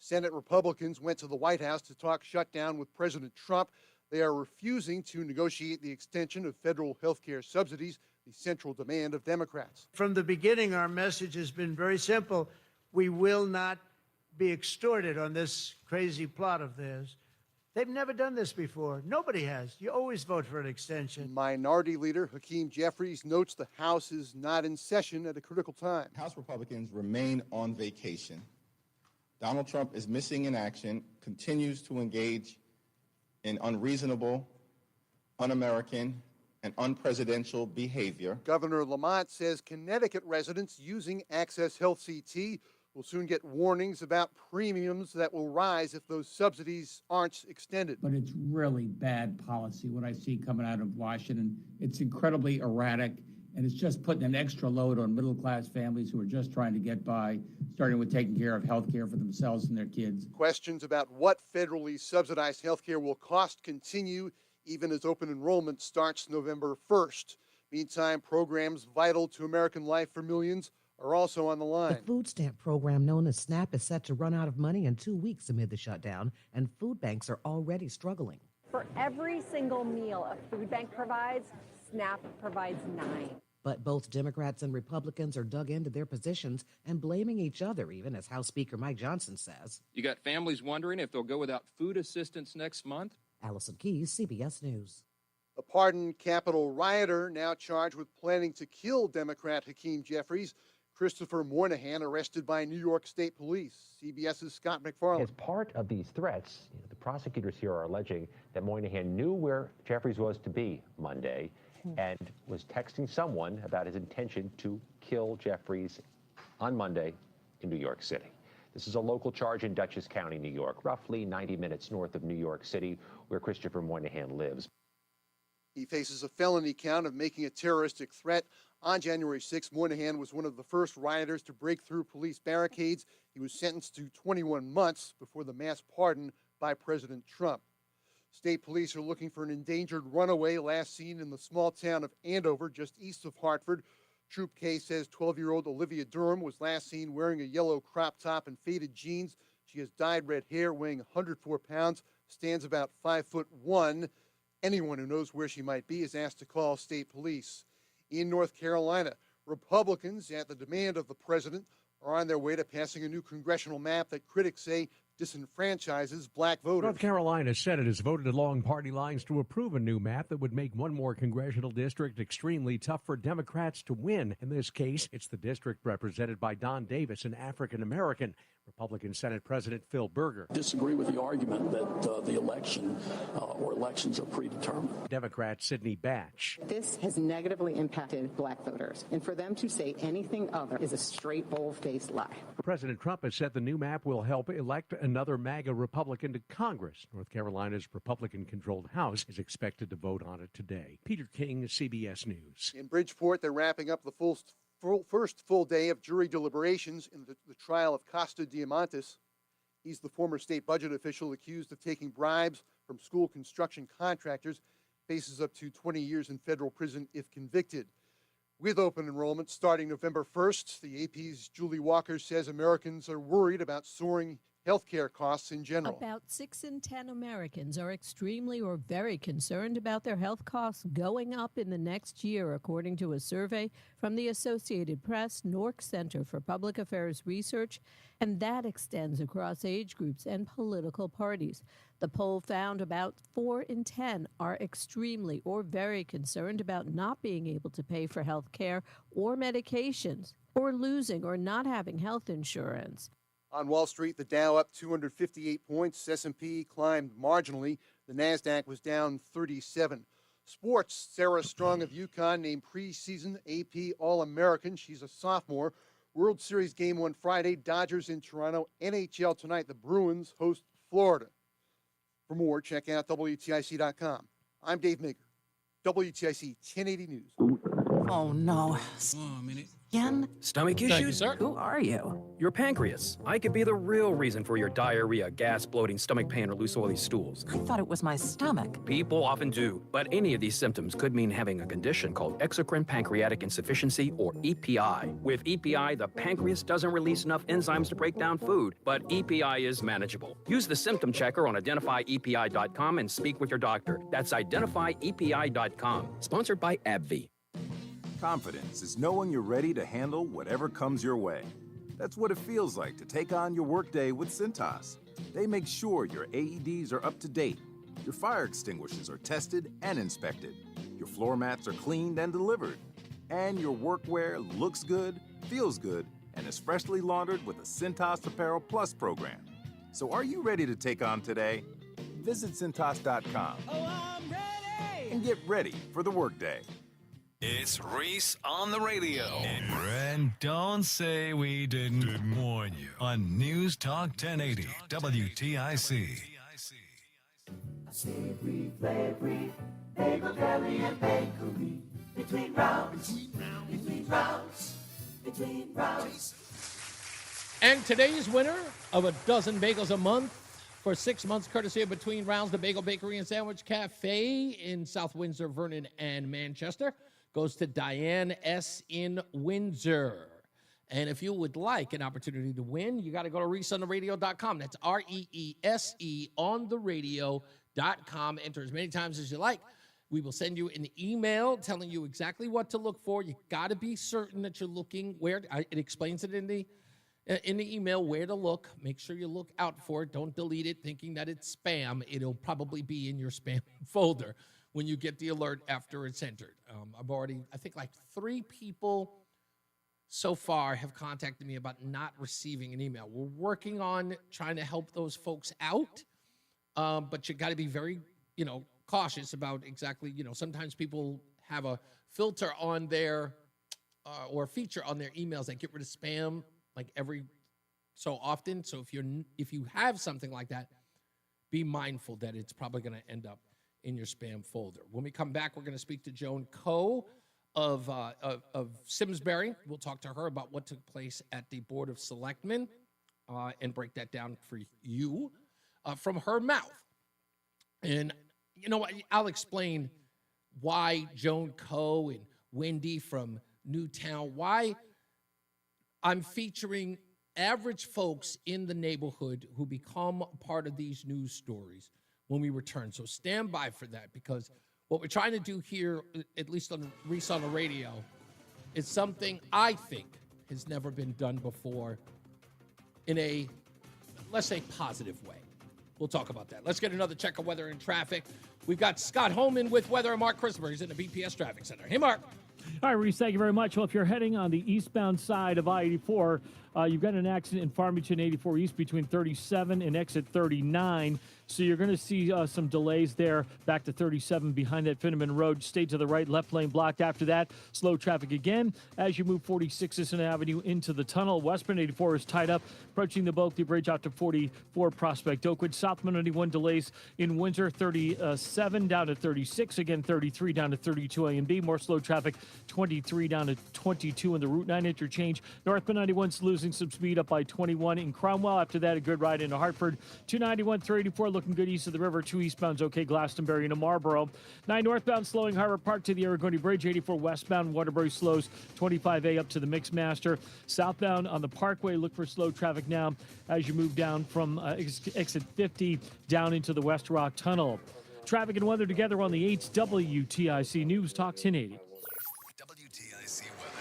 Senate Republicans went to the White House to talk shutdown with President Trump. They are refusing to negotiate the extension of federal health care subsidies, the central demand of Democrats. From the beginning, our message has been very simple. We will not be extorted on this crazy plot of theirs. They've never done this before. Nobody has. You always vote for an extension. Minority Leader Hakeem Jeffries notes the House is not in session at a critical time. House Republicans remain on vacation. Donald Trump is missing in action, continues to engage in unreasonable, un-American, and unpresidential behavior. Governor Lamont says Connecticut residents using Access Health CT will soon get warnings about premiums that will rise if those subsidies aren't extended. But it's really bad policy, what I see coming out of Washington. It's incredibly erratic, and it's just putting an extra load on middle-class families who are just trying to get by, starting with taking care of health care for themselves and their kids. Questions about what federally subsidized health care will cost continue even as open enrollment starts November 1st. Meantime, programs vital to American life for millions are also on the line. The food stamp program known as SNAP is set to run out of money in 2 weeks amid the shutdown, and food banks are already struggling. For every single meal a food bank provides, SNAP provides 9. But both Democrats and Republicans are dug into their positions and blaming each other, even as House Speaker Mike Johnson says. You got families wondering if they'll go without food assistance next month. Allison Keyes, CBS News. A pardoned Capitol rioter now charged with planning to kill Democrat Hakeem Jeffries. Christopher Moynihan arrested by New York State Police. CBS's Scott McFarland. As part of these threats, the prosecutors here are alleging that Moynihan knew where Jeffries was to be Monday and was texting someone about his intention to kill Jeffries on Monday in New York City. This is a local charge in Dutchess County, New York, roughly 90 minutes north of New York City, where Christopher Moynihan lives. He faces a felony count of making a terroristic threat. On January 6, Moynihan was one of the first rioters to break through police barricades. He was sentenced to 21 months before the mass pardon by President Trump. State police are looking for an endangered runaway last seen in the small town of Andover, just east of Hartford. Troop K says 12-year-old Olivia Durham was last seen wearing a yellow crop top and faded jeans. She has dyed red hair, weighing 104 pounds, stands about 5'1". Anyone who knows where she might be is asked to call state police. In North Carolina, Republicans, at the demand of the president, are on their way to passing a new congressional map that critics say disenfranchises black voters. North Carolina Senate has voted along party lines to approve a new map that would make one more congressional district extremely tough for Democrats to win. In this case, it's the district represented by Don Davis, an African American. Republican Senate President Phil Berger disagree with the argument that the election or elections are predetermined. Democrat Sidney Batch. This has negatively impacted black voters, and for them to say anything other is a straight, bold-faced lie. President Trump has said the new map will help elect another MAGA Republican to Congress. North Carolina's Republican-controlled House is expected to vote on it today. Peter King, CBS News. In Bridgeport, they're wrapping up the first full day of jury deliberations in the trial of Costa Diamantis. He's the former state budget official accused of taking bribes from school construction contractors, faces up to 20 years in federal prison if convicted. With open enrollment starting November 1st, the AP's Julie Walker says Americans are worried about soaring healthcare costs in general. About 6 in 10 Americans are extremely or very concerned about their health costs going up in the next year, according to a survey from the Associated Press Nork Center for Public Affairs Research, and that extends across age groups and political parties. The poll found about 4 in 10 are extremely or very concerned about not being able to pay for health care or medications, or losing or not having health insurance. On Wall Street, the Dow up 258 points. S&P climbed marginally. The NASDAQ was down 37. Sports, Sarah Strong of UConn named preseason AP All-American. She's a sophomore. World Series Game 1 Friday, Dodgers in Toronto. NHL tonight, the Bruins host Florida. For more, check out WTIC.com. I'm Dave Maker, WTIC 1080 News. Oh, no. 1 minute. again? Stomach Thank you, issues? sir. Who are you? Your pancreas. I could be the real reason for your diarrhea, gas, bloating, stomach pain, or loose oily stools. I thought it was my stomach. People often do, but any of these symptoms could mean having a condition called exocrine pancreatic insufficiency, or EPI. With EPI, the pancreas doesn't release enough enzymes to break down food, but EPI is manageable. Use the symptom checker on identifyepi.com and speak with your doctor. That's identifyepi.com. Sponsored by AbbVie. Confidence is knowing you're ready to handle whatever comes your way. That's what it feels like to take on your workday with Cintas. They make sure your AEDs are up to date, your fire extinguishers are tested and inspected, your floor mats are cleaned and delivered, and your workwear looks good, feels good, and is freshly laundered with the Cintas Apparel Plus program. So are you ready to take on today? Visit Cintas.com and get ready for the workday. It's Reese on the radio. And don't say we didn't warn you on News Talk 1080 WTIC. Savory, flavory, bagel, deli, and bakery. Between rounds, between rounds. And today's winner of a dozen bagels a month for 6 months, courtesy of Between Rounds, the Bagel Bakery and Sandwich Cafe in South Windsor, Vernon, and Manchester, goes to Diane S. in Windsor. And if you would like an opportunity to win, you got to go to reeseontheradio.com. That's REESE on the radio.com. Enter as many times as you like. We will send you an email telling you exactly what to look for. You got to be certain that you're looking where it explains it in the email where to look. Make sure you look out for it. Don't delete it thinking that it's spam. It'll probably be in your spam folder when you get the alert after it's entered. I think like 3 people so far have contacted me about not receiving an email. We're working on trying to help those folks out, but you got to be very, cautious about exactly, sometimes people have a filter on their, or a feature on their emails that get rid of spam like every so often. So if you have something like that, be mindful that it's probably going to end up in your spam folder. When we come back, we're going to speak to Joan Coe of Simsbury. We'll talk to her about what took place at the Board of Selectmen and break that down for you from her mouth. And you know what? I'll explain why Joan Coe and Wendy from Newtown, why I'm featuring average folks in the neighborhood who become part of these news stories when we return. So stand by for that, because what we're trying to do here, at least on Reese on the Radio, is something I think has never been done before in a, let's say, positive way. We'll talk about that. Let's get another check of weather and traffic. We've got Scott Holman with weather and Mark Christopher. He's in the BPS Traffic Center. Hey, Mark. All right, Reese, thank you very much. Well, if you're heading on the eastbound side of I-84, you've got an accident in Farmington 84 East between 37 and exit 39. So you're going to see some delays there back to 37 behind that Finneman Road. Stay to the right, left lane blocked. After that, slow traffic again as you move 46 Sisson Avenue into the tunnel. Westbound 84 is tied up, approaching the Bulkley Bridge out to 44 Prospect Oakwood. Southbound 91 delays in Windsor, 37 down to 36. Again, 33 down to 32 A and B. More slow traffic, 23 down to 22 in the Route 9 interchange. Northbound 91's losing some speed up by 21 in Cromwell. After that, a good ride into Hartford. 291, 384 looking good east of the river. 2 eastbound's okay, Glastonbury into Marlboro. 9 northbound slowing Harbor Park to the Aragoni Bridge. 84 westbound Waterbury slows 25A up to the Mixmaster. Southbound on the Parkway, look for slow traffic now as you move down from exit 50 down into the West Rock Tunnel. Traffic and weather together on the 8th WTIC News Talk 1080. WTIC weather.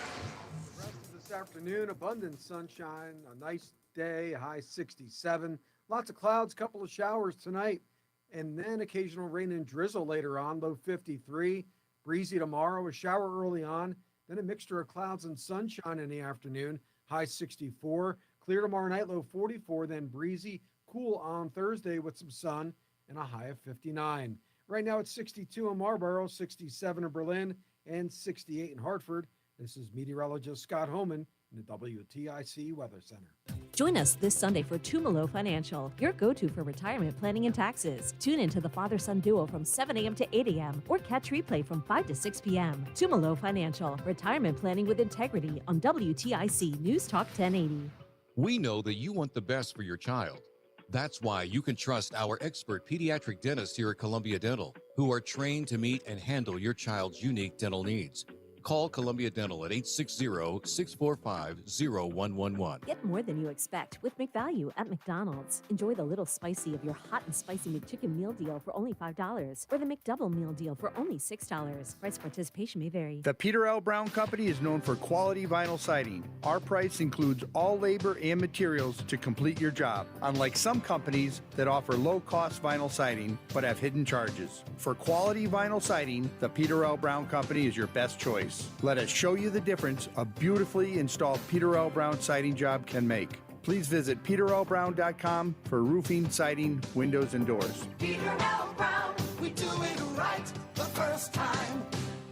The rest of this afternoon, abundant sunshine, a nice day, a high 67. Lots of clouds, couple of showers tonight, and then occasional rain and drizzle later on, low 53. Breezy tomorrow, a shower early on, then a mixture of clouds and sunshine in the afternoon, high 64. Clear tomorrow night, low 44, then breezy, cool on Thursday with some sun and a high of 59. Right now it's 62 in Marlboro, 67 in Berlin, and 68 in Hartford. This is meteorologist Scott Homan in the WTIC Weather Center. Join us this Sunday for Tumalo Financial, your go-to for retirement planning and taxes. Tune in to the father-son duo from 7 a.m. to 8 a.m. or catch replay from 5 to 6 p.m. Tumalo Financial, retirement planning with integrity on WTIC News Talk 1080. We know that you want the best for your child. That's why you can trust our expert pediatric dentists here at Columbia Dental, who are trained to meet and handle your child's unique dental needs. Call Columbia Dental at 860-645-0111. Get more than you expect with McValue at McDonald's. Enjoy the little spicy of your hot and spicy McChicken meal deal for only $5 or the McDouble meal deal for only $6. Price participation may vary. The Peter L. Brown Company is known for quality vinyl siding. Our price includes all labor and materials to complete your job, unlike some companies that offer low-cost vinyl siding but have hidden charges. For quality vinyl siding, the Peter L. Brown Company is your best choice. Let us show you the difference a beautifully installed Peter L. Brown siding job can make. Please visit peterlbrown.com for roofing, siding, windows, and doors. Peter L. Brown, we do it right the first time.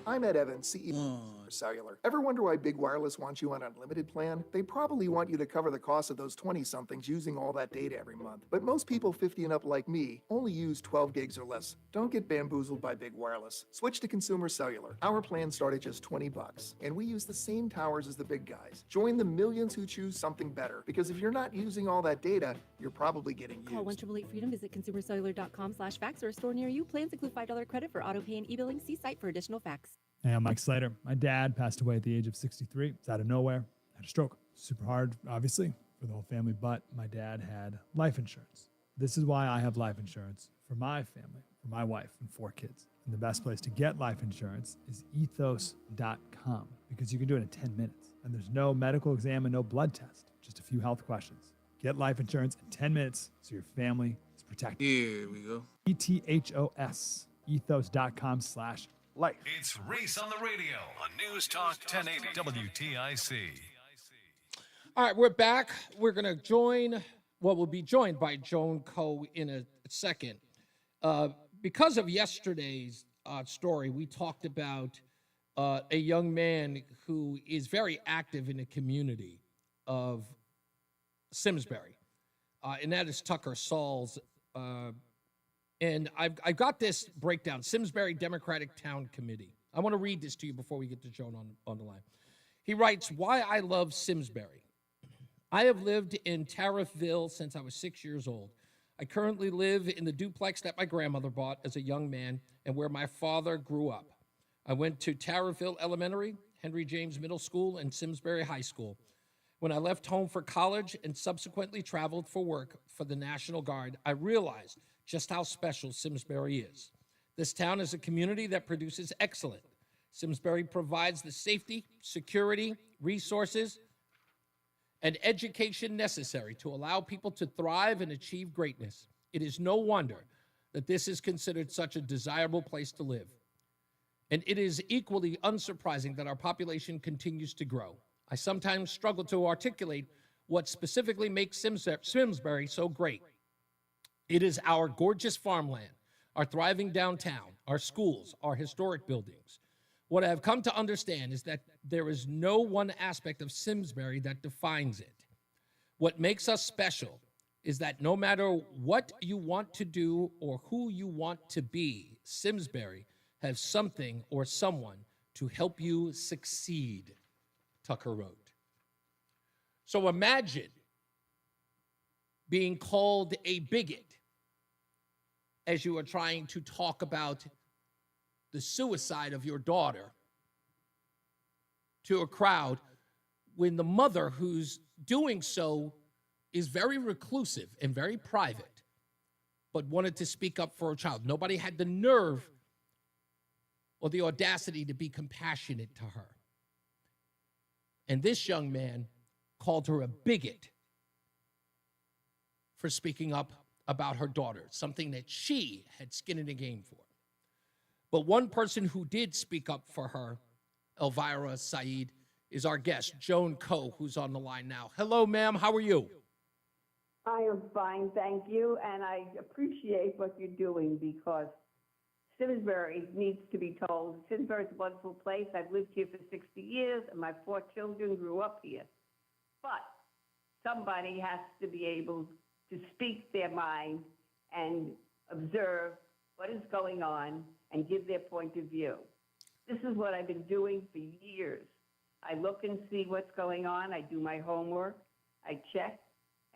I'm Ed Evans, CEO of Cellular. Ever wonder why Big Wireless wants you on an unlimited plan? They probably want you to cover the cost of those 20-somethings using all that data every month. But most people 50 and up like me only use 12 gigs or less. Don't get bamboozled by Big Wireless. Switch to Consumer Cellular. Our plans start at just $20, and we use the same towers as the big guys. Join the millions who choose something better, because if you're not using all that data, you're probably getting used. Call 1-888-FREEDOM, visit consumercellular.com/facts or a store near you. Plans include $5 credit for auto pay and e-billing. See site for additional facts. Hey, I'm Mike Slater. My dad passed away at the age of 63. It's out of nowhere. Had a stroke. Super hard, obviously, for the whole family, but my dad had life insurance. This is why I have life insurance for my family, for my wife and 4 kids. And the best place to get life insurance is ethos.com, because you can do it in 10 minutes. And there's no medical exam and no blood test, just a few health questions. Get life insurance in 10 minutes so your family is protected. Here we go. ETHOS, ethos.com/life. It's Reese on the Radio on News Talk 1080 WTIC. All right, we're back. We're going to we'll be joined by Joan Coe in a second. Because of yesterday's story, we talked about a young man who is very active in the community of Simsbury, and that is Tucker Sauls. And I've got this breakdown, Simsbury Democratic Town Committee. I want to read this to you before we get to Joan on the line. He writes, "Why I love Simsbury. I have lived in Tariffville since I was 6 years old. I currently live in the duplex that my grandmother bought as a young man and where my father grew up. I went to Tariffville Elementary, Henry James Middle School, and Simsbury High School. When I left home for college and subsequently traveled for work for the National Guard, I realized just how special Simsbury is. This town is a community that produces excellence. Simsbury provides the safety, security, resources, and education necessary to allow people to thrive and achieve greatness. It is no wonder that this is considered such a desirable place to live. And it is equally unsurprising that our population continues to grow. I sometimes struggle to articulate what specifically makes Simsbury so great. It is our gorgeous farmland, our thriving downtown, our schools, our historic buildings. What I have come to understand is that there is no one aspect of Simsbury that defines it. What makes us special is that no matter what you want to do or who you want to be, Simsbury has something or someone to help you succeed," Tucker wrote. So imagine being called a bigot as you are trying to talk about the suicide of your daughter to a crowd when the mother who's doing so is very reclusive and very private, but wanted to speak up for her child. Nobody had the nerve or the audacity to be compassionate to her. And this young man called her a bigot for speaking up about her daughter, something that she had skin in the game for. But one person who did speak up for her, Elvira Saeed, is our guest, Joan Coe, who's on the line now. Hello, ma'am. How are you? I am fine, thank you, and I appreciate what you're doing because Simsbury needs to be told. Simsbury is a wonderful place. I've lived here for 60 years, and my 4 children grew up here. But somebody has to be able to speak their mind and observe what is going on and give their point of view. This is what I've been doing for years. I look and see what's going on. I do my homework. I check.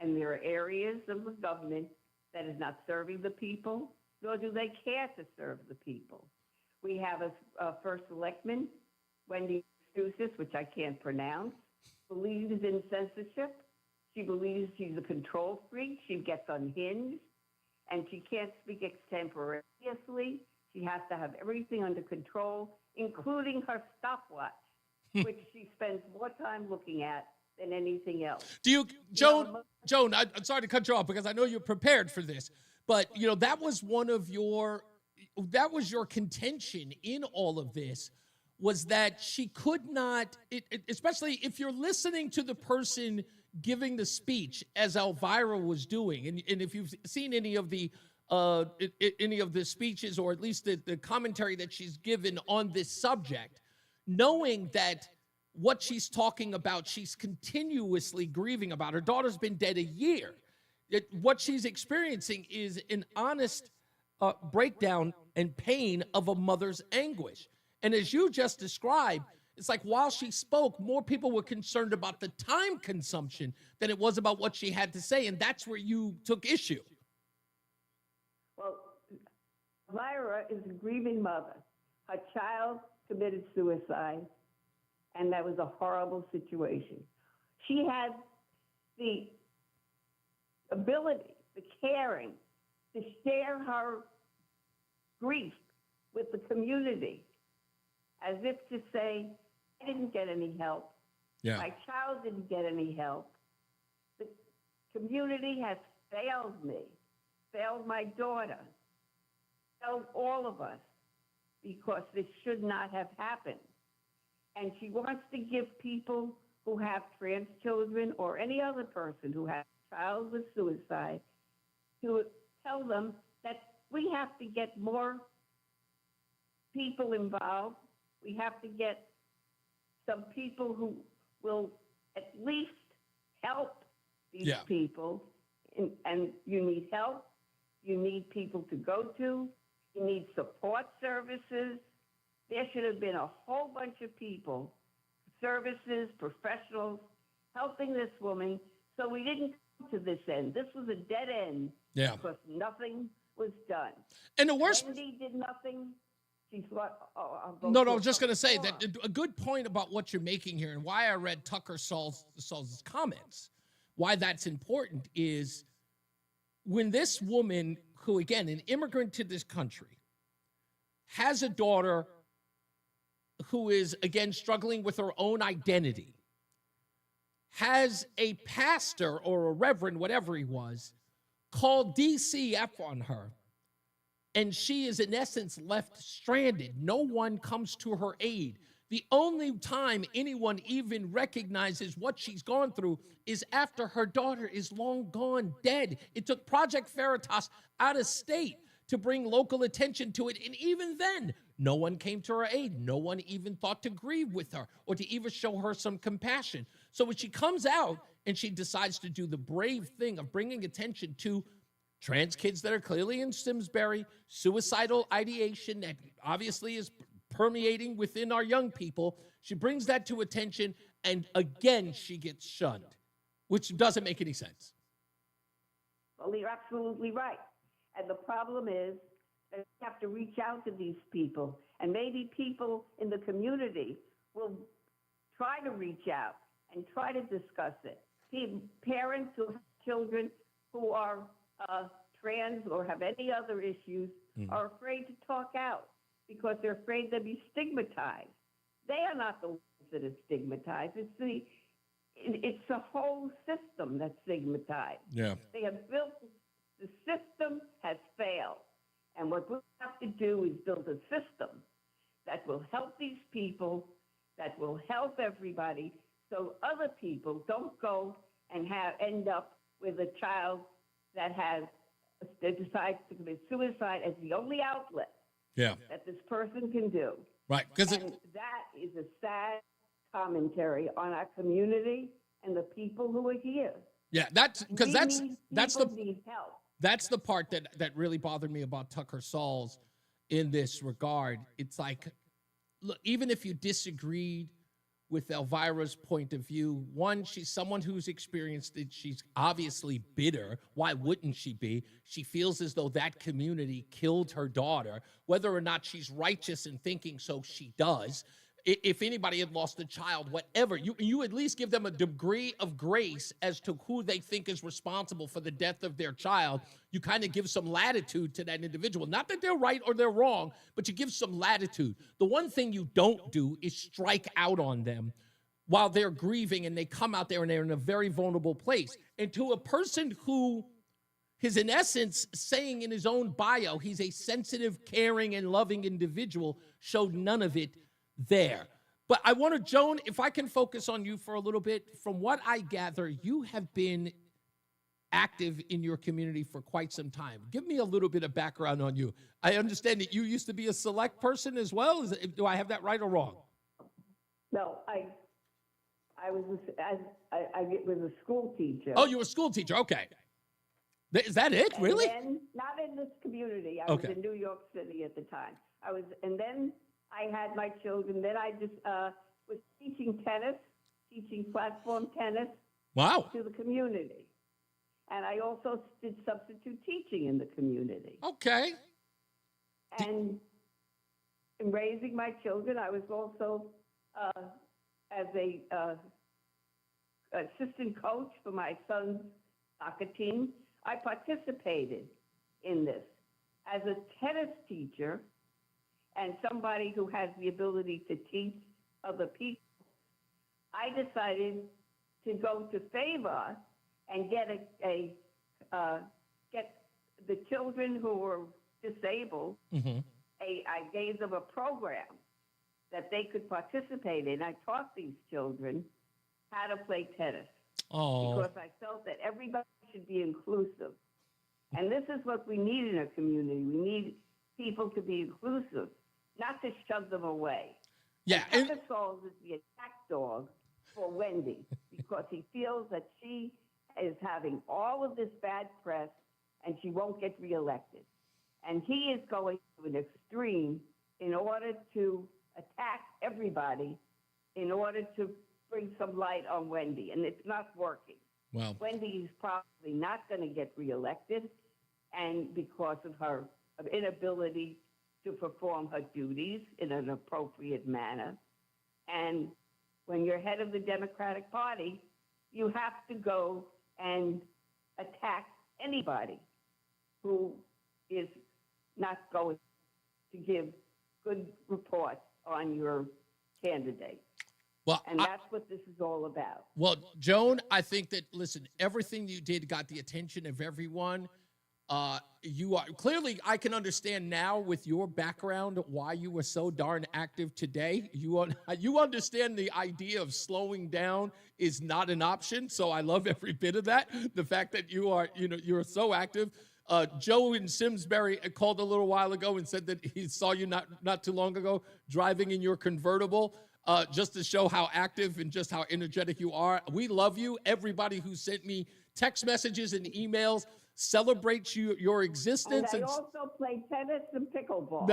And there are areas of the government that is not serving the people, nor do they care to serve the people. We have a first selectman, Wendy Stusis, which I can't pronounce, believes in censorship. She believes she's a control freak. She gets unhinged, and she can't speak extemporaneously. She has to have everything under control, including her stopwatch, which she spends more time looking at than anything else. Do you, Joan, I'm sorry to cut you off because I know you're prepared for this, but that was your contention in all of this, was that she could not, especially if you're listening to the person giving the speech as Elvira was doing, and if you've seen any of the speeches, or at least the commentary that she's given on this subject, knowing that what she's talking about, she's continuously grieving about. Her daughter's been dead a year. What she's experiencing is an honest breakdown and pain of a mother's anguish. And as you just described, it's like while she spoke, more people were concerned about the time consumption than it was about what she had to say. And that's where you took issue. Well, Elvira is a grieving mother. Her child committed suicide, and that was a horrible situation. She had the ability, the caring, to share her grief with the community, as if to say, I didn't get any help. Yeah. My child didn't get any help. The community has failed me, failed my daughter, failed all of us, because this should not have happened. And she wants to give people who have trans children or any other person who has a child with suicide to tell them that we have to get more people involved. We have to get some people who will at least help these people. And you need help. You need people to go to. You need support services. There should have been a whole bunch of people, services, professionals, helping this woman, so we didn't come to this end. This was a dead end because nothing was done. And the worst... Wendy did nothing. She thought, No, I was just going to say that a good point about what you're making here, and why I read Tucker Saul's comments, why that's important, is when this woman, who, again, an immigrant to this country, has a daughter who is, again, struggling with her own identity, has a pastor or a reverend, whatever he was, called DCF on her, and she is, in essence, left stranded. No one comes to her aid. The only time anyone even recognizes what she's gone through is after her daughter is long gone dead. It took Project Veritas out of state to bring local attention to it, and even then, no one came to her aid. No one even thought to grieve with her or to even show her some compassion. So when she comes out and she decides to do the brave thing of bringing attention to trans kids that are clearly in Simsbury, suicidal ideation that obviously is permeating within our young people, she brings that to attention, and again, she gets shunned, which doesn't make any sense. Well, you're absolutely right. And the problem is that you have to reach out to these people, and maybe people in the community will try to reach out and try to discuss it. See, parents who have children who are trans or have any other issues are afraid to talk out because they're afraid they'll be stigmatized. They are not the ones that are stigmatized. It's the whole system that's stigmatized. Yeah. They have built, the system has failed. And what we have to do is build a system that will help these people, that will help everybody, so other people don't go and end up with a child that decides to commit suicide as the only outlet that this person can do. Right. And that is a sad commentary on our community and the people who are here. Yeah, that's because that's People the need help. that's the part that really bothered me about Tucker Sauls in this regard. It's like, look, even if you disagreed with Elvira's point of view, one, she's someone who's experienced it. She's obviously bitter. Why wouldn't she be? She feels as though that community killed her daughter. Whether or not she's righteous in thinking so, she does. If anybody had lost a child, whatever, you at least give them a degree of grace as to who they think is responsible for the death of their child. You kind of give some latitude to that individual. Not that they're right or they're wrong, but you give some latitude. The one thing you don't do is strike out on them while they're grieving and they come out there and they're in a very vulnerable place. And to a person who is, in essence, saying in his own bio, he's a sensitive, caring, and loving individual, showed none of it there. But I want to, Joan, if I can focus on you for a little bit. From what I gather, you have been active in your community for quite some time. Give me a little bit of background on you. I understand that you used to be a select person as well. Do I have that right or wrong? No, I was a school teacher. Oh, you were a school teacher. Okay. Is that it? And really? Then, not in this community. I was in New York City at the time. And then I had my children. Then I just was teaching tennis, teaching platform tennis. Wow. To the community. And I also did substitute teaching in the community. Okay. And in raising my children, I was also as a assistant coach for my son's soccer team. I participated in this as a tennis teacher and somebody who has the ability to teach other people. I decided to go to Favor and get get the children who were disabled. Mm-hmm. I gave them a program that they could participate in. I taught these children how to play tennis. Oh. Because I felt that everybody should be inclusive. And this is what we need in a community. We need people to be inclusive, not to shove them away. Yeah. And Tucker Sauls is the attack dog for Wendy because he feels that she is having all of this bad press and she won't get reelected. And he is going to an extreme in order to attack everybody in order to bring some light on Wendy. And it's not working. Well, Wendy is probably not going to get reelected, and because of her inability to perform her duties in an appropriate manner. And when you're head of the Democratic Party, you have to go and attack anybody who is not going to give good reports on your candidate. Well, and that's what this is all about. Well, Joan, I think that, listen, everything you did got the attention of everyone. You are clearly, I can understand now with your background why you were so darn active today. You understand the idea of slowing down is not an option. So I love every bit of that. The fact that you're so active. Joe in Simsbury called a little while ago and said that he saw you not too long ago driving in your convertible. Just to show how active and just how energetic you are. We love you. Everybody who sent me text messages and emails celebrates your existence. And I also play tennis and pickleball.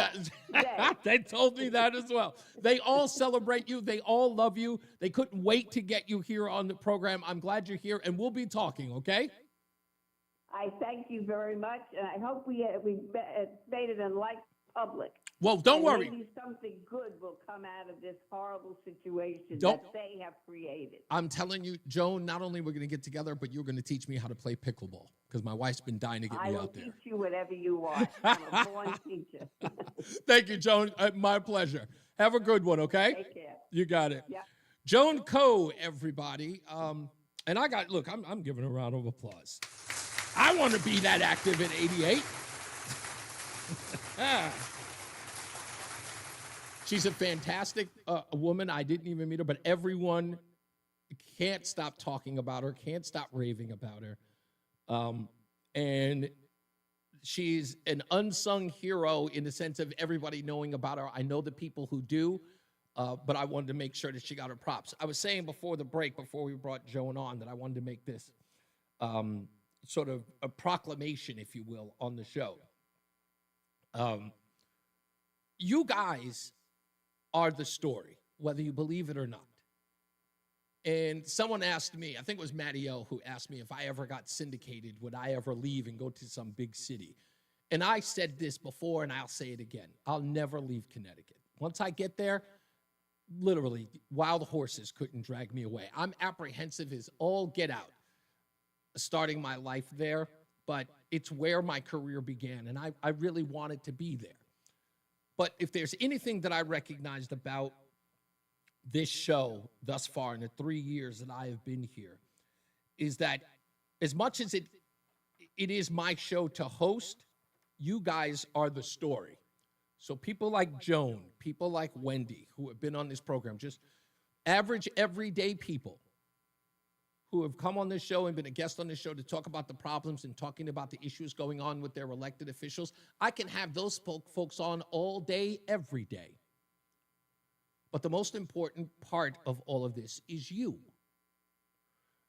They told me that as well. They all celebrate you. They all love you. They couldn't wait to get you here on the program. I'm glad you're here, and we'll be talking, okay? I thank you very much, and I hope we made it in light public. Well, don't worry. Maybe something good will come out of this horrible situation that they have created. I'm telling you, Joan, not only we're going to get together, but you're going to teach me how to play pickleball because my wife's been dying to get me out there. I will teach you whatever you want. I'm a born teacher. Thank you, Joan. My pleasure. Have a good one, okay? Take care. You got it. Yeah. Joan Coe, everybody. And I'm giving her a round of applause. I want to be that active at 88. She's a fantastic woman. I didn't even meet her, but everyone can't stop talking about her, can't stop raving about her. And she's an unsung hero in the sense of everybody knowing about her. I know the people who do, but I wanted to make sure that she got her props. I was saying before the break, before we brought Joan on, that I wanted to make this. sort of a proclamation, if you will, on the show. You guys are the story, whether you believe it or not. And someone asked me, I think it was Matty O, who asked me if I ever got syndicated, would I ever leave and go to some big city? And I said this before, and I'll say it again. I'll never leave Connecticut. Once I get there, literally, wild horses couldn't drag me away. I'm apprehensive as all get out, starting my life there, but it's where my career began, and I really wanted to be there. But if there's anything that I recognized about this show thus far in the 3 years that I have been here, is that as much as it is my show to host, you guys are the story. So people like Joan, people like Wendy, who have been on this program, just average, everyday people who have come on this show and been a guest on this show to talk about the problems and talking about the issues going on with their elected officials. I can have those folks on all day, every day. But the most important part of all of this is you.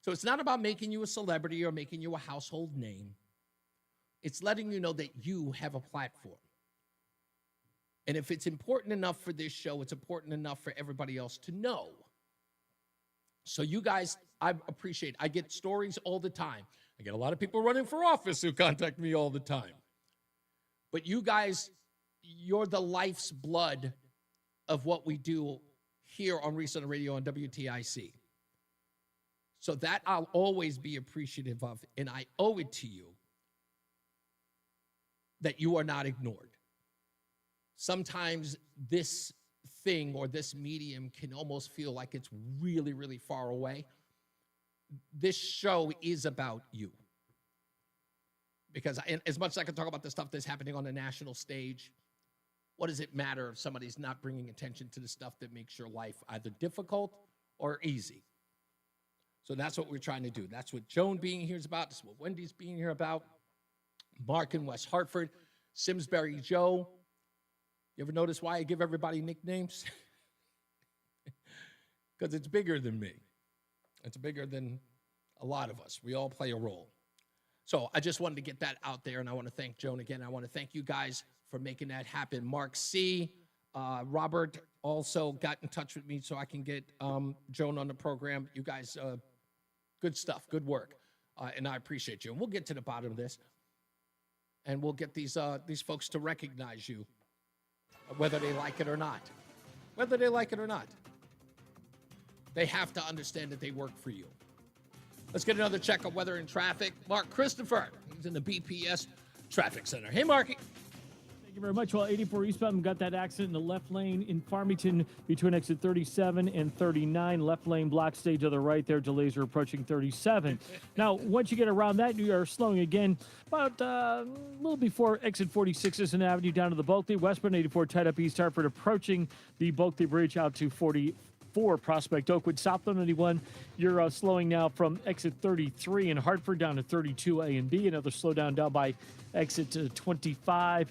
So it's not about making you a celebrity or making you a household name. It's letting you know that you have a platform. And if it's important enough for this show, it's important enough for everybody else to know. So you guys, I appreciate, I get stories all the time. I get a lot of people running for office who contact me all the time. But you guys, you're the life's blood of what we do here on Reese On The Radio on WTIC. So that I'll always be appreciative of, and I owe it to you that you are not ignored. Sometimes this thing or this medium can almost feel like it's really, really far away. This show is about you. Because as much as I can talk about the stuff that's happening on the national stage, what does it matter if somebody's not bringing attention to the stuff that makes your life either difficult or easy? So that's what we're trying to do. That's what Joan being here is about. That's what Wendy's being here about. Mark in West Hartford, Simsbury Joe. You ever notice why I give everybody nicknames? Because it's bigger than me. It's bigger than a lot of us. We all play a role. So I just wanted to get that out there, and I want to thank Joan again. I want to thank you guys for making that happen. Mark C., Robert also got in touch with me so I can get Joan on the program. You guys, good stuff, good work, and I appreciate you. And we'll get to the bottom of this, and we'll get these folks to recognize you, whether they like it or not. Whether they like it or not. They have to understand that they work for you. Let's get another check of weather and traffic. Mark Christopher, he's in the BPS Traffic Center. Hey, Marky. Thank you very much. Well, 84 eastbound got that accident in the left lane in Farmington between exit 37 and 39. Left lane block stay to the right there. Delays are approaching 37. Now, once you get around that, you are slowing again about a little before exit 46 Island Avenue down to the Bulkley. Westbound 84 tied up East Hartford approaching the Bulkley Bridge out to 44 Prospect Oakwood. Southbound 91, you're slowing now from exit 33 in Hartford down to 32 A and B. Another slowdown down by exit 25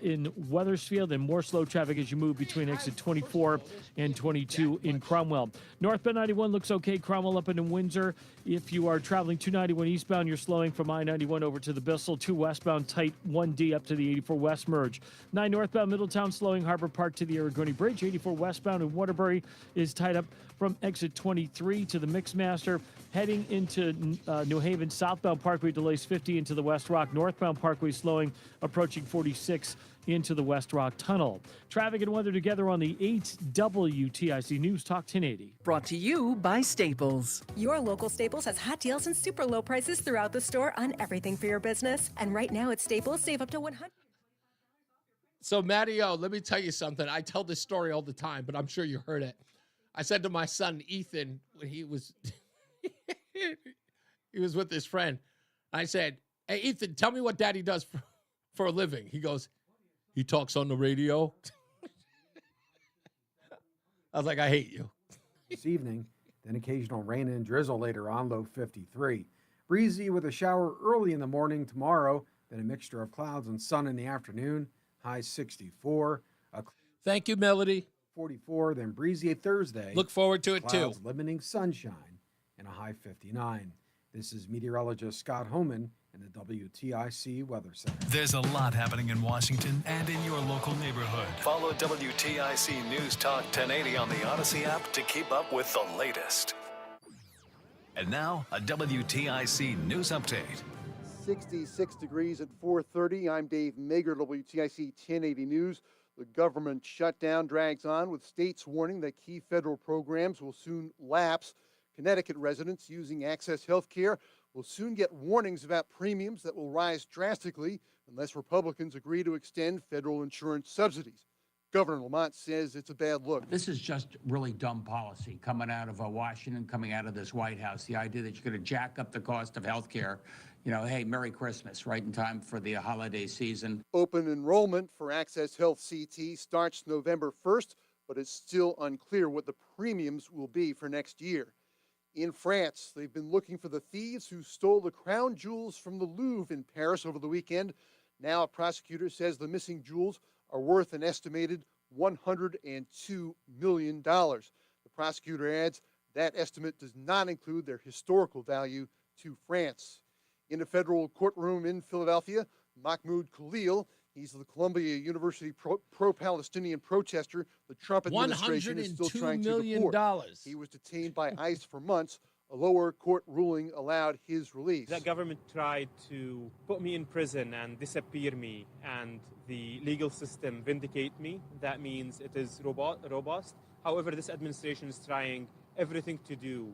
in Wethersfield, and more slow traffic as you move between exit 24 and 22 in Cromwell. Northbound 91 looks okay. Cromwell up into Windsor. If you are traveling 291 eastbound, you're slowing from I-91 over to the Bissell. 2 westbound tight 1D up to the 84 West merge. 9 northbound Middletown slowing Harbor Park to the Aragoni Bridge. 84 westbound in Waterbury is tied up from exit 23 to the Mixmaster. Heading into New Haven, southbound Parkway delays 50 into the West Rock. Northbound Parkway slowing, approaching 46 into the West Rock Tunnel. Traffic and weather together on the 8 WTIC News Talk 1080. Brought to you by Staples. Your local Staples has hot deals and super low prices throughout the store on everything for your business. And right now at Staples, save up to $100. So, Matty O, let me tell you something. I tell this story all the time, but I'm sure you heard it. I said to my son, Ethan, when he was... he was with his friend. I said, hey, Ethan, tell me what Daddy does for a living. He goes, he talks on the radio. I was like, I hate you. This evening, then occasional rain and drizzle later on, low 53. Breezy with a shower early in the morning tomorrow, then a mixture of clouds and sun in the afternoon, high 64. Thank you, Melody. 44, then breezy Thursday. Look forward to it, clouds too. Limiting sunshine and a high 59. This is meteorologist Scott Homan in the WTIC Weather Center. There's a lot happening in Washington and in your local neighborhood. Follow WTIC News Talk 1080 on the Odyssey app to keep up with the latest. And now, a WTIC News Update. 66 degrees at 4:30. I'm Dave Mager, WTIC 1080 News. The government shutdown drags on with states warning that key federal programs will soon lapse. Connecticut residents using Access Health Care will soon get warnings about premiums that will rise drastically unless Republicans agree to extend federal insurance subsidies. Governor Lamont says it's a bad look. This is just really dumb policy coming out of Washington, coming out of this White House. The idea that you're going to jack up the cost of health care. You know, hey, Merry Christmas, right in time for the holiday season. Open enrollment for Access Health CT starts November 1st, but it's still unclear what the premiums will be for next year. In France, they've been looking for the thieves who stole the crown jewels from the Louvre in Paris over the weekend. Now a prosecutor says the missing jewels are worth an estimated $102 million. The prosecutor adds that estimate does not include their historical value to France. In a federal courtroom in Philadelphia, Mahmoud Khalil, he's the Columbia University pro-Palestinian protester the Trump administration is still trying to deport. He was detained by ICE for months. A lower court ruling allowed his release. The government tried to put me in prison and disappear me, and the legal system vindicate me. That means it is robust. However, this administration is trying everything to do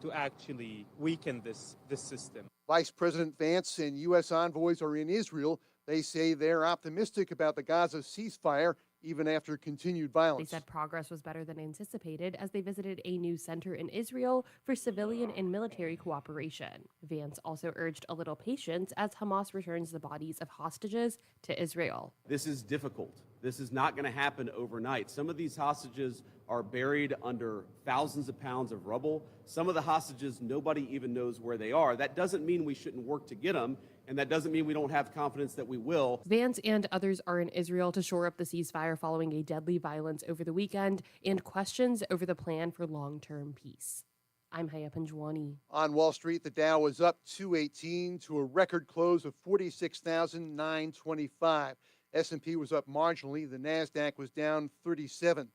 to actually weaken this system. Vice President Vance and U.S. envoys are in Israel. They say they're optimistic about the Gaza ceasefire, even after continued violence. They said progress was better than anticipated as they visited a new center in Israel for civilian and military cooperation. Vance also urged a little patience as Hamas returns the bodies of hostages to Israel. This is difficult. This is not going to happen overnight. Some of these hostages are buried under thousands of pounds of rubble. Some of the hostages, nobody even knows where they are. That doesn't mean we shouldn't work to get them, and that doesn't mean we don't have confidence that we will. Vance and others are in Israel to shore up the ceasefire following a deadly violence over the weekend and questions over the plan for long-term peace. I'm Haya Panjwani. On Wall Street, the Dow was up 218 to a record close of 46,925. S&P was up marginally. The NASDAQ was down 37.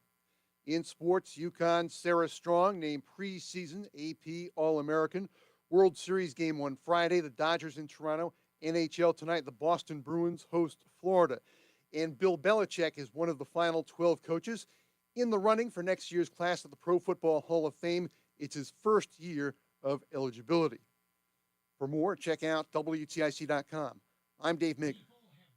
In sports, UConn's Sarah Strong named preseason AP All-American. World Series game on Friday, the Dodgers in Toronto. NHL tonight, the Boston Bruins host Florida. And Bill Belichick is one of the final 12 coaches in the running for next year's class at the Pro Football Hall of Fame. It's his first year of eligibility. For more, check out WTIC.com. I'm Dave Mig,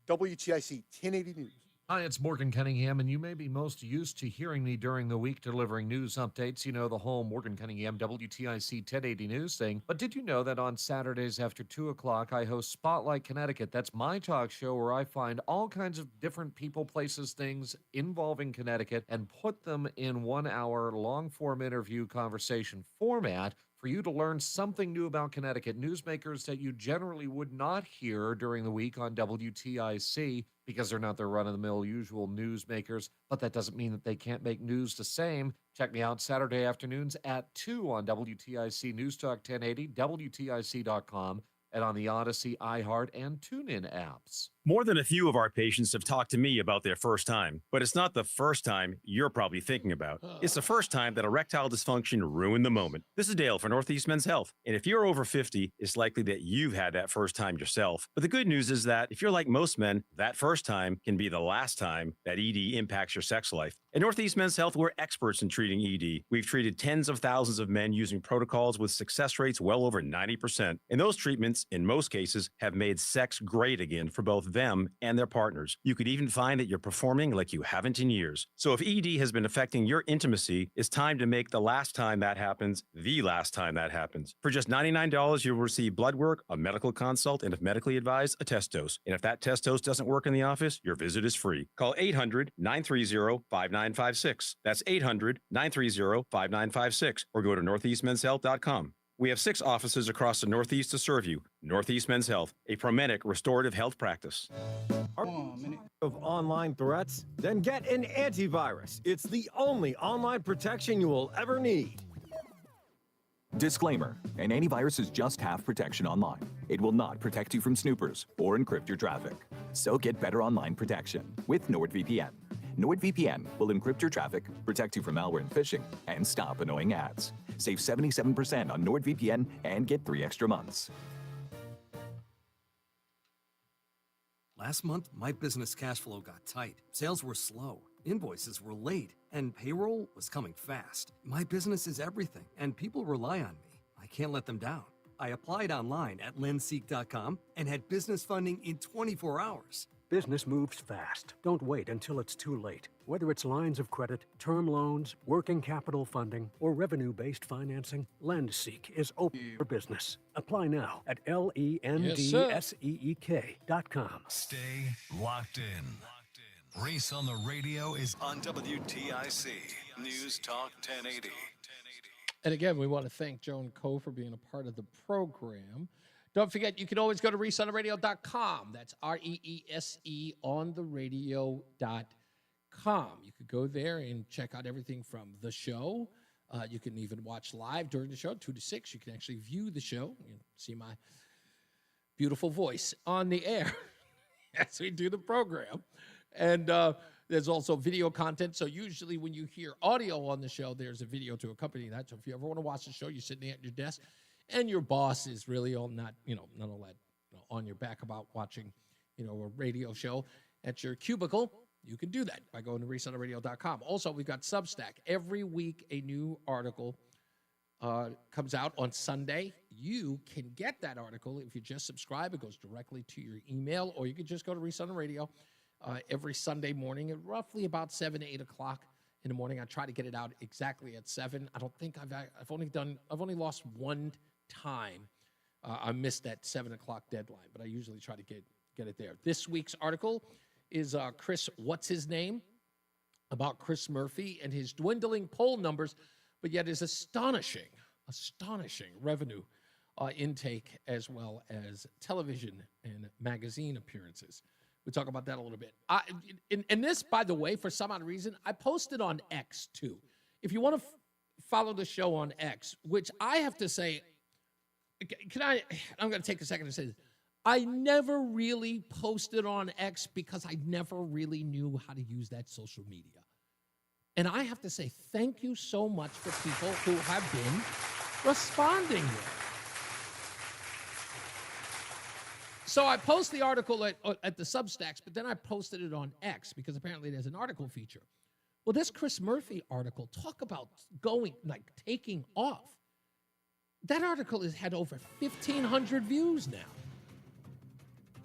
WTIC 1080 News. Hi, it's Morgan Cunningham, and you may be most used to hearing me during the week delivering news updates. You know the whole Morgan Cunningham WTIC 1080 News thing. But did you know that on Saturdays after 2 o'clock, I host Spotlight Connecticut? That's my talk show where I find all kinds of different people, places, things involving Connecticut and put them in 1 hour long-form interview conversation format for you to learn something new about Connecticut, newsmakers that you generally would not hear during the week on WTIC because they're not their run-of-the-mill usual newsmakers, but that doesn't mean that they can't make news the same. Check me out Saturday afternoons at 2 on WTIC NewsTalk 1080, WTIC.com, and on the Odyssey, iHeart, and TuneIn apps. More than a few of our patients have talked to me about their first time, but it's not the first time you're probably thinking about. It's the first time that erectile dysfunction ruined the moment. This is Dale for Northeast Men's Health, and if you're over 50, it's likely that you've had that first time yourself. But the good news is that if you're like most men, that first time can be the last time that ED impacts your sex life. At Northeast Men's Health, we're experts in treating ED. We've treated tens of thousands of men using protocols with success rates well over 90%. And those treatments, in most cases, have made sex great again for both them and their partners. You could even find that you're performing like you haven't in years. So if ED has been affecting your intimacy, it's time to make the last time that happens the last time that happens. For just $99, you'll receive blood work, a medical consult, and if medically advised, a test dose. And if that test dose doesn't work in the office, your visit is free. Call 800-930-5956. That's 800-930-5956 or go to northeastmenshealth.com. We have 6 offices across the Northeast to serve you. Northeast Men's Health, a Promedic restorative health practice. Of online threats? Then get an antivirus. It's the only online protection you will ever need. Disclaimer, an antivirus is just half protection online. It will not protect you from snoopers or encrypt your traffic. So get better online protection with NordVPN. NordVPN will encrypt your traffic, protect you from malware and phishing, and stop annoying ads. Save 77% on NordVPN and get 3 extra months. Last month, my business cash flow got tight. Sales were slow, invoices were late, and payroll was coming fast. My business is everything, and people rely on me. I can't let them down. I applied online at lendseek.com and had business funding in 24 hours. Business moves fast. Don't wait until it's too late. Whether it's lines of credit, term loans, working capital funding, or revenue-based financing, LendSeek is open for business. Apply now at lendseek.com. Stay locked in. Reese on the Radio is on WTIC News Talk 1080. And again, we want to thank Joan Coe for being a part of the program. Don't forget, you can always go to reeseontheradio.com. That's REESE on the radio.com. You could go there and check out everything from the show. You can even watch live during the show, 2 to 6. You can actually view the show. You can see my beautiful voice on the air as we do the program. And there's also video content. So usually when you hear audio on the show, there's a video to accompany that. So if you ever want to watch the show, you're sitting there at your desk, and your boss is really all not all that on your back about watching, a radio show at your cubicle, you can do that by going to reeseontheradio.com. Also, we've got Substack. Every week, a new article comes out on Sunday. You can get that article if you just subscribe. It goes directly to your email, or you can just go to Reese on the Radio every Sunday morning at roughly about 7 to 8 o'clock in the morning. I try to get it out exactly at 7. I don't think I've only lost one time. I missed that 7 o'clock deadline, but I usually try to get it there. This week's article is Chris, what's his name? About Chris Murphy and his dwindling poll numbers, but yet his astonishing revenue intake, as well as television and magazine appearances. We'll talk about that a little bit. And this, by the way, for some odd reason, I posted on X too. If you want to follow the show on X, which I have to say, I'm going to take a second to say this. I never really posted on X because I never really knew how to use that social media. And I have to say thank you so much for people who have been responding there. So I post the article at the Substacks, but then I posted it on X because apparently there's an article feature. Well, this Chris Murphy article, talk about taking off. That article has had over 1,500 views now.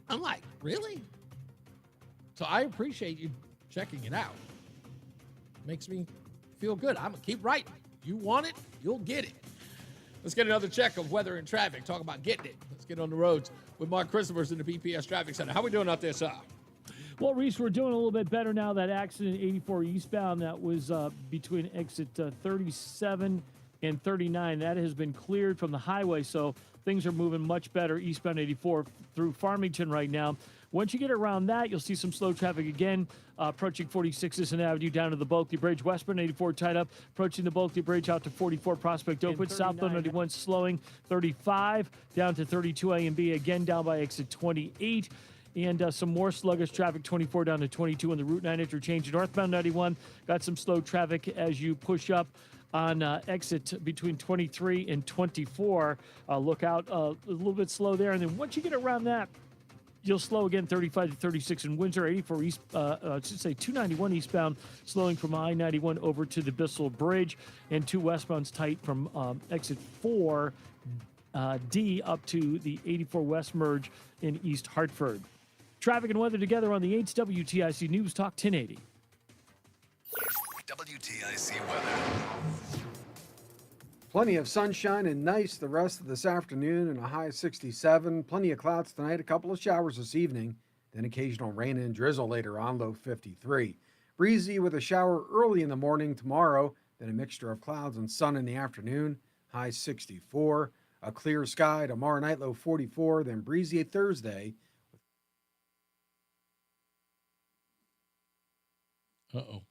I'm like, really? So I appreciate you checking it out. Makes me feel good. I'm going to keep writing. You want it, you'll get it. Let's get another check of weather and traffic. Talk about getting it. Let's get on the roads with Mark Christophers in the BPS Traffic Center. How we doing out there, sir? Well, Reese, we're doing a little bit better now. That accident 84 eastbound that was between exit 37 and 39, that has been cleared from the highway, so things are moving much better eastbound 84 through Farmington right now. Once you get around that, you'll see some slow traffic again, approaching 46 Sisson Avenue down to the Bulkley Bridge. Westbound 84 tied up, approaching the Bulkley Bridge out to 44 Prospect Oakwood. Southbound 91 slowing, 35 down to 32 A and B, again down by exit 28. And some more sluggish traffic, 24 down to 22 on the Route 9 interchange. Northbound 91 got some slow traffic as you push up on exit between 23 and 24. Look out, a little bit slow there. And then once you get around that, you'll slow again, 35 to 36 in Windsor, 84 east, 291 eastbound, slowing from I-91 over to the Bissell Bridge, and 2 westbounds tight from exit 4D up to the 84 West merge in East Hartford. Traffic and weather together on the 8th WTIC News Talk 1080. WTIC weather. Plenty of sunshine and nice the rest of this afternoon and a high 67. Plenty of clouds tonight, a couple of showers this evening, then occasional rain and drizzle later on, low 53. Breezy with a shower early in the morning tomorrow, then a mixture of clouds and sun in the afternoon, high 64. A clear sky tomorrow night, low 44, then breezy Thursday. Uh-oh.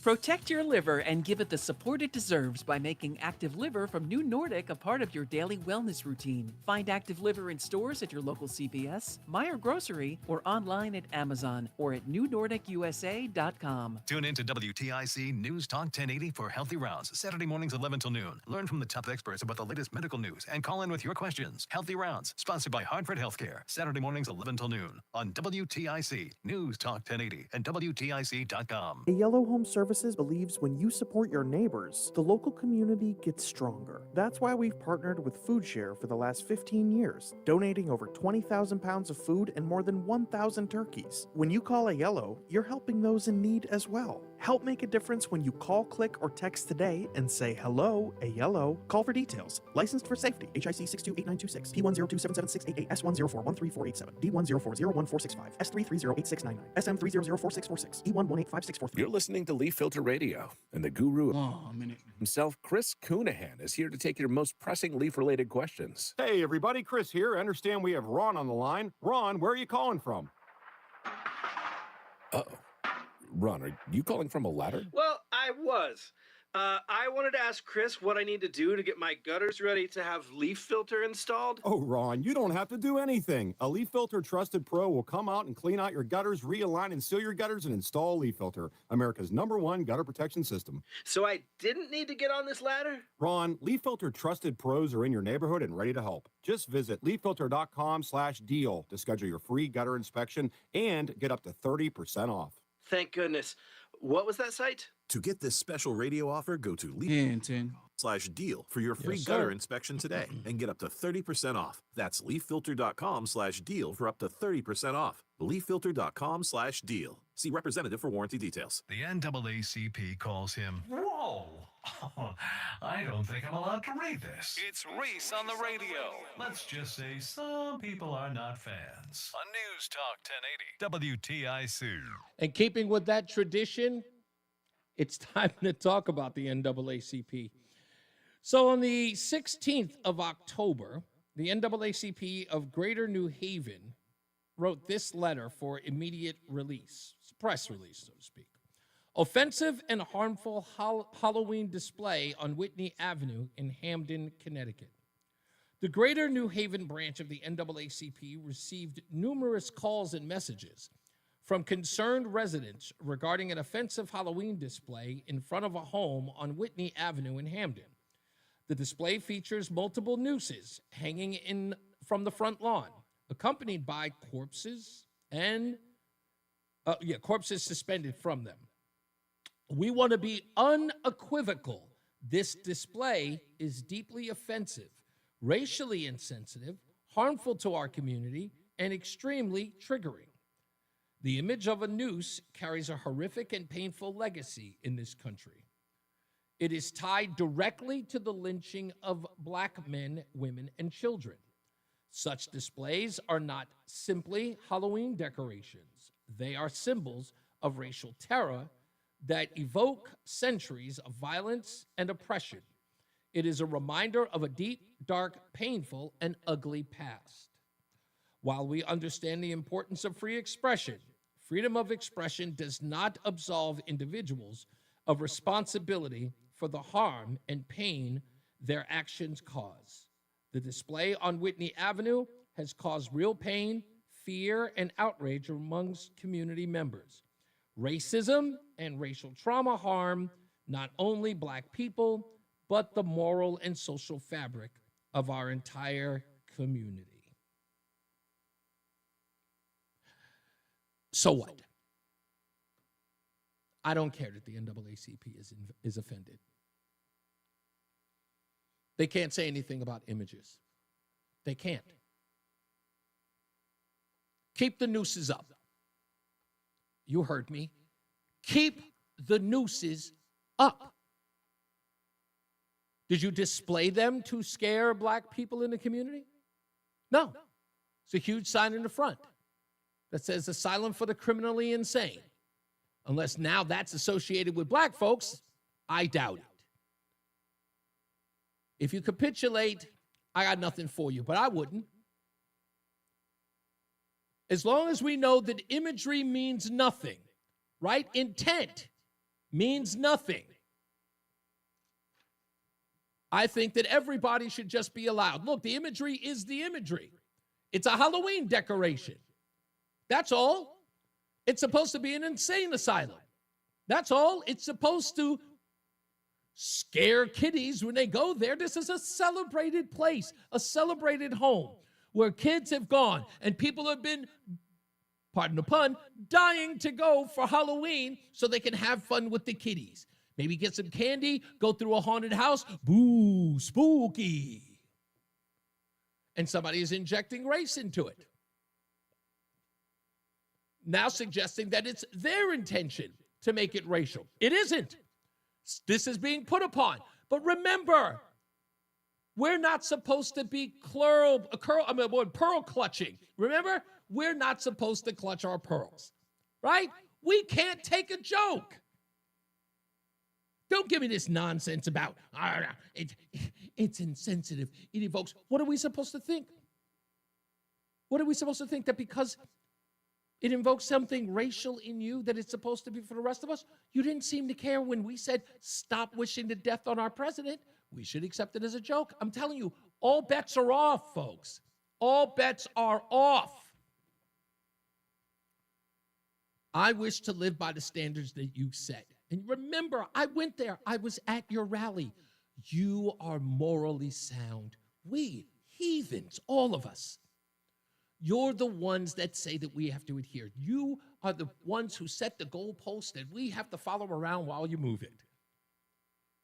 Protect your liver and give it the support it deserves by making Active Liver from New Nordic a part of your daily wellness routine. Find Active Liver in stores at your local CVS, Meijer Grocery, or online at Amazon or at newnordicusa.com. Tune in to WTIC News Talk 1080 for Healthy Rounds, Saturday mornings 11 till noon. Learn from the top experts about the latest medical news and call in with your questions. Healthy Rounds, sponsored by Hartford Healthcare, Saturday mornings 11 till noon on WTIC News Talk 1080 and WTIC.com. A Yellow Home Services believes when you support your neighbors, the local community gets stronger. That's why we've partnered with Food Share for the last 15 years, donating over 20,000 pounds of food and more than 1,000 turkeys. When you call a Yellow, you're helping those in need as well. Help make a difference when you call, click, or text today and say hello, a Yellow. Call for details. Licensed for safety. HIC 628926, P102776888, S1041347, D104014665, S3308699, SM3004646, E1185643. You're listening to Leaf Filter Radio, and the guru himself, Chris Coonahan, is here to take your most pressing leaf-related questions. Hey, everybody, Chris here. I understand we have Ron on the line. Ron, where are you calling from? Uh-oh. Ron, are you calling from a ladder? Well, I was. I wanted to ask Chris what I need to do to get my gutters ready to have leaf filter installed. Oh, Ron, you don't have to do anything. A Leaf Filter Trusted Pro will come out and clean out your gutters, realign and seal your gutters, and install Leaf Filter, America's #1 gutter protection system. So I didn't need to get on this ladder? Ron, Leaf Filter Trusted Pros are in your neighborhood and ready to help. Just visit leaffilter.com/deal to schedule your free gutter inspection and get up to 30% off. Thank goodness. What was that site? To get this special radio offer, go to leaf.com/deal for your free gutter inspection today and get up to 30% off. That's leaffilter.com/deal for up to 30% off. leaffilter.com/deal. See representative for warranty details. The NAACP calls him, whoa, I don't think I'm allowed to read this. It's Reese on the Radio. Let's just say some people are not fans. On News Talk 1080, WTIC. And keeping with that tradition, it's time to talk about the NAACP. So on the 16th of October, the NAACP of Greater New Haven wrote this letter for immediate release, press release, so to speak. Offensive and harmful Halloween display on Whitney Avenue in Hamden, Connecticut. The Greater New Haven branch of the NAACP received numerous calls and messages from concerned residents regarding an offensive Halloween display in front of a home on Whitney Avenue in Hamden. The display features multiple nooses hanging in from the front lawn, accompanied by corpses and corpses suspended from them. We want to be unequivocal. This display is deeply offensive, racially insensitive, harmful to our community, and extremely triggering. The image of a noose carries a horrific and painful legacy in this country. It is tied directly to the lynching of Black men, women, and children. Such displays are not simply Halloween decorations. They are symbols of racial terror that evoke centuries of violence and oppression. It is a reminder of a deep, dark, painful, and ugly past. While we understand the importance of free expression, freedom of expression does not absolve individuals of responsibility for the harm and pain their actions cause. The display on Whitney Avenue has caused real pain, fear, and outrage amongst community members. Racism and racial trauma harm not only Black people, but the moral and social fabric of our entire community. So what? I don't care that the NAACP is offended. They can't say anything about images. They can't. Keep the nooses up. You heard me. Keep the nooses up. Did you display them to scare Black people in the community? No. It's a huge sign in the front that says asylum for the criminally insane. Unless now that's associated with Black folks, I doubt it. If you capitulate, I got nothing for you, but I wouldn't. As long as we know that imagery means nothing, right? Intent means nothing. I think that everybody should just be allowed. Look, the imagery is the imagery. It's a Halloween decoration. That's all. It's supposed to be an insane asylum. That's all. It's supposed to scare kiddies when they go there. This is a celebrated place, a celebrated home where kids have gone and people have been, pardon the pun, dying to go for Halloween so they can have fun with the kiddies. Maybe get some candy, go through a haunted house. Boo, spooky. And somebody is injecting race into it. Now suggesting that it's their intention to make it racial. It isn't. This is being put upon. But remember, we're not supposed to be pearl clutching. Remember, we're not supposed to clutch our pearls, right? We can't take a joke. Don't give me this nonsense about, it's insensitive. It evokes. What are we supposed to think? What are we supposed to think? That because it invokes something racial in you, that it's supposed to be for the rest of us? You didn't seem to care when we said, stop wishing the death on our president. We should accept it as a joke. I'm telling you, all bets are off, folks. All bets are off. I wish to live by the standards that you set. And remember, I went there. I was at your rally. You are morally sound. We, heathens, all of us. You're the ones that say that we have to adhere. You are the ones who set the goalpost and we have to follow around while you move it.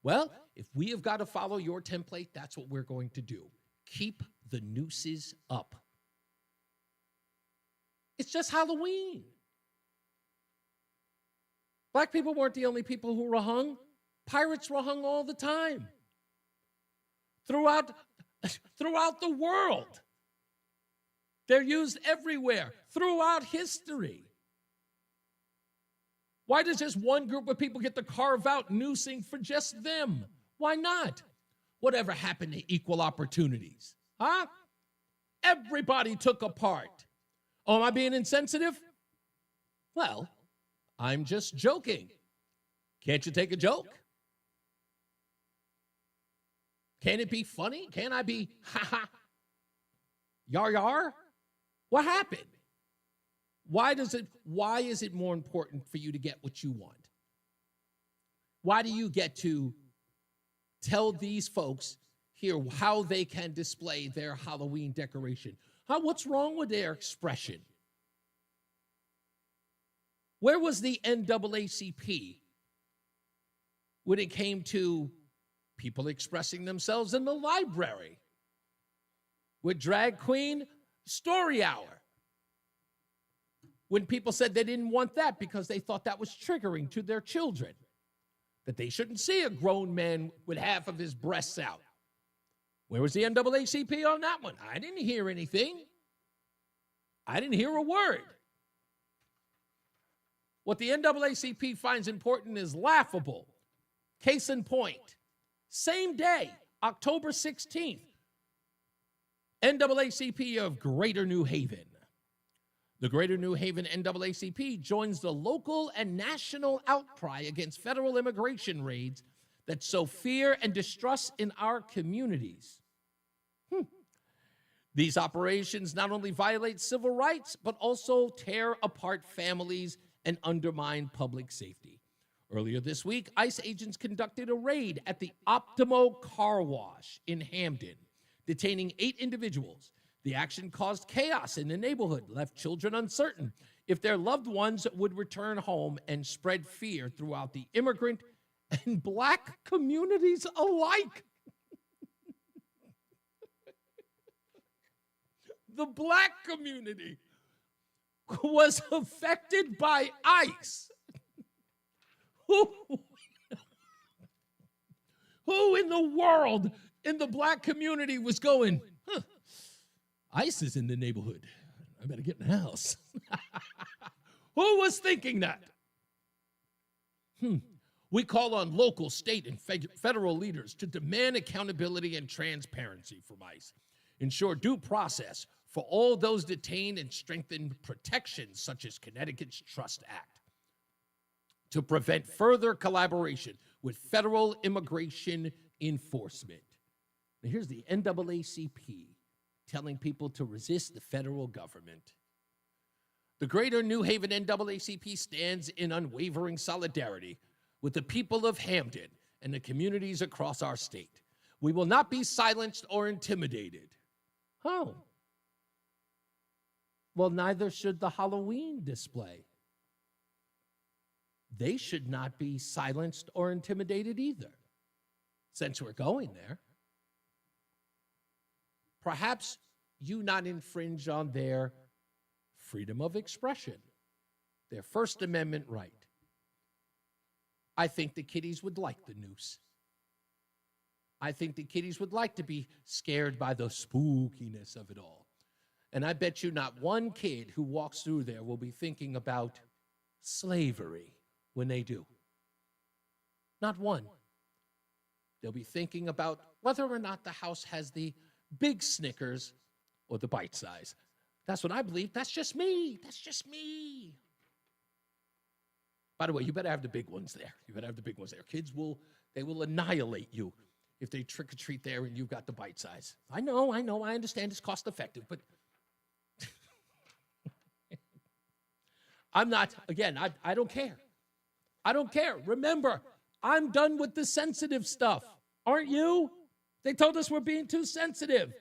Well, if we have got to follow your template, that's what we're going to do. Keep the nooses up. It's just Halloween. Black people weren't the only people who were hung. Pirates were hung all the time. Throughout the world. They're used everywhere, throughout history. Why does just one group of people get to carve out noosing for just them? Why not? Whatever happened to equal opportunities? Huh? Everybody took a part. Oh, am I being insensitive? Well, I'm just joking. Can't you take a joke? Can it be funny? Can I be ha-ha, yar-yar? What happened? Why is it more important for you to get what you want? Why do you get to tell these folks here how they can display their Halloween decoration? What's wrong with their expression? Where was the NAACP when it came to people expressing themselves in the library? With Drag Queen Story Hour. When people said they didn't want that because they thought that was triggering to their children. That they shouldn't see a grown man with half of his breasts out. Where was the NAACP on that one? I didn't hear anything. I didn't hear a word. What the NAACP finds important is laughable. Case in point, same day, October 16th, NAACP of Greater New Haven. The Greater New Haven NAACP joins the local and national outcry against federal immigration raids that sow fear and distrust in our communities. These operations not only violate civil rights, but also tear apart families and undermine public safety. Earlier this week, ICE agents conducted a raid at the Optimo Car Wash in Hamden, detaining 8 individuals. The action caused chaos in the neighborhood, left children uncertain if their loved ones would return home, and spread fear throughout the immigrant and Black communities alike. The Black community was affected by ICE. Who in the world in the Black community was going, ICE is in the neighborhood, I better get in the house? Who was thinking that? We call on local, state, and federal leaders to demand accountability and transparency from ICE, ensure due process for all those detained, and strengthen protections such as Connecticut's Trust Act. to prevent further collaboration with federal immigration enforcement. Now, here's the NAACP telling people to resist the federal government. The Greater New Haven NAACP stands in unwavering solidarity with the people of Hamden and the communities across our state. We will not be silenced or intimidated. Oh. Well, neither should the Halloween display. They should not be silenced or intimidated either, since we're going there. Perhaps you not infringe on their freedom of expression, their First Amendment right. I think the kiddies would like the noose. I think the kiddies would like to be scared by the spookiness of it all. And I bet you not one kid who walks through there will be thinking about slavery when they do. Not one. They'll be thinking about whether or not the house has the big Snickers or the bite size. That's what I believe. That's just me. That's just me. By the way, you better have the big ones there. You better have the big ones there. Kids will annihilate you if they trick or treat there and you've got the bite size. I know, I understand it's cost effective, but I'm not, again, I don't care. I don't care. Remember, I'm done with the sensitive stuff. Aren't you? They told us we're being too sensitive.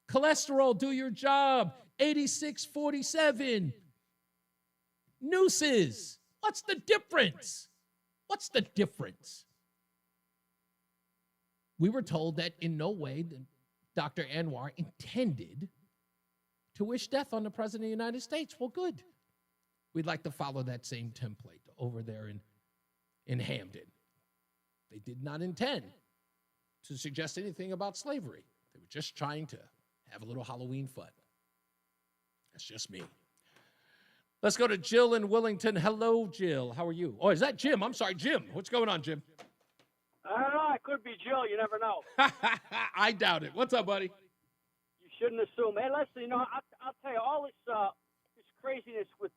Cholesterol, do your job. 8647. Nooses. What's the difference? What's the difference? We were told that in no way did Dr. Anwar intended to wish death on the President of the United States. Well, good. We'd like to follow that same template over there in Hamden. They did not intend to suggest anything about slavery. They were just trying to have a little Halloween fun. That's just me. Let's go to Jill in Willington. Hello, Jill. How are you? Oh, is that Jim? I'm sorry, Jim. What's going on, Jim? I don't know. It could be Jill. You never know. I doubt it. What's up, buddy? You shouldn't assume. Hey, listen, I'll tell you, all this craziness with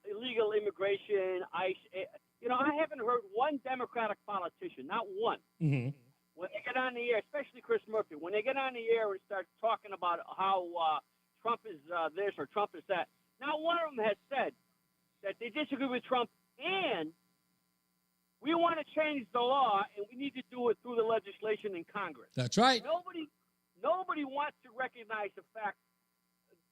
illegal immigration, ICE, I haven't heard one Democratic politician, not one, when they get on the air, especially Chris Murphy, when they get on the air and start talking about how Trump is this or Trump is that, not one of them has said that they disagree with Trump and we want to change the law and we need to do it through the legislation in Congress. That's right. Nobody wants to recognize the fact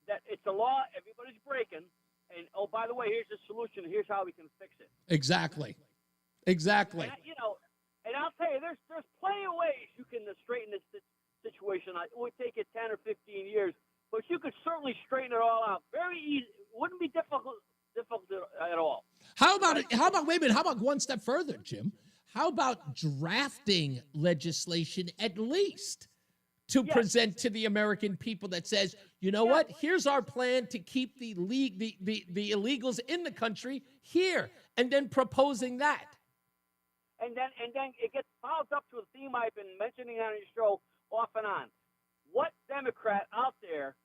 that it's a law everybody's breaking, and, oh, by the way, here's the solution. Here's how we can fix it. Exactly. And, and I'll tell you, there's plenty of ways you can straighten this situation out. It would take you 10 or 15 years, but you could certainly straighten it all out. Very easy. It wouldn't be difficult at all. How about wait a minute, how about one step further, Jim? How about drafting legislation at least to present to the American people that says, you know what? Here's our plan to keep the illegals in the country here, and then proposing that. And then it gets fouled up to a theme I've been mentioning on your show off and on. What Democrat out there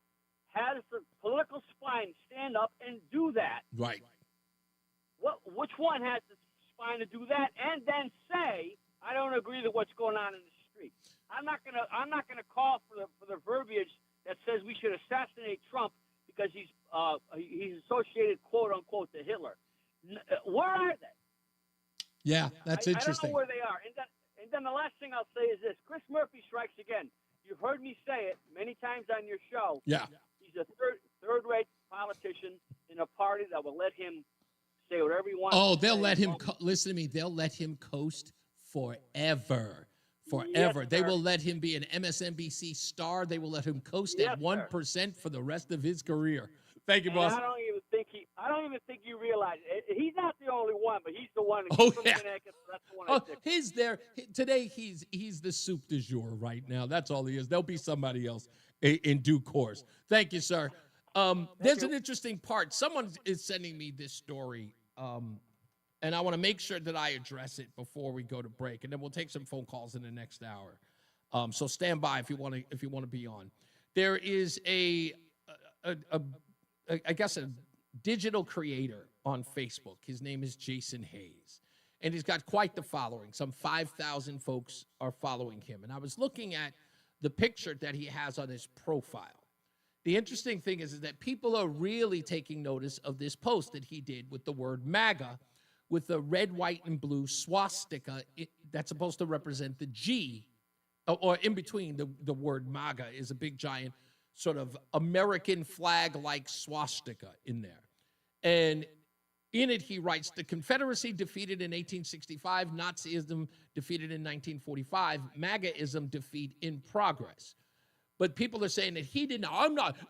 has the political spine stand up and do that? Right. Which one has the spine to do that and then say, I don't agree with what's going on in the street? I'm not gonna call for the verbiage that says we should assassinate Trump because he's associated, quote unquote, to Hitler. Where are they? Yeah, that's interesting. I don't know where they are. And then the last thing I'll say is this: Chris Murphy strikes again. You've heard me say it many times on your show. Yeah. He's a third-rate politician in a party that will let him say whatever he wants. Oh, they'll let him listen to me. They'll let him coast forever. Yes, they will let him be an MSNBC star. They will let him coast at 1% for the rest of his career. Thank you, boss. I don't even think you realize it. He's not the only one, but he's the one. Oh, yeah. That's the one. He's there today. He's the soup du jour right now. That's all he is. There'll be somebody else in due course. Thank you, sir. There's an interesting part. Someone is sending me this story, and I want to make sure that I address it before we go to break, and then we'll take some phone calls in the next hour. So stand by if you want to be on. There is I guess a digital creator on Facebook. His name is Jason Hayes. And he's got quite the following. Some 5,000 folks are following him. And I was looking at the picture that he has on his profile. The interesting thing is that people are really taking notice of this post that he did with the word MAGA, with the red, white, and blue swastika that's supposed to represent the G, or in between the word MAGA is a big, giant sort of American flag-like swastika in there. And in it, he writes, the Confederacy defeated in 1865, Nazism defeated in 1945, MAGAism defeat in progress. But people are saying that he didn't,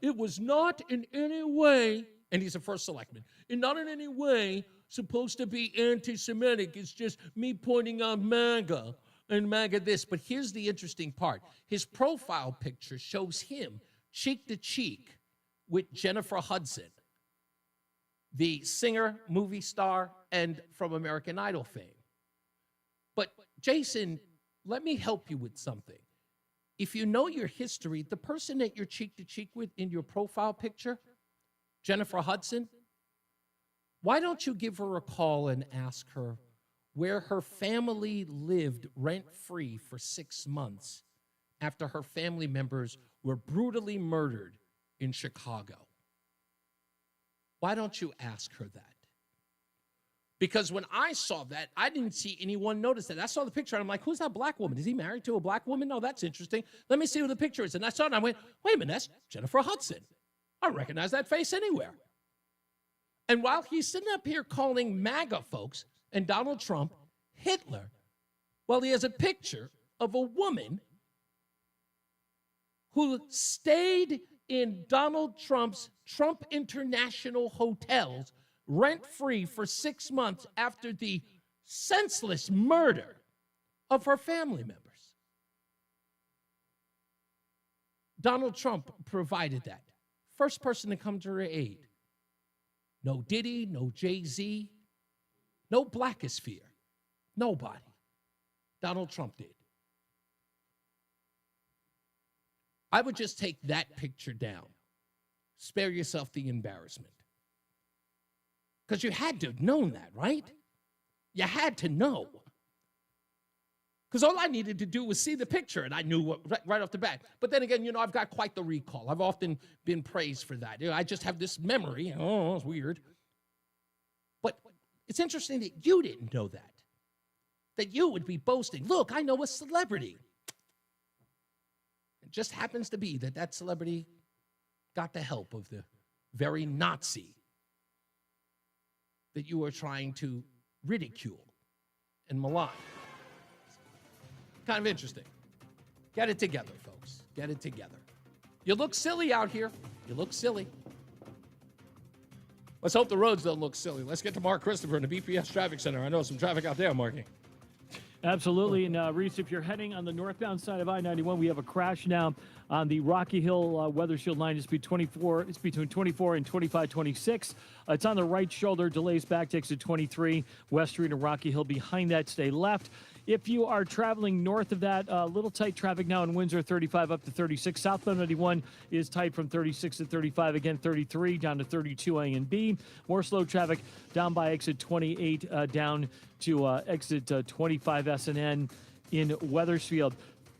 it was not in any way, and he's the first selectman, and not in any way supposed to be anti-Semitic. It's just me pointing out MAGA and MAGA this. But here's the interesting part. His profile picture shows him cheek to cheek with Jennifer Hudson, the singer, movie star, and from American Idol fame. But Jason, let me help you with something. If you know your history, the person that you're cheek to cheek with in your profile picture, Jennifer Hudson, why don't you give her a call and ask her where her family lived rent-free for 6 months after her family members were brutally murdered in Chicago? Why don't you ask her that? Because when I saw that, I didn't see anyone notice that. I saw the picture, and I'm like, who's that black woman? Is he married to a black woman? No, that's interesting. Let me see who the picture is. And I saw it, and I went, wait a minute, that's Jennifer Hudson. I recognize that face anywhere. And while he's sitting up here calling MAGA folks and Donald Trump Hitler, well, he has a picture of a woman who stayed in Donald Trump's Trump International hotels rent-free for 6 months after the senseless murder of her family members. Donald Trump provided that. First person to come to her aid. No Diddy, no Jay-Z, no Blackosphere. Nobody. Donald Trump did. I would just take that picture down. Spare yourself the embarrassment. Because you had to have known that, right? You had to know. Because all I needed to do was see the picture, and I knew what, right off the bat. But then again, I've got quite the recall. I've often been praised for that. I just have this memory. Oh, it's weird. But it's interesting that you didn't know that. That you would be boasting, look, I know a celebrity. It just happens to be that celebrity got the help of the very Nazi that you are trying to ridicule and malign. Kind of interesting. Get it together, folks. Get it together. You look silly out here. You look silly. Let's hope the roads don't look silly. Let's get to Mark Christopher in the BPS Traffic Center. I know some traffic out there, Marky. Absolutely. And Reese, if you're heading on the northbound side of I-91, we have a crash now on the Rocky Hill Weathersfield line. It's between 24 and 2526. It's on the right shoulder. Delays back to exit 23, West Street and Rocky Hill. Behind that, stay left. If you are traveling north of that, little tight traffic now in Windsor, 35 up to 36. Southbound 91 is tight from 36 to 35. Again, 33 down to 32 A and B. More slow traffic down by exit 28 down to exit 25 S&N in Weathersfield.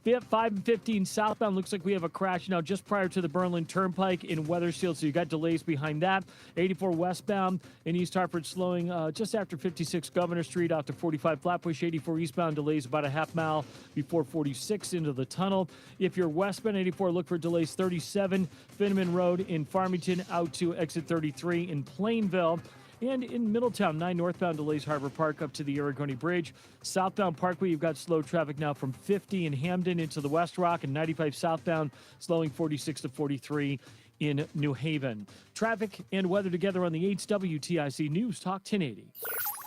5 and 15 southbound, looks like we have a crash now just prior to the Berlin Turnpike in Weathersfield, so you got delays behind that. 84 westbound in East Hartford slowing just after 56 Governor Street out to 45 Flatbush. 84 eastbound delays about a half mile before 46 into the tunnel. If you're westbound 84, look for delays 37 Finneman Road in Farmington out to exit 33 in Plainville. And in Middletown, 9 northbound delays Harbor Park up to the Aragoni Bridge. Southbound Parkway, you've got slow traffic now from 50 in Hamden into the West Rock, and 95 southbound slowing 46 to 43 in New Haven. Traffic and weather together on the 8's WTIC News Talk 1080.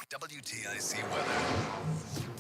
WTIC weather.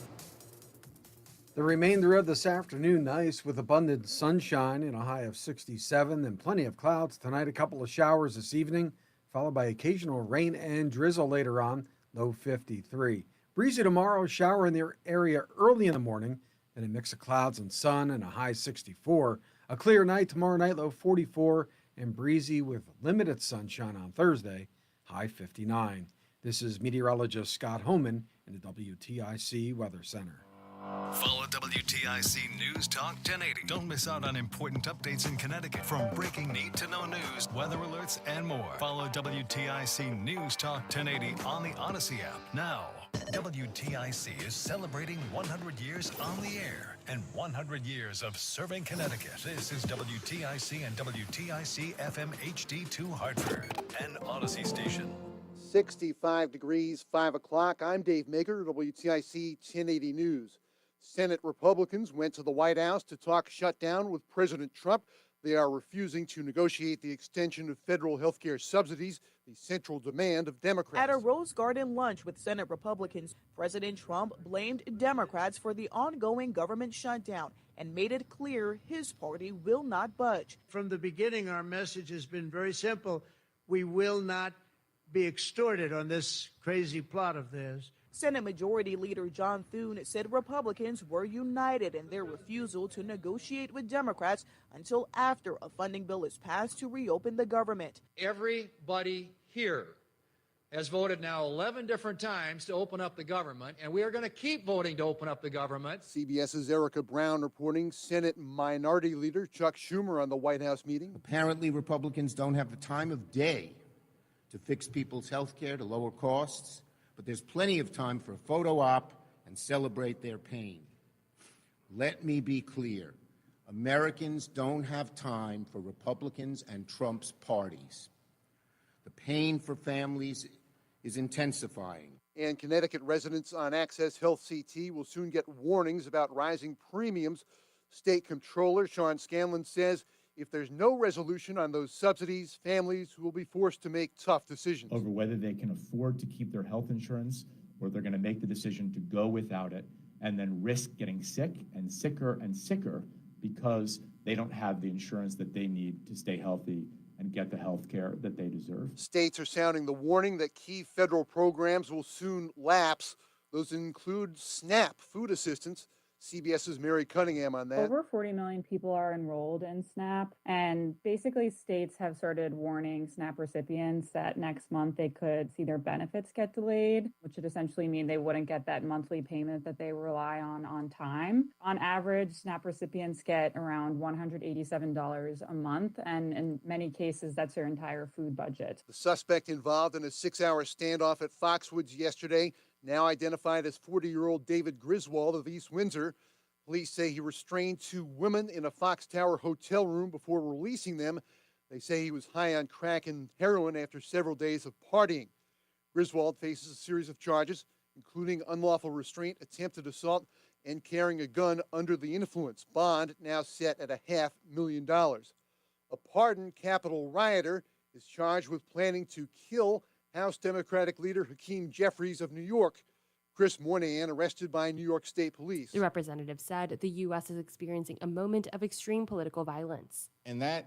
The remainder of this afternoon, nice with abundant sunshine and a high of 67, and plenty of clouds tonight. A couple of showers this evening, followed by occasional rain and drizzle later on, low 53. Breezy tomorrow, shower in the area early in the morning, then a mix of clouds and sun and a high 64. A clear night tomorrow night, low 44, and breezy with limited sunshine on Thursday, high 59. This is meteorologist Scott Homan in the WTIC Weather Center. Follow WTIC News Talk 1080. Don't miss out on important updates in Connecticut, from breaking need-to-know news, weather alerts, and more. Follow WTIC News Talk 1080 on the Odyssey app now. WTIC is celebrating 100 years on the air and 100 years of serving Connecticut. This is WTIC and WTIC FM HD2 Hartford, an Odyssey station. 65 degrees, 5 o'clock. I'm Dave Maker, WTIC 1080 News. Senate Republicans went to the White House to talk shutdown with President Trump. They are refusing to negotiate the extension of federal health care subsidies, the central demand of Democrats. At a Rose Garden lunch with Senate Republicans, President Trump blamed Democrats for the ongoing government shutdown and made it clear his party will not budge. From the beginning, our message has been very simple. We will not be extorted on this crazy plot of theirs. Senate Majority Leader John Thune said Republicans were united in their refusal to negotiate with Democrats until after a funding bill is passed to reopen the government. Everybody here has voted now 11 different times to open up the government, and we are going to keep voting to open up the government. CBS's Erica Brown reporting. Senate Minority Leader Chuck Schumer on the White House meeting. Apparently, Republicans don't have the time of day to fix people's health care, to lower costs, but there's plenty of time for a photo op and celebrate their pain. Let me be clear. Americans don't have time for Republicans and Trump's parties. The pain for families is intensifying. And Connecticut residents on Access Health CT will soon get warnings about rising premiums. State Comptroller Sean Scanlon says if there's no resolution on those subsidies, families will be forced to make tough decisions over whether they can afford to keep their health insurance or they're going to make the decision to go without it and then risk getting sick and sicker and sicker because they don't have the insurance that they need to stay healthy and get the health care that they deserve. States are sounding the warning that key federal programs will soon lapse. Those include SNAP food assistance. CBS's Mary Cunningham on that. Over 40 million people are enrolled in SNAP, and basically states have started warning SNAP recipients that next month they could see their benefits get delayed, which would essentially mean they wouldn't get that monthly payment that they rely on time. On average, SNAP recipients get around $187 a month, and in many cases, that's their entire food budget. The suspect involved in a 6-hour standoff at Foxwoods yesterday, now identified as 40-year-old David Griswold of East Windsor. Police say he restrained 2 women in a Fox Tower hotel room before releasing them. They say he was high on crack and heroin after several days of partying. Griswold faces a series of charges, including unlawful restraint, attempted assault, and carrying a gun under the influence. Bond now set at $500,000. A pardoned Capitol rioter is charged with planning to kill House Democratic leader Hakeem Jeffries of New York. Chris Moynihan arrested by New York State Police. The representative said the U.S. is experiencing a moment of extreme political violence. And that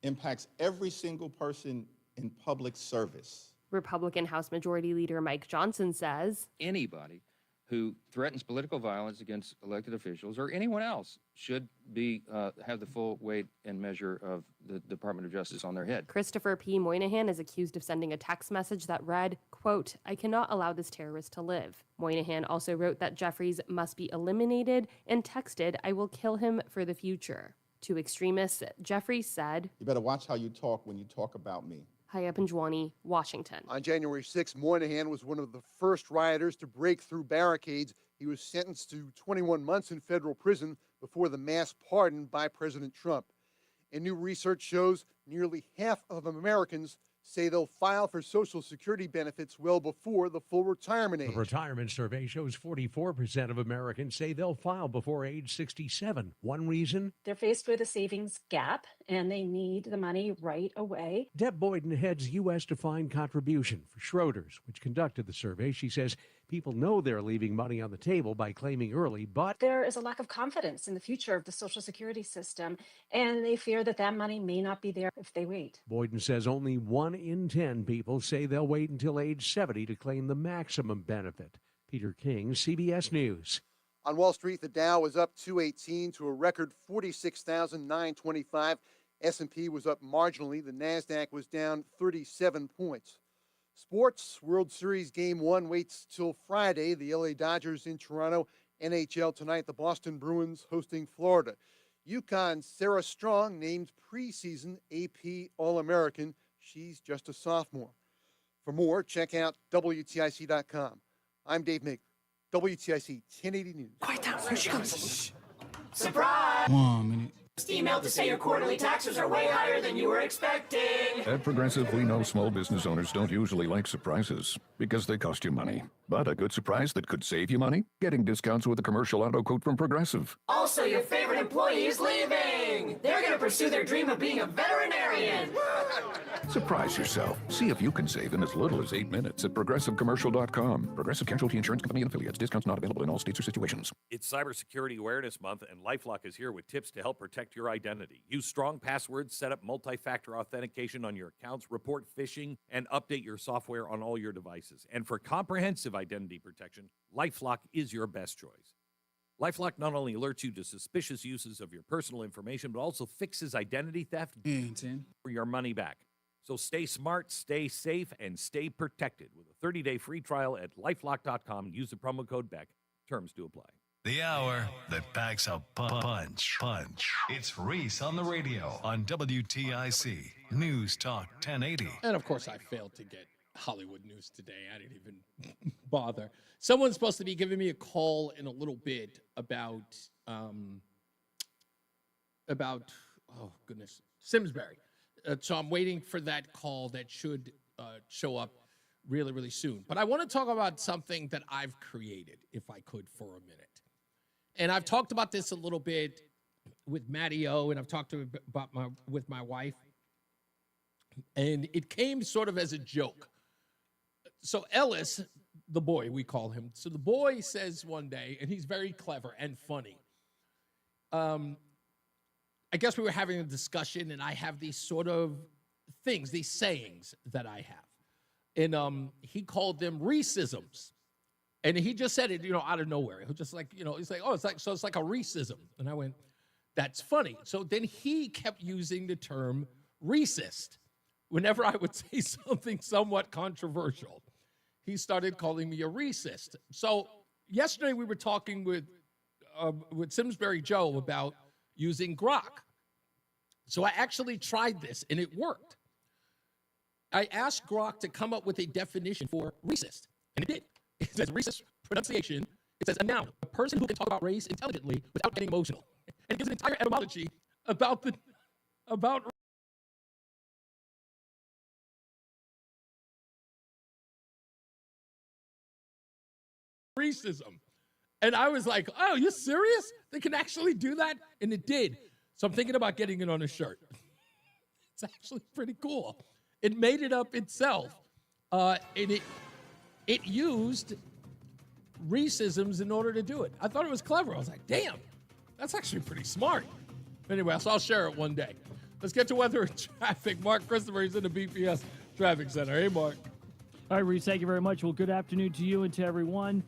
impacts every single person in public service. Republican House Majority Leader Mike Johnson says anybody who threatens political violence against elected officials or anyone else should be have the full weight and measure of the Department of Justice on their head. Christopher P. Moynihan is accused of sending a text message that read, quote, "I cannot allow this terrorist to live." Moynihan also wrote that Jeffries must be eliminated and texted, "I will kill him for the future." To extremists, Jeffries said, "You better watch how you talk when you talk about me." Haya Panjwani, Washington. On January 6, Moynihan was one of the first rioters to break through barricades. He was sentenced to 21 months in federal prison before the mass pardon by President Trump. And new research shows nearly half of Americans say they'll file for Social Security benefits well before the full retirement age. The retirement survey shows 44% of Americans say they'll file before age 67. One reason? They're faced with a savings gap, and they need the money right away. Deb Boyden heads U.S. Defined Contribution for Schroders, which conducted the survey. She says people know they're leaving money on the table by claiming early, but there is a lack of confidence in the future of the Social Security system, and they fear that that money may not be there if they wait. Boyden says only 1 in 10 people say they'll wait until age 70 to claim the maximum benefit. Peter King, CBS News. On Wall Street, the Dow was up 218 to a record 46,925. S&P was up marginally. The NASDAQ was down 37 points. Sports, World Series Game 1 waits till Friday. The LA Dodgers in Toronto. NHL tonight, the Boston Bruins hosting Florida. UConn's Sarah Strong named preseason AP All-American. She's just a sophomore. For more, check out WTIC.com. I'm Dave Maker, WTIC 1080 News. Quiet down, here she comes. Surprise! 1 minute. Email to say your quarterly taxes are way higher than you were expecting. At Progressive, we know small business owners don't usually like surprises because they cost you money. But a good surprise that could save you money? Getting discounts with a commercial auto quote from Progressive. Also, your favorite employee is leaving. They're going to pursue their dream of being a veterinarian. Surprise yourself. See if you can save in as little as 8 minutes at ProgressiveCommercial.com. Progressive Casualty Insurance Company and Affiliates. Discounts not available in all states or situations. It's Cybersecurity Awareness Month, and LifeLock is here with tips to help protect your identity. Use strong passwords, set up multi-factor authentication on your accounts, report phishing, and update your software on all your devices. And for comprehensive identity protection, LifeLock is your best choice. LifeLock not only alerts you to suspicious uses of your personal information, but also fixes identity theft for your money back. So stay smart, stay safe, and stay protected with a 30-day free trial at LifeLock.com. Use the promo code BECK. Terms do apply. The hour that packs a punch. It's Reese on the radio on WTIC News Talk 1080. And of course, I failed to get Hollywood news today. I didn't even bother. Someone's supposed to be giving me a call in a little bit about oh goodness, Simsbury. So I'm waiting for that call that should show up really, really soon. But I want to talk about something that I've created, if I could, for a minute. And I've talked about this a little bit with Matty O, and I've talked with my wife. And it came sort of as a joke. So Ellis, the boy, we call him. So the boy says one day, and he's very clever and funny. I guess we were having a discussion, and I have these sort of things, these sayings that I have. And he called them Reeseisms. And he just said it, out of nowhere. He was just like, he's like, oh, it's like a Reeseism. And I went, that's funny. So then he kept using the term Reeseist. Whenever I would say something somewhat controversial, he started calling me a Reeseist. So yesterday we were talking with Simsbury Joe about using grok. So I actually tried this, and it worked. I asked Grok to come up with a definition for racist, and it did. It says racist pronunciation. It says a noun, a person who can talk about race intelligently without getting emotional. And it gives an entire etymology about racism. And I was like, oh, you serious? They can actually do that? And it did. So I'm thinking about getting it on a shirt. It's actually pretty cool. It made it up itself. And it used Reeseisms in order to do it. I thought it was clever. I was like, damn, that's actually pretty smart. Anyway, so I'll share it one day. Let's get to weather and traffic. Mark Christopher is in the BPS Traffic Center. Hey, Mark. All right, Reese, thank you very much. Well, good afternoon to you and to everyone.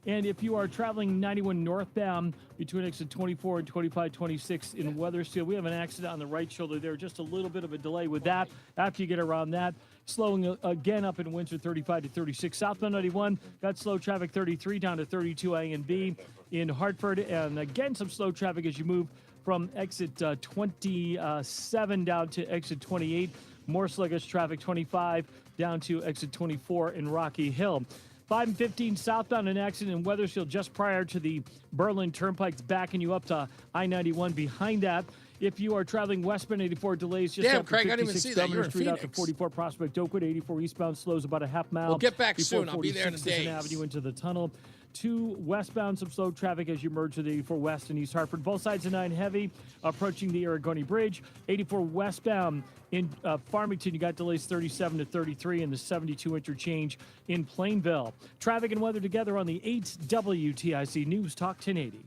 And if you are traveling 91 northbound between exit 24 and 2526 in Wethersfield, we have an accident on the right shoulder there. Just a little bit of a delay with that. After you get around that, slowing again up in Windsor 35 to 36. Southbound 91, got slow traffic 33 down to 32 A and B in Hartford. And again, some slow traffic as you move from exit 27 down to exit 28. More sluggish traffic 25 down to exit 24 in Rocky Hill. 5 and 15 southbound, an accident in Wethersfield just prior to the Berlin Turnpike's backing you up to I-91. Behind that, if you are traveling westbound, 84 delays just Damn, after Craig, I didn't even see that. You're in Street out Phoenix. to 44 Prospect Oakwood, 84 eastbound slows about a half mile. We'll get back before soon. I'll be there in a 46th day. Avenue into the tunnel. 2 westbound, some slow traffic as you merge with 84 West and East Hartford. Both sides of 9 heavy, approaching the Aragoni Bridge. 84 westbound in Farmington, you got delays 37 to 33 in the 72 interchange in Plainville. Traffic and weather together on the 8 WTIC News Talk 1080.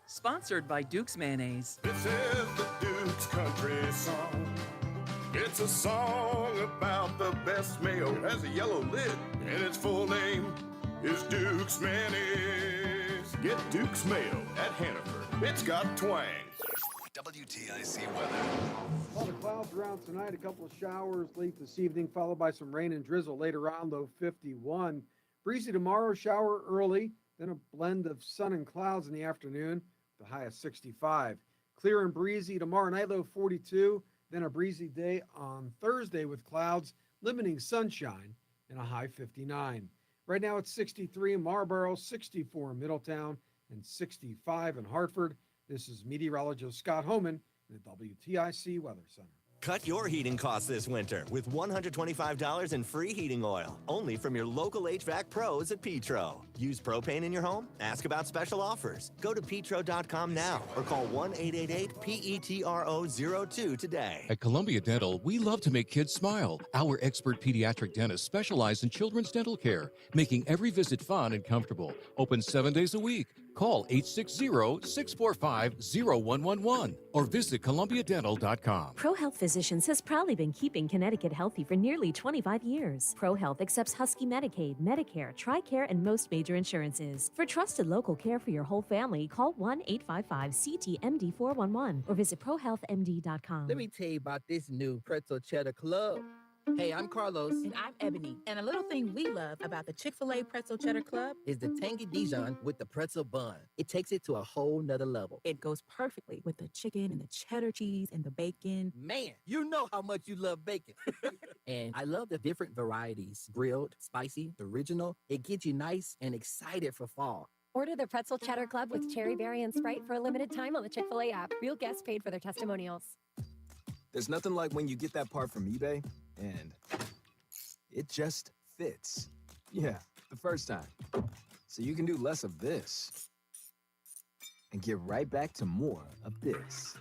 Sponsored by Duke's Mayonnaise. This is the Duke's Country Song. It's a song about the best mayo. It has a yellow lid, and its full name is Duke's Mayonnaise. Get Duke's Mayo at Hannaford. It's got twang. WTIC weather. A lot of clouds around tonight, a couple of showers late this evening, followed by some rain and drizzle later on, low 51. Breezy tomorrow, shower early, then a blend of sun and clouds in the afternoon, the high of 65. Clear and breezy tomorrow night, low 42. Then a breezy day on Thursday with clouds, limiting sunshine, and a high 59. Right now it's 63 in Marlboro, 64 in Middletown, and 65 in Hartford. This is meteorologist Scott Homan in the WTIC Weather Center. Cut your heating costs this winter with $125 in free heating oil, only from your local HVAC pros at Petro. Use propane in your home? Ask about special offers. Go to petro.com now or call 1-888-PETRO02 today. At Columbia Dental, we love to make kids smile. Our expert pediatric dentists specialize in children's dental care, making every visit fun and comfortable. Open 7 days a week. Call 860-645-0111 or visit columbiadental.com. ProHealth Physicians has proudly been keeping Connecticut healthy for nearly 25 years. ProHealth accepts Husky Medicaid, Medicare, TRICARE, and most major insurances. For trusted local care for your whole family, call 1-855-CT-MD-411 or visit ProHealthMD.com. Let me tell you about this new Pretzel Cheddar Club. Hey, I'm Carlos. And I'm Ebony. And a little thing we love about the Chick-fil-A Pretzel Cheddar Club is the tangy Dijon with the pretzel bun. It takes it to a whole nother level. It goes perfectly with the chicken and the cheddar cheese and the bacon. Man, you know how much you love bacon. And I love the different varieties. Grilled, spicy, original. It gets you nice and excited for fall. Order the Pretzel Cheddar Club with Cherry Berry and Sprite for a limited time on the Chick-fil-A app. Real guests paid for their testimonials. There's nothing like when you get that part from eBay and it just fits. Yeah, the first time. So you can do less of this and get right back to more of this.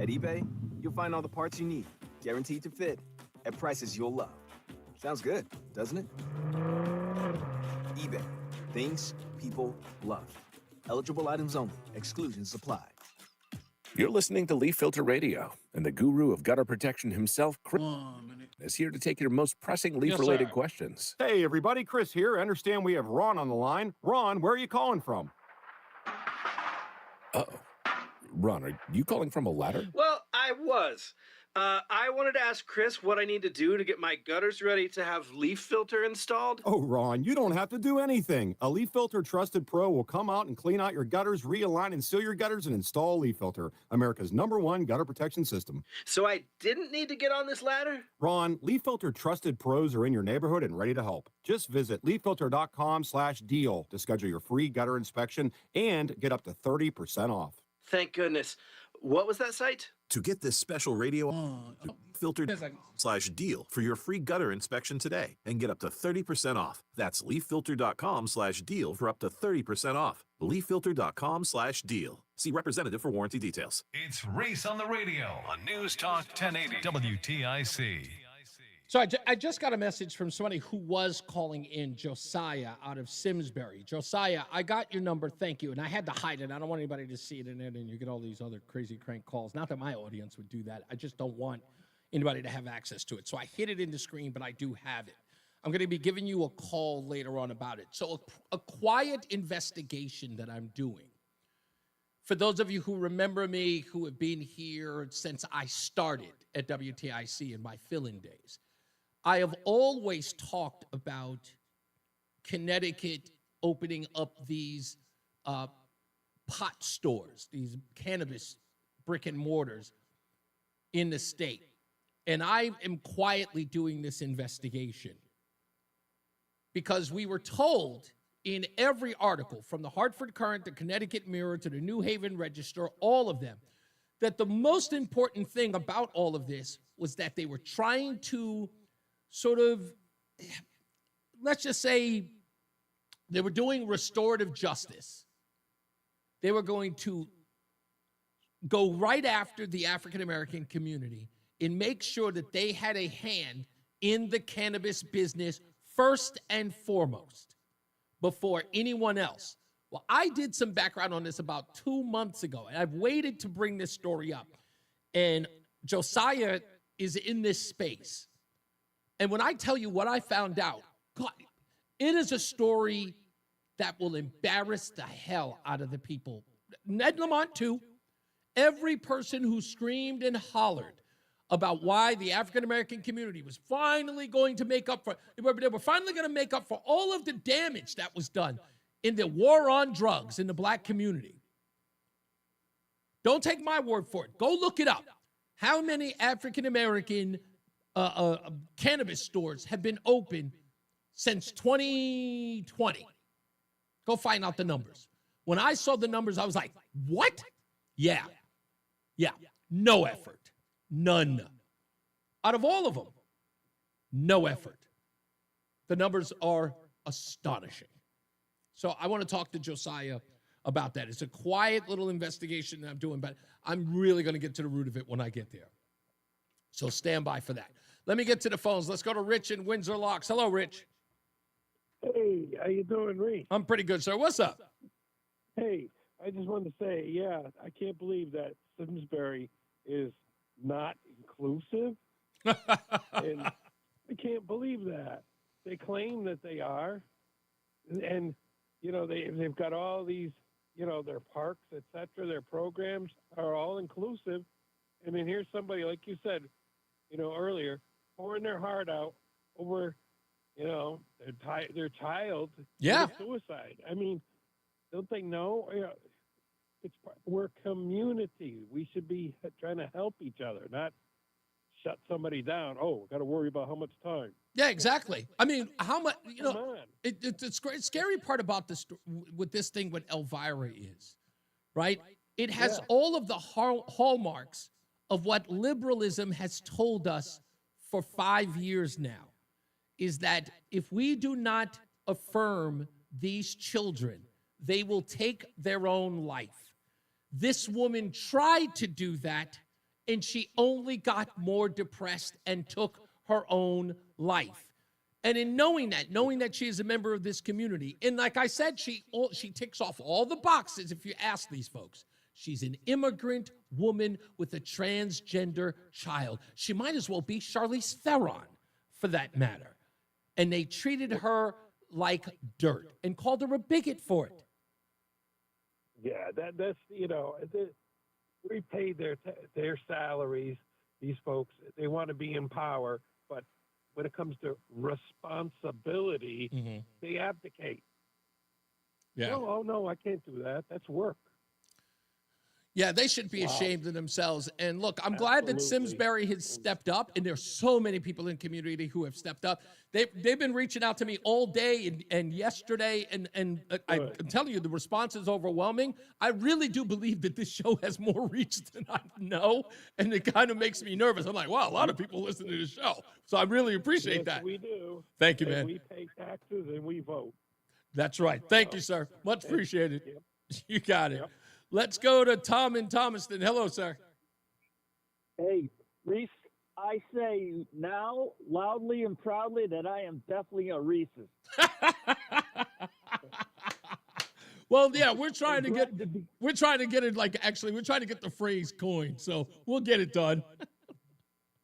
At eBay, you'll find all the parts you need, guaranteed to fit, at prices you'll love. Sounds good, doesn't it? eBay. Things people love. Eligible items only. Exclusions apply. You're listening to Leaf Filter Radio, and the guru of gutter protection himself, Chris, is here to take your most pressing leaf-related questions. Hey, everybody, Chris here. I understand we have Ron on the line. Ron, where are you calling from? Uh-oh. Ron, are you calling from a ladder? Well, I was. I wanted to ask Chris what I need to do to get my gutters ready to have leaf filter installed. Oh, Ron, you don't have to do anything. A Leaf Filter Trusted Pro will come out and clean out your gutters, realign and seal your gutters, and install Leaf Filter, America's #1 gutter protection system. So I didn't need to get on this ladder? Ron, Leaf Filter Trusted Pros are in your neighborhood and ready to help. Just visit leaffilter.com/deal to schedule your free gutter inspection and get up to 30% off. Thank goodness. What was that site? To get this special radio filter/deal for your free gutter inspection today and get up to 30% off. That's leaffilter.com/deal for up to 30% off. leaffilter.com/deal. See representative for warranty details. It's Reese on the Radio on NewsTalk 1080 WTIC. So I just got a message from somebody who was calling in, Josiah, out of Simsbury. Josiah, I got your number, thank you. And I had to hide it. I don't want anybody to see it in it, and you get all these other crazy crank calls. Not that my audience would do that. I just don't want anybody to have access to it. So I hid it in the screen, but I do have it. I'm going to be giving you a call later on about it. So a quiet investigation that I'm doing. For those of you who remember me, who have been here since I started at WTIC in my fill-in days, I have always talked about Connecticut opening up these pot stores, these cannabis brick and mortars in the state. And I am quietly doing this investigation because we were told in every article, from the Hartford Courant, the Connecticut Mirror, to the New Haven Register, all of them, that the most important thing about all of this was that they were trying to sort of, let's just say, they were doing restorative justice. They were going to go right after the African-American community and make sure that they had a hand in the cannabis business first and foremost before anyone else. Well, I did some background on this about 2 months ago, and I've waited to bring this story up. And Josiah is in this space. And when I tell you what I found out, God, it is a story that will embarrass the hell out of the people. Ned Lamont, too, Every person who screamed and hollered about why the African-American community was finally going to make up for, they were finally going to make up for all of the damage that was done in the war on drugs in the black community. Don't take my word for it. Go look it up. How many African-American cannabis stores have been open since 2020? Go find out the numbers. When I saw the numbers, I was like, what? Yeah. No effort. None. Out of all of them, no effort. The numbers are astonishing. So I want to talk to Josiah about that. It's a quiet little investigation that I'm doing, but I'm really going to get to the root of it when I get there. So stand by for that. Let me get to the phones. Let's go to Rich in Windsor Locks. Hello, Rich. Hey, how you doing, Reese? I'm pretty good, sir. What's up? Hey, I just wanted to say, yeah, I can't believe that Simsbury is not inclusive. And I can't believe that. They claim that they are. And they've got all these, their parks, et cetera, their programs are all inclusive. And then here's somebody, like you said, earlier, pouring their heart out over, their child suicide. I mean, don't they know? We're community. We should be trying to help each other, not shut somebody down. Oh, got to worry about how much time. Yeah, exactly. I mean, how much, the scary part about this, with this thing with Elvira is, right? It has all of the hallmarks of what liberalism has told us for 5 years now, is that if we do not affirm these children, they will take their own life. This woman tried to do that, and she only got more depressed and took her own life. And in knowing that she is a member of this community, and like I said, she ticks off all the boxes if you ask these folks. She's an immigrant woman with a transgender child. She might as well be Charlize Theron, for that matter. And they treated her like dirt and called her a bigot for it. Yeah, that's we pay their salaries. These folks, they want to be in power, but when it comes to responsibility, they abdicate. Yeah. No, I can't do that. That's work. Yeah, they should be ashamed of themselves. And look, I'm glad that Simsbury has stepped up, and there's so many people in the community who have stepped up. They've been reaching out to me all day and yesterday, and I'm telling you, the response is overwhelming. I really do believe that this show has more reach than I know, and it kind of makes me nervous. I'm like, wow, a lot of people listen to the show, so I really appreciate that. We do. Thank you, man. We pay taxes and we vote. That's right. Thank you, sir. Much appreciated. You got it. Let's go to Tom in Thomaston. Hello, sir. Hey, Reese, I say now loudly and proudly that I am definitely a Reese's. Well, yeah, we're trying to get it we're trying to get the phrase coined, so we'll get it done.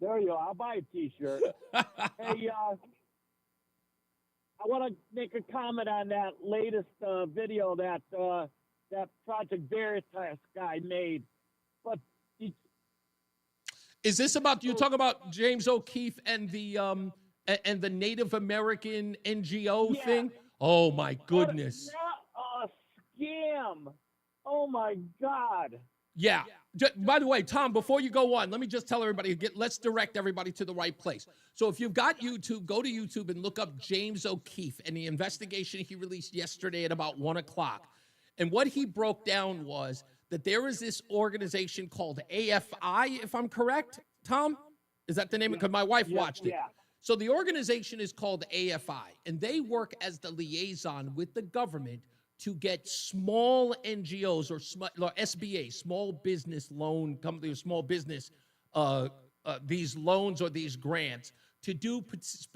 There you go. I'll buy a T-shirt. Hey, I want to make a comment on that latest video that Project Veritas guy made. But is this about you talking about James O'Keefe and the Native American NGO thing? Oh my goodness. What a scam. Oh my God. Yeah. By the way, Tom, before you go on, let me just tell everybody, let's direct everybody to the right place. So if you've got YouTube, go to YouTube and look up James O'Keefe and the investigation he released yesterday at about 1 o'clock. And what he broke down was that there is this organization called AFI, if I'm correct, Tom? Is that the name? Because my wife watched it. Yeah. So the organization is called AFI, and they work as the liaison with the government to get small NGOs or SBA, small business loan company, small business, these loans or these grants to do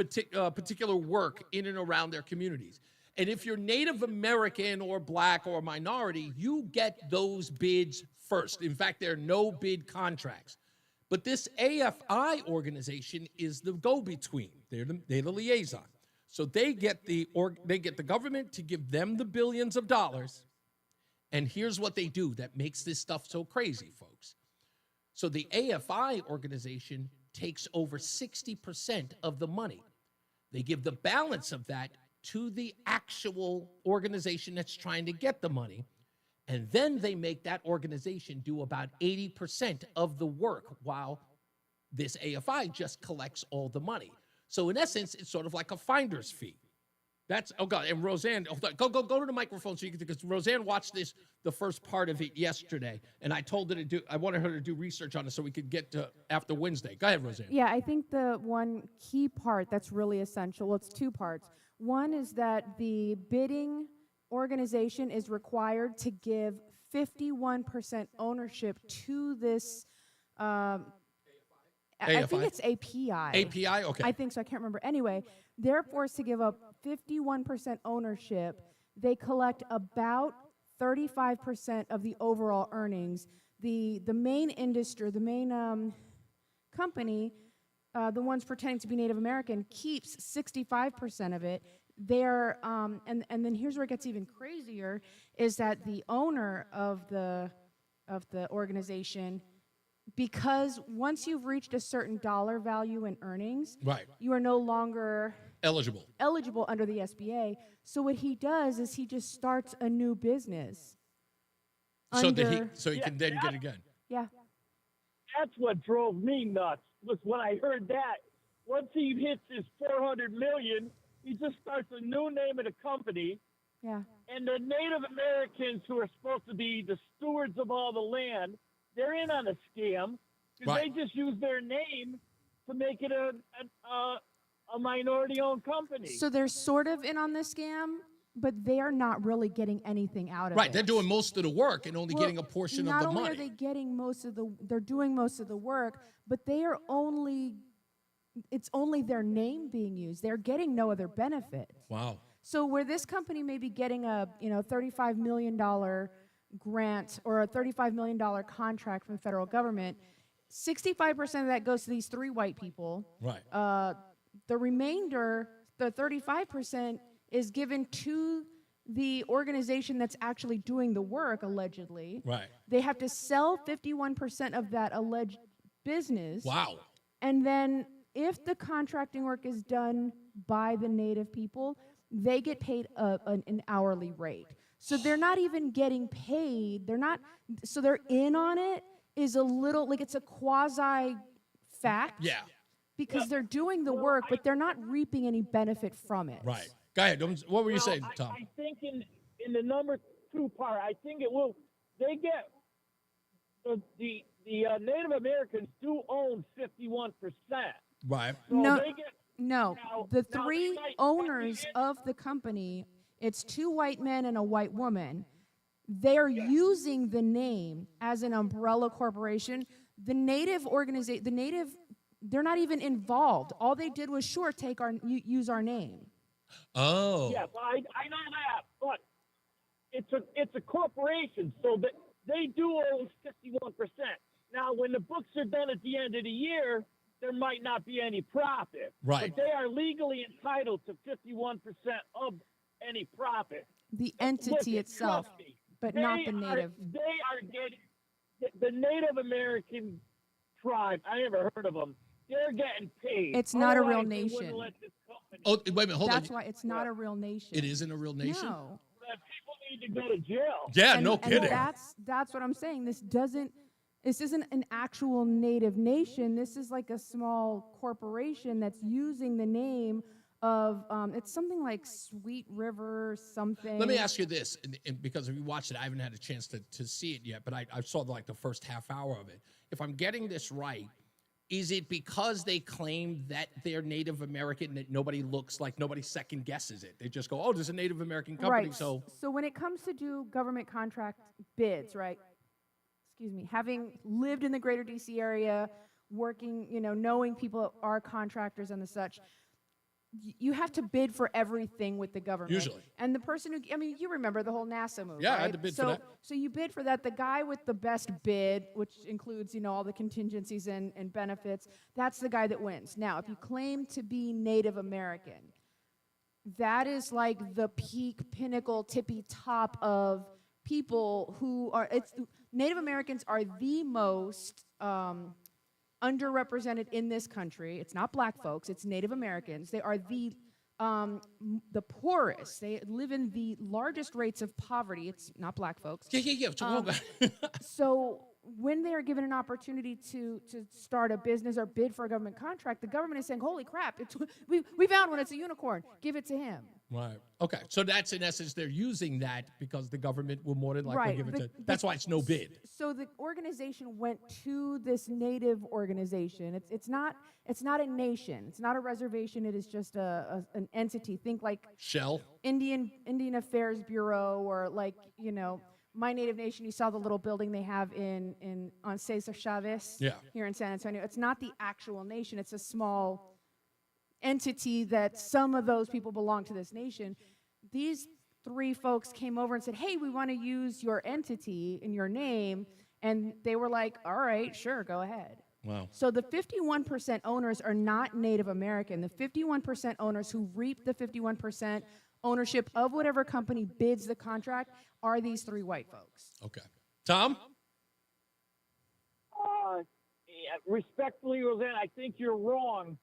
particular work in and around their communities. And if you're Native American or Black or minority, you get those bids first. In fact, there are no bid contracts. But this AFI organization is the go-between. They're the liaison. So they get the government to give them the billions of dollars, And here's what they do that makes this stuff so crazy, folks. So the AFI organization takes over 60% of the money. They give the balance of that to the actual organization that's trying to get the money. And then they make that organization do about 80% of the work while this AFI just collects all the money. So in essence, it's sort of like a finder's fee. That's, oh God, and Roseanne, go to the microphone so you can, because Roseanne watched this, the first part of it yesterday, and I wanted her to do research on it so we could get to after Wednesday. Go ahead, Roseanne. Yeah, I think the one key part that's really essential, well, it's two parts. One is that the bidding organization is required to give 51% ownership to this, I think it's API. API, okay. I think so, I can't remember. Anyway, they're forced to give up 51% ownership. They collect about 35% of the overall earnings. The main industry, the main company, the ones pretending to be Native American, keeps 65% of it. They're and then here's where it gets even crazier, is that the owner of the organization, because once you've reached a certain dollar value in earnings, right, you are no longer eligible under the SBA. So what he does is he just starts a new business. So he can then get again. Yeah. That's what drove me nuts, was when I heard that. Once he hits his $400 million, he just starts a new name of the company. Yeah. And the Native Americans, who are supposed to be the stewards of all the land, they're in on a scam because Right. they just use their name to make it a minority-owned company. So they're sort of in on the scam, but they are not really getting anything out of it. Right, they're doing most of the work and only getting a portion of the Not only money. are they getting they're doing most of the work, but they are it's only their name being used. They're getting no other benefit. Wow. So where this company may be getting a $35 million grant or a $35 million contract from the federal government, 65% of that goes to these 3 white people. Right. The remainder, the 35%, is given to the organization that's actually doing the work, allegedly. Right. They have to sell 51% of that alleged business. Wow. And then if the contracting work is done by the Native people, they get paid an hourly rate. So they're not even getting paid. So they're in on it is a little, like it's a quasi fact. Yeah. Because they're doing the work, but they're not reaping any benefit from it. Right. Go ahead. What were you saying, Tom? I think in the number 2 part, I think it will. They get the Native Americans do own 51%. Right. So No, they get, no. now- The now 3 they might- owners of the company, it's 2 white men and a white woman. They're using the name as an umbrella corporation. The Native organization, they're not even involved. All they did was use our name. Oh. Yes, I know that, but it's a corporation, so that they do own 51%. Now, when the books are done at the end of the year, there might not be any profit. Right. But they are legally entitled to 51% of any profit. The entity Look, itself, trust me, but not they the Native. They are getting the Native American tribe. I never heard of them. They're getting paid. It's not a real Otherwise, they wouldn't nation. let this company. Oh, wait a minute. Hold That's on. why it's not a real nation. It isn't a real nation? No. People need to go to jail. Yeah, And- no and kidding. that's what I'm saying. This isn't an actual Native nation. This is like a small corporation that's using the name of, it's something like Sweet River something. Let me ask you this, and because if you watched it, I haven't had a chance to see it yet, but I saw like the first half hour of it. If I'm getting this right, is it because they claim that they're Native American that nobody second guesses it? They just go, oh, there's a Native American company, Right. so. So when it comes to do government contract bids, right? Excuse me, having lived in the greater DC area, working, knowing people are contractors and the such, you have to bid for everything with the government. Usually. And the person you remember the whole NASA move, Yeah, I right? had to bid for that. So you bid for that. The guy with the best bid, which includes, all the contingencies and benefits, that's the guy that wins. Now, if you claim to be Native American, that is like the peak, pinnacle, tippy top of people who are, Native Americans are the most underrepresented in this country. It's not black folks, it's Native Americans. They are the poorest. They live in the largest rates of poverty. It's not black folks. Yeah. So when they are given an opportunity to start a business or bid for a government contract, the government is saying, holy crap, we found one, it's a unicorn, give it to him. Right. Okay. So that's in essence, they're using that because the government will more than likely give it to. That's why it's no bid. So the organization went to this Native organization. It's not a nation. It's not a reservation. It is just an entity. Think like Shell, Indian Affairs Bureau, or like My Native Nation. You saw the little building they have on Cesar Chavez here in San Antonio. It's not the actual nation. It's a small entity that some of those people belong to this nation. These 3 folks came over and said, hey, we want to use your entity in your name. And they were like, all right, sure, go ahead. Wow. So the 51% owners are not Native American. The 51% owners who reap the 51% ownership of whatever company bids the contract are these 3 white folks. Okay. Tom? Respectfully, Roseanne, I think you're wrong.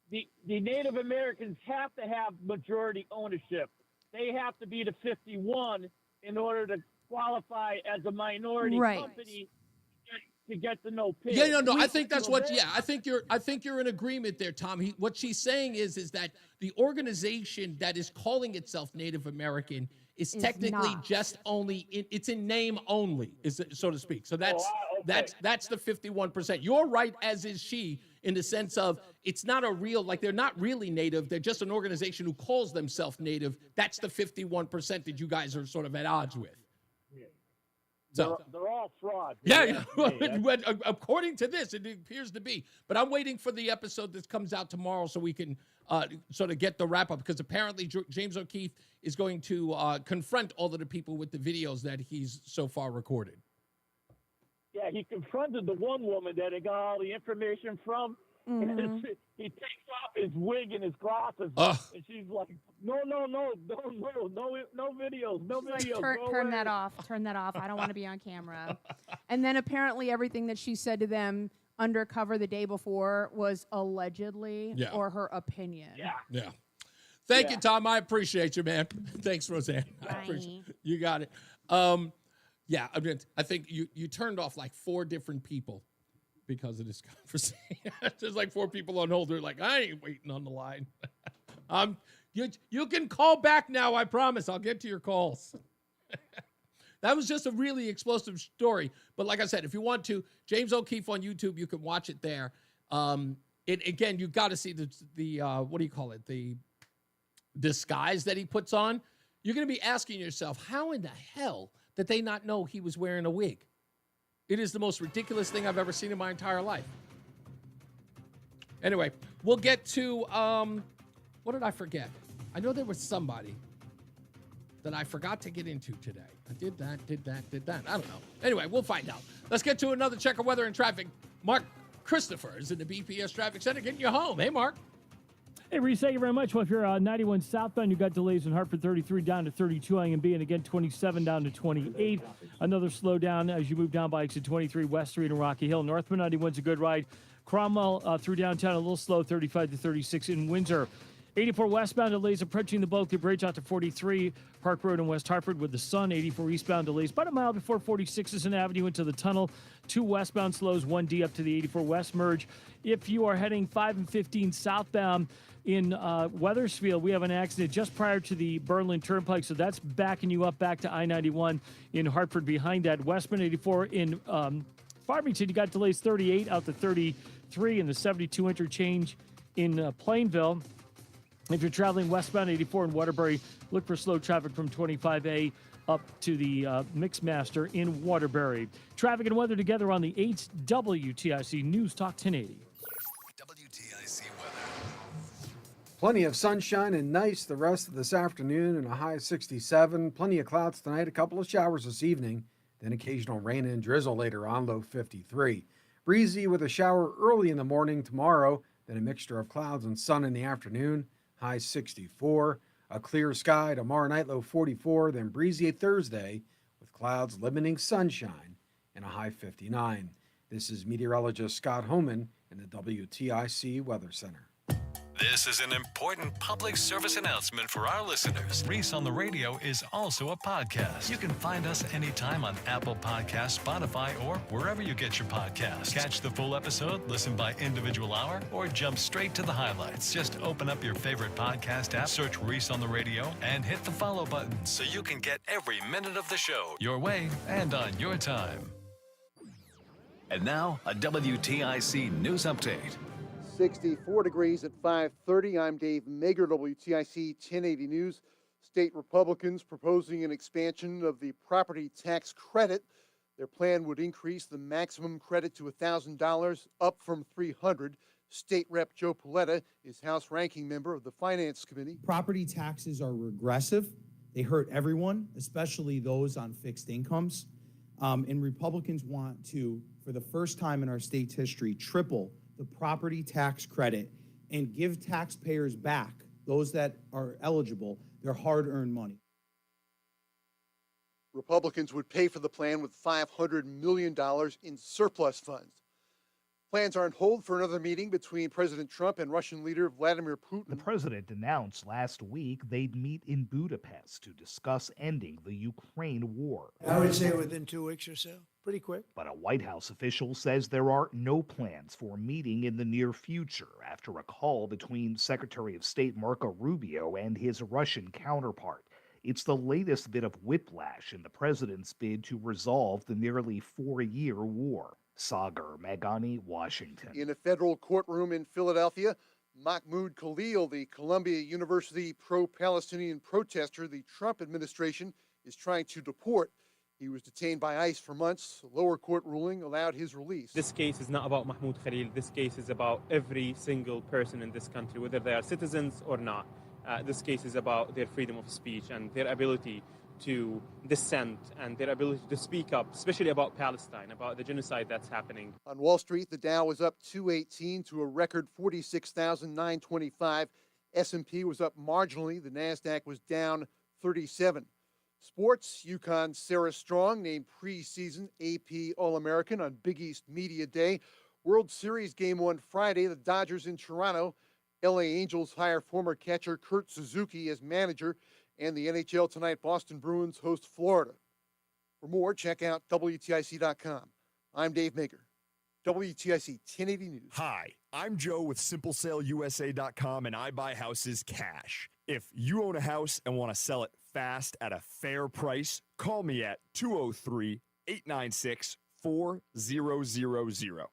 The Native Americans have to have majority ownership. They have to be the 51 in order to qualify as a minority company to get the no pay. Yeah, no. I think that's what. Yeah, I think you're in agreement there, Tom. What she's saying is that the organization that is calling itself Native American is technically not. just only it's in name only, so to speak. So that's the 51%. You're right, as is she, in the sense of it's not a real, like they're not really Native. They're just an organization who calls themselves Native. That's the 51% that you guys are sort of at odds with. So they're all frauds. Yeah. According to this, it appears to be. But I'm waiting for the episode that comes out tomorrow so we can sort of get the wrap up, because apparently James O'Keefe is going to confront all of the people with the videos that he's so far recorded. Yeah, he confronted the one woman that he got all the information from. Mm-hmm. And he takes off his wig and his glasses, and she's like, no videos, no videos. Turn that off. Turn that off. I don't want to be on camera. And then apparently everything that she said to them undercover the day before was allegedly or her opinion. Yeah. Thank you, Tom. I appreciate you, man. Thanks, Roseanne. I appreciate it. You got it. Yeah, I think you turned off like 4 different people because of this conversation. There's like 4 people on hold. They're like, I ain't waiting on the line. You can call back now, I promise. I'll get to your calls. That was just a really explosive story. But like I said, if you want to, James O'Keefe on YouTube, you can watch it there. Again, you got to see the what do you call it? The disguise that he puts on. You're going to be asking yourself, how in the hell did they not know he was wearing a wig? It is the most ridiculous thing I've ever seen in my entire life. Anyway, we'll get to, what did I forget? I know there was somebody that I forgot to get into today. I did that. I don't know. Anyway, we'll find out. Let's get to another check of weather and traffic. Mark Christopher is in the BPS Traffic Center getting you home. Hey, Mark. Hey, Reese, thank you very much. Well, if you're 91 southbound, you got delays in Hartford 33 down to 32 IMB, and again 27 down to 28. Another slowdown as you move down by exit 23 West Street and Rocky Hill. Northbound 91's a good ride. Cromwell through downtown a little slow, 35 to 36 in Windsor. 84 westbound delays approaching the Bulkley Bridge out to 43 Park Road in West Hartford with the sun. 84 eastbound delays about a mile before 46th Avenue into the tunnel. 2 westbound slows, 1D up to the 84 West merge. If you are heading 5 and 15 southbound in Wethersfield, we have an accident just prior to the Berlin Turnpike, so that's backing you up back to I-91 in Hartford. Behind that, westbound 84 in Farmington, you got delays 38 out to 33 in the 72 interchange in Plainville. If you're traveling westbound 84 in Waterbury, look for slow traffic from 25A up to the Mixmaster in Waterbury. Traffic and weather together on the 8 WTIC News Talk 1080. WTIC weather. Plenty of sunshine and nice the rest of this afternoon and a high of 67. Plenty of clouds tonight, a couple of showers this evening, then occasional rain and drizzle later on, low 53. Breezy with a shower early in the morning tomorrow, then a mixture of clouds and sun in the afternoon, high 64. A clear sky tomorrow night, low 44, then breezy Thursday with clouds, limiting sunshine, and a high 59. This is meteorologist Scott Homan in the WTIC Weather Center. This is an important public service announcement for our listeners. Reese on the Radio is also a podcast. You can find us anytime on Apple Podcasts, Spotify, or wherever you get your podcasts. Catch the full episode, listen by individual hour, or jump straight to the highlights. Just open up your favorite podcast app, search Reese on the Radio, and hit the follow button so you can get every minute of the show your way and on your time. And now, a WTIC news update. 64 degrees at 5:30. I'm Dave Mager, WTIC 1080 News. State Republicans proposing an expansion of the property tax credit. Their plan would increase the maximum credit to $1,000, up from $300. State Rep Joe Paletta is House Ranking Member of the Finance Committee. Property taxes are regressive. They hurt everyone, especially those on fixed incomes. And Republicans want to, for the first time in our state's history, triple the property tax credit and give taxpayers back, those that are eligible, their hard-earned money. Republicans would pay for the plan with $500 million in surplus funds. Plans are on hold for another meeting between President Trump and Russian leader Vladimir Putin. The president announced last week they'd meet in Budapest to discuss ending the Ukraine war. I would say within 2 weeks or so. Pretty quick. But a White House official says there are no plans for a meeting in the near future after a call between Secretary of State Marco Rubio and his Russian counterpart. It's the latest bit of whiplash in the president's bid to resolve the nearly 4-year war. Sagar Meghani, Washington. In a federal courtroom in Philadelphia, Mahmoud Khalil, the Columbia University pro-Palestinian protester the Trump administration is trying to deport. He was detained by ICE for months. A lower court ruling allowed his release. This case is not about Mahmoud Khalil. This case is about every single person in this country, whether they are citizens or not. This case is about their freedom of speech and their ability to dissent and their ability to speak up, especially about Palestine, about the genocide that's happening. On Wall Street, the Dow was up 218 to a record 46,925. S&P was up marginally. The NASDAQ was down 37. Sports, UConn's Sarah Strong named preseason AP All-American on Big East Media Day. World Series Game 1 Friday, the Dodgers in Toronto. LA Angels hire former catcher Kurt Suzuki as manager. And the NHL tonight, Boston Bruins host Florida. For more, check out WTIC.com. I'm Dave Maker, WTIC 1080 News. Hi, I'm Joe with SimpleSaleUSA.com, and I buy houses cash. If you own a house and want to sell it fast at a fair price, call me at 203-896-4000.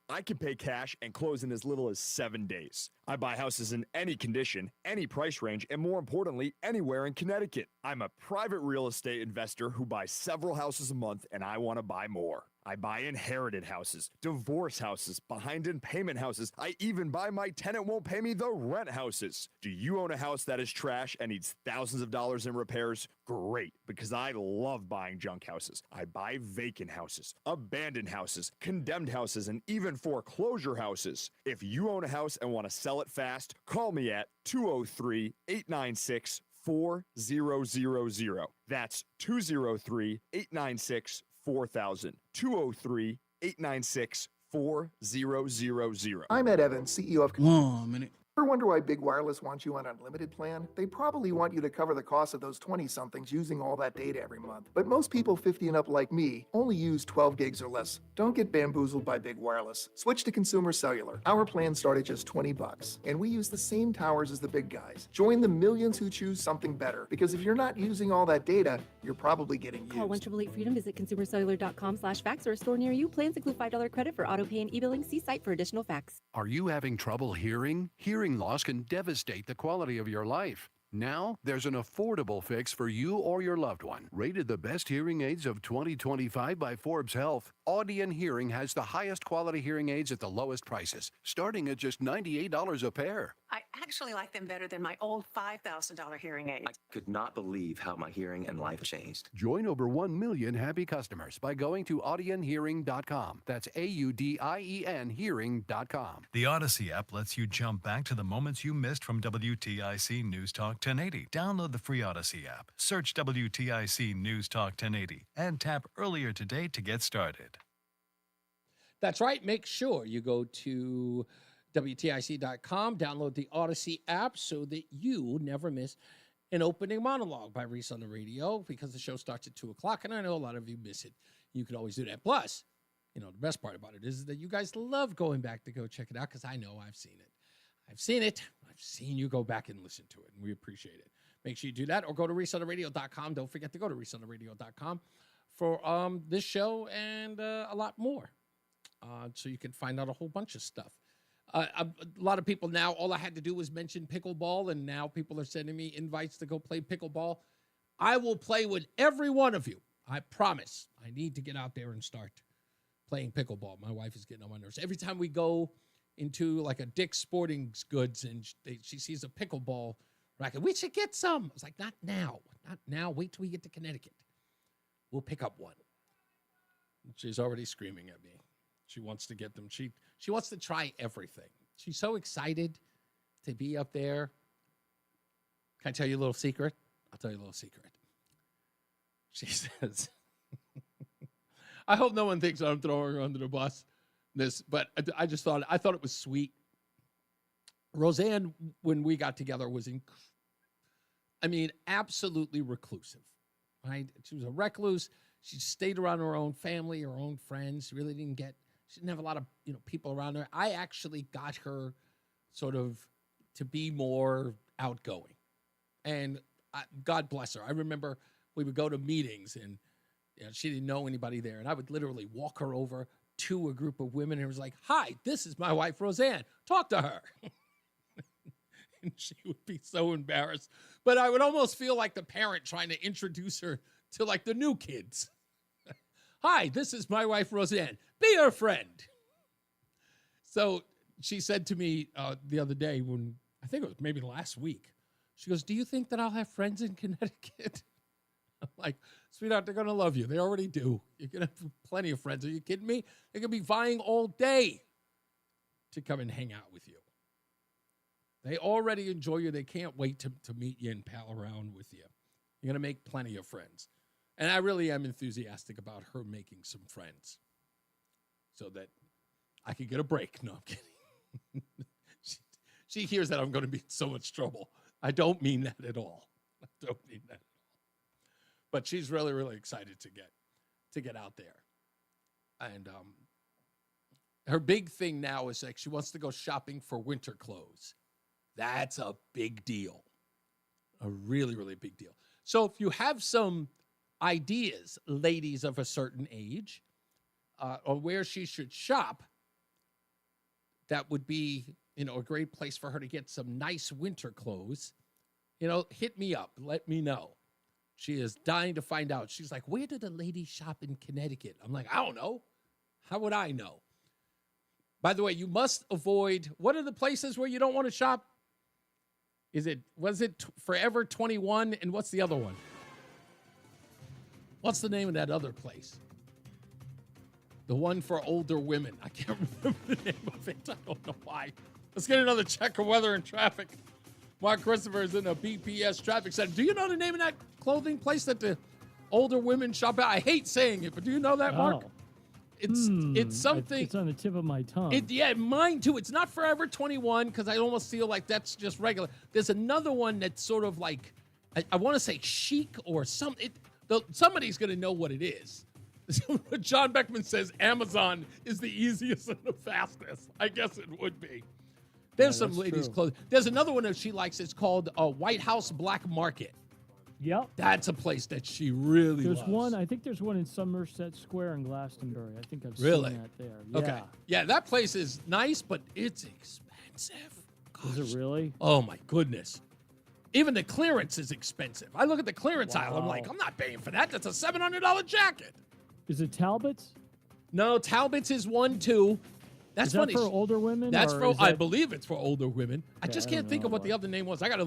I can pay cash and close in as little as 7 days. I buy houses in any condition, any price range, and more importantly, anywhere in Connecticut. I'm a private real estate investor who buys several houses a month, and I want to buy more. I buy inherited houses, divorce houses, behind in payment houses. I even buy my tenant won't pay me the rent houses. Do you own a house that is trash and needs thousands of dollars in repairs? Great, because I love buying junk houses. I buy vacant houses, abandoned houses, condemned houses, and even foreclosure houses. If you own a house and want to sell it fast, call me at 203-896-4000. That's 203-896-4000. 203-896-4000. I'm Ed Evans, CEO of... 1 minute. Ever wonder why Big Wireless wants you on an unlimited plan? They probably want you to cover the cost of those 20-somethings using all that data every month. But most people 50 and up like me only use 12 gigs or less. Don't get bamboozled by Big Wireless. Switch to Consumer Cellular. Our plans start at just $20, and we use the same towers as the big guys. Join the millions who choose something better, because if you're not using all that data, you're probably getting Call used. 1-888-FREEDOM. Visit consumercellular.com/facts or a store near you. Plans include $5 credit for auto pay and e-billing. See site for additional facts. Are you having trouble hearing? Hearing loss can devastate the quality of your life. Now, there's an affordable fix for you or your loved one. Rated the best hearing aids of 2025 by Forbes Health, Audion Hearing has the highest quality hearing aids at the lowest prices, starting at just $98 a pair. I actually like them better than my old $5,000 hearing aid. I could not believe how my hearing and life changed. Join over 1 million happy customers by going to audionhearing.com. That's AUDIEN hearing.com. The Odyssey app lets you jump back to the moments you missed from WTIC News Talk Talk 1080. Download the free Odyssey app, search WTIC News Talk 1080, and tap earlier today to get started. That's right. Make sure you go to WTIC.com, download the Odyssey app so that you never miss an opening monologue by Reese on the Radio, because the show starts at 2 o'clock, and I know a lot of you miss it. You can always do that. Plus, the best part about it is that you guys love going back to go check it out, because I know I've seen it. I've seen you go back and listen to it, and we appreciate it. Make sure you do that, or go to ReeseOnTheRadio.com. Don't forget to go to ReeseOnTheRadio.com for this show and a lot more. So you can find out a whole bunch of stuff. A lot of people now, all I had to do was mention pickleball, and now people are sending me invites to go play pickleball. I will play with every one of you. I promise. I need to get out there and start playing pickleball. My wife is getting on my nerves. Every time we go into like a Dick's Sporting Goods and she sees a pickleball racket, we should get some. I was like, not now. Not now. Wait till we get to Connecticut. We'll pick up one. She's already screaming at me. She wants to get them. She wants to try everything. She's so excited to be up there. Can I tell you a little secret? I'll tell you a little secret. She says, I hope no one thinks I'm throwing her under the bus. But I thought it was sweet. Roseanne, when we got together, was absolutely reclusive. Right? She was a recluse. She stayed around her own family, her own friends. She didn't have a lot of people around her. I actually got her sort of to be more outgoing, and God bless her. I remember we would go to meetings, and she didn't know anybody there, and I would literally walk her over to a group of women, and it was like, "Hi, this is my wife Roseanne. Talk to her." And she would be so embarrassed, but I would almost feel like the parent trying to introduce her to like the new kids. Hi, this is my wife, Roseanne. Be her friend. So she said to me the other day, when I think it was maybe last week, she goes, "Do you think that I'll have friends in Connecticut?" I'm like, "Sweetheart, they're going to love you. They already do. You're going to have plenty of friends. Are you kidding me? They're going to be vying all day to come and hang out with you. They already enjoy you. They can't wait to meet you and pal around with you. You're going to make plenty of friends." And I really am enthusiastic about her making some friends so that I can get a break. No, I'm kidding. She hears that I'm going to be in so much trouble. I don't mean that at all. I don't mean that at all. But she's really, really excited to get out there. And her big thing now is like she wants to go shopping for winter clothes. That's a big deal. A really, really big deal. So if you have some ideas, ladies of a certain age, on where she should shop, that would be, a great place for her to get some nice winter clothes. Hit me up. Let me know. She is dying to find out. She's like, "Where did a lady shop in Connecticut?" I'm like, "I don't know. How would I know?" By the way, you must avoid, what are the places where you don't want to shop? Was it Forever 21? And what's the other one? What's the name of that other place? The one for older women. I can't remember the name of it. I don't know why. Let's get another check of weather and traffic. Mark Christopher is in a BPS traffic center. Do you know the name of that clothing place that the older women shop at? I hate saying it, but do you know that, Mark? It's something. It's on the tip of my tongue. Mine too. It's not Forever 21 because I almost feel like that's just regular. There's another one that's sort of like, I want to say chic or something. Somebody's going to know what it is. John Beckman says Amazon is the easiest and the fastest. I guess it would be. There's some ladies' clothes. There's another one that she likes. It's called White House Black Market. Yep. That's a place that she really loves. There's one, I think there's one in Somerset Square in Glastonbury. I think I've seen that there. Yeah. Okay. Yeah, that place is nice, but it's expensive. Gosh. Is it really? Oh, my goodness. Even the clearance is expensive. I look at the clearance aisle. I'm like, I'm not paying for that. That's a $700 jacket. Is it Talbot's? No, Talbot's is one, too. That's is that funny. For older women? That's for, I believe it's for older women. I just can't think of what what the other name was. I got to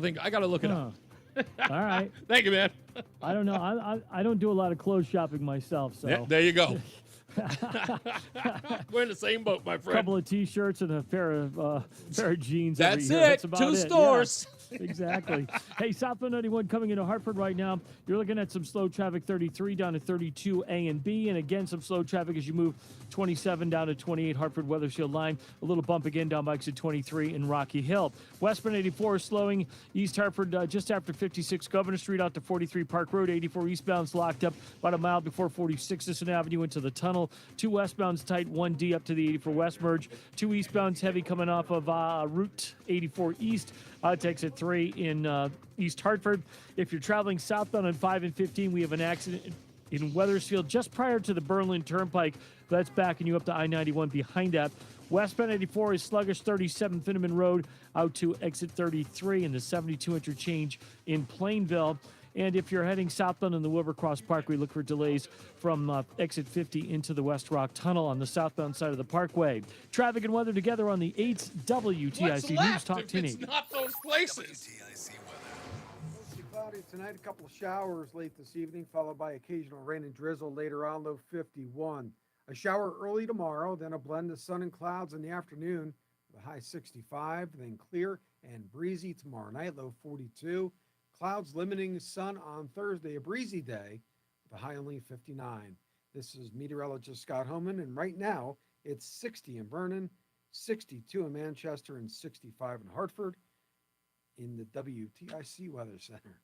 look it up. All right. Thank you, man. I don't know. I don't do a lot of clothes shopping myself. So yeah, there you go. We're in the same boat, my friend. A couple of T-shirts and a pair of jeans. That's every year. it. That's about 2 it. stores. Yeah. Exactly. Hey, Southbound 91 coming into Hartford right now. You're looking at some slow traffic, 33 down to 32 A and B. And again, some slow traffic as you move 27 down to 28 Hartford Weathersfield line. A little bump again down by exit 23 in Rocky Hill. Westbound 84 is slowing East Hartford just after 56 Governor Street out to 43 Park Road. 84 eastbound's locked up about a mile before 46 Sisson Avenue into the tunnel. 2 westbound's tight, 1D up to the 84 West merge. 2 eastbound's heavy coming off of Route 84 East. To exit 3 in East Hartford. If you're traveling southbound on 5 and 15, we have an accident in Weathersfield just prior to the Berlin Turnpike. That's backing you up to I-91 behind that. Westbound 84 is sluggish, 37 Finneman Road out to exit 33 and the 72 interchange in Plainville. And if you're heading southbound in the Wilbur Cross Parkway, look for delays from exit 50 into the West Rock Tunnel on the southbound side of the parkway. Traffic and weather together on the 8th WTIC News Talk 1080. It's not those places. Mostly cloudy tonight, a couple of showers late this evening, followed by occasional rain and drizzle later on, low 51. A shower early tomorrow, then a blend of sun and clouds in the afternoon, with a high 65, then clear and breezy tomorrow night, low 42. Clouds limiting sun on Thursday, a breezy day with a high only 59. This is meteorologist Scott Homan, and right now it's 60 in Vernon, 62 in Manchester, and 65 in Hartford in the WTIC Weather Center.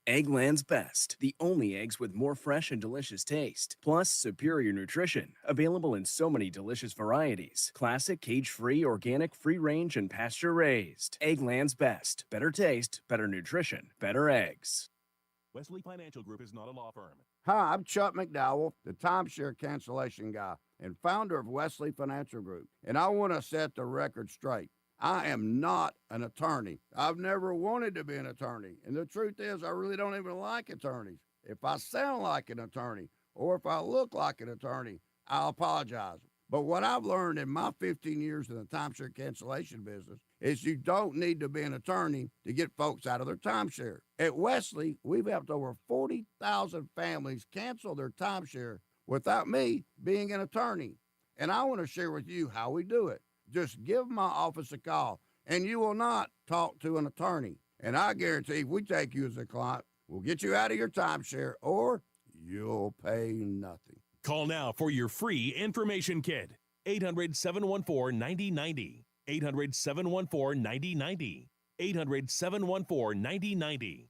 Eggland's Best, the only eggs with more fresh and delicious taste, plus superior nutrition, available in so many delicious varieties. Classic, cage-free, organic, free-range, and pasture-raised. Eggland's Best. Better taste, better nutrition, better eggs. Wesley Financial Group is not a law firm. Hi, I'm Chuck McDowell, the timeshare cancellation guy and founder of Wesley Financial Group, and I want to set the record straight. I am not an attorney. I've never wanted to be an attorney. And the truth is, I really don't even like attorneys. If I sound like an attorney or if I look like an attorney, I'll apologize. But what I've learned in my 15 years in the timeshare cancellation business is you don't need to be an attorney to get folks out of their timeshare. At Wesley, we've helped over 40,000 families cancel their timeshare without me being an attorney. And I want to share with you how we do it. Just give my office a call, and you will not talk to an attorney. And I guarantee if we take you as a client, we'll get you out of your timeshare, or you'll pay nothing. Call now for your free information kit. 800-714-9090. 800-714-9090. 800-714-9090.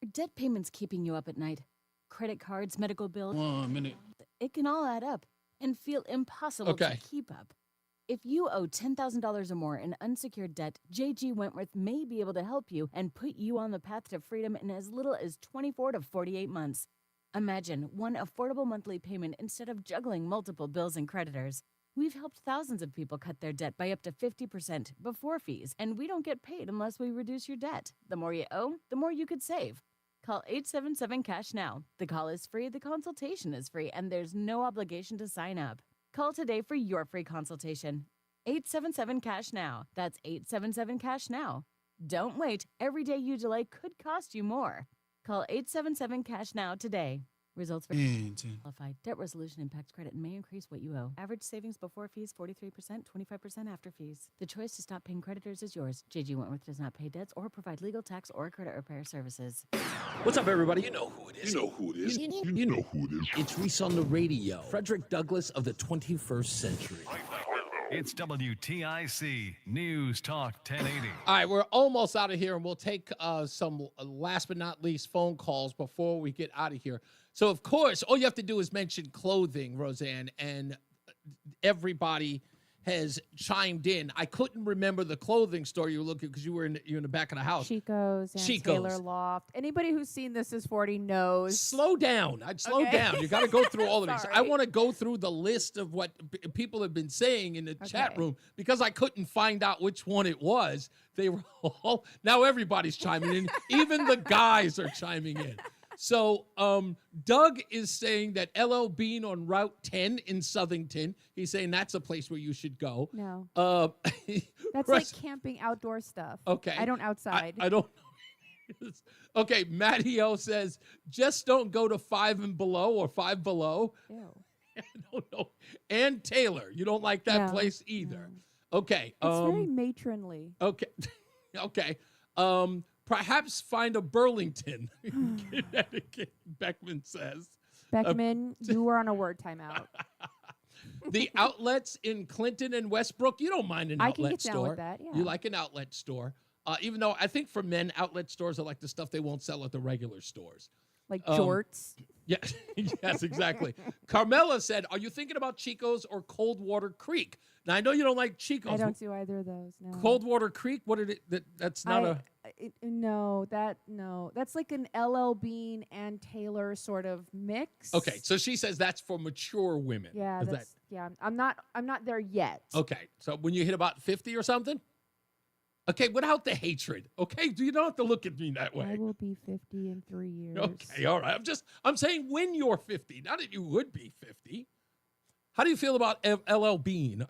Are debt payments keeping you up at night? Credit cards, medical bills? 1 minute. It can all add up and feel impossible to keep up. If you owe $10,000 or more in unsecured debt, J.G. Wentworth may be able to help you and put you on the path to freedom in as little as 24 to 48 months. Imagine one affordable monthly payment instead of juggling multiple bills and creditors. We've helped thousands of people cut their debt by up to 50% before fees, and we don't get paid unless we reduce your debt. The more you owe, the more you could save. Call 877-CASH now. The call is free, the consultation is free, and there's no obligation to sign up. Call today for your free consultation. 877-CASH now. That's 877-CASH now. Don't wait. Every day you delay could cost you more. Call 877-CASH now today. Results for qualified. Debt resolution impacts credit and may increase what you owe. Average savings before fees 43%, 25% after fees. The choice to stop paying creditors is yours. J.G. Wentworth does not pay debts or provide legal, tax, or credit repair services. What's up, everybody? You know who it is. You know who it is. You know who it is. It's Reese on the Radio. Frederick Douglass of the 21st century. It's WTIC News Talk 1080. All right, we're almost out of here, and we'll take some last but not least phone calls before we get out of here. So, of course, all you have to do is mention clothing, Roseanne, and everybody has chimed in. I couldn't remember the clothing store you were looking because you're in the back of the house. Chico's and Taylor Loft. Anybody who's seen This Is 40 knows. Slow down. I'd slow down. You got to go through all of these. Sorry. I want to go through the list of what people have been saying in the chat room because I couldn't find out which one it was. They were all, now everybody's chiming in. Even the guys are chiming in. So Doug is saying that LL Bean on Route 10 in Southington. He's saying that's a place where you should go. No. That's like camping outdoor stuff. Okay. I don't outside. I don't know. Okay, Matty O says, just don't go to 5 and below or 5 below. Ew. I don't know. And Taylor, you don't like that place either. Okay. It's very matronly. Okay. Okay. Perhaps find a Burlington in Connecticut, Beckman says. Beckman, you were on a word timeout. The outlets in Clinton and Westbrook, you don't mind an outlet I can get store. down with that, yeah. You like an outlet store. Even though I think for men, outlet stores are like the stuff they won't sell at the regular stores. Like jorts. Yeah, yes, exactly. Carmela said, are you thinking about Chico's or Coldwater Creek? Now, I know you don't like Chico's. I don't do either of those, no. Coldwater Creek, what did it, that's not no, that's like an LL Bean and Taylor sort of mix. Okay, so she says that's for mature women. Yeah, Is I'm not there yet. Okay, so when you hit about 50 or something? Okay, without the hatred. Okay, you don't have to look at me that way. I will be 50 in 3 years. Okay, all right. I'm saying when you're 50, not that you would be 50. How do you feel about LL Bean?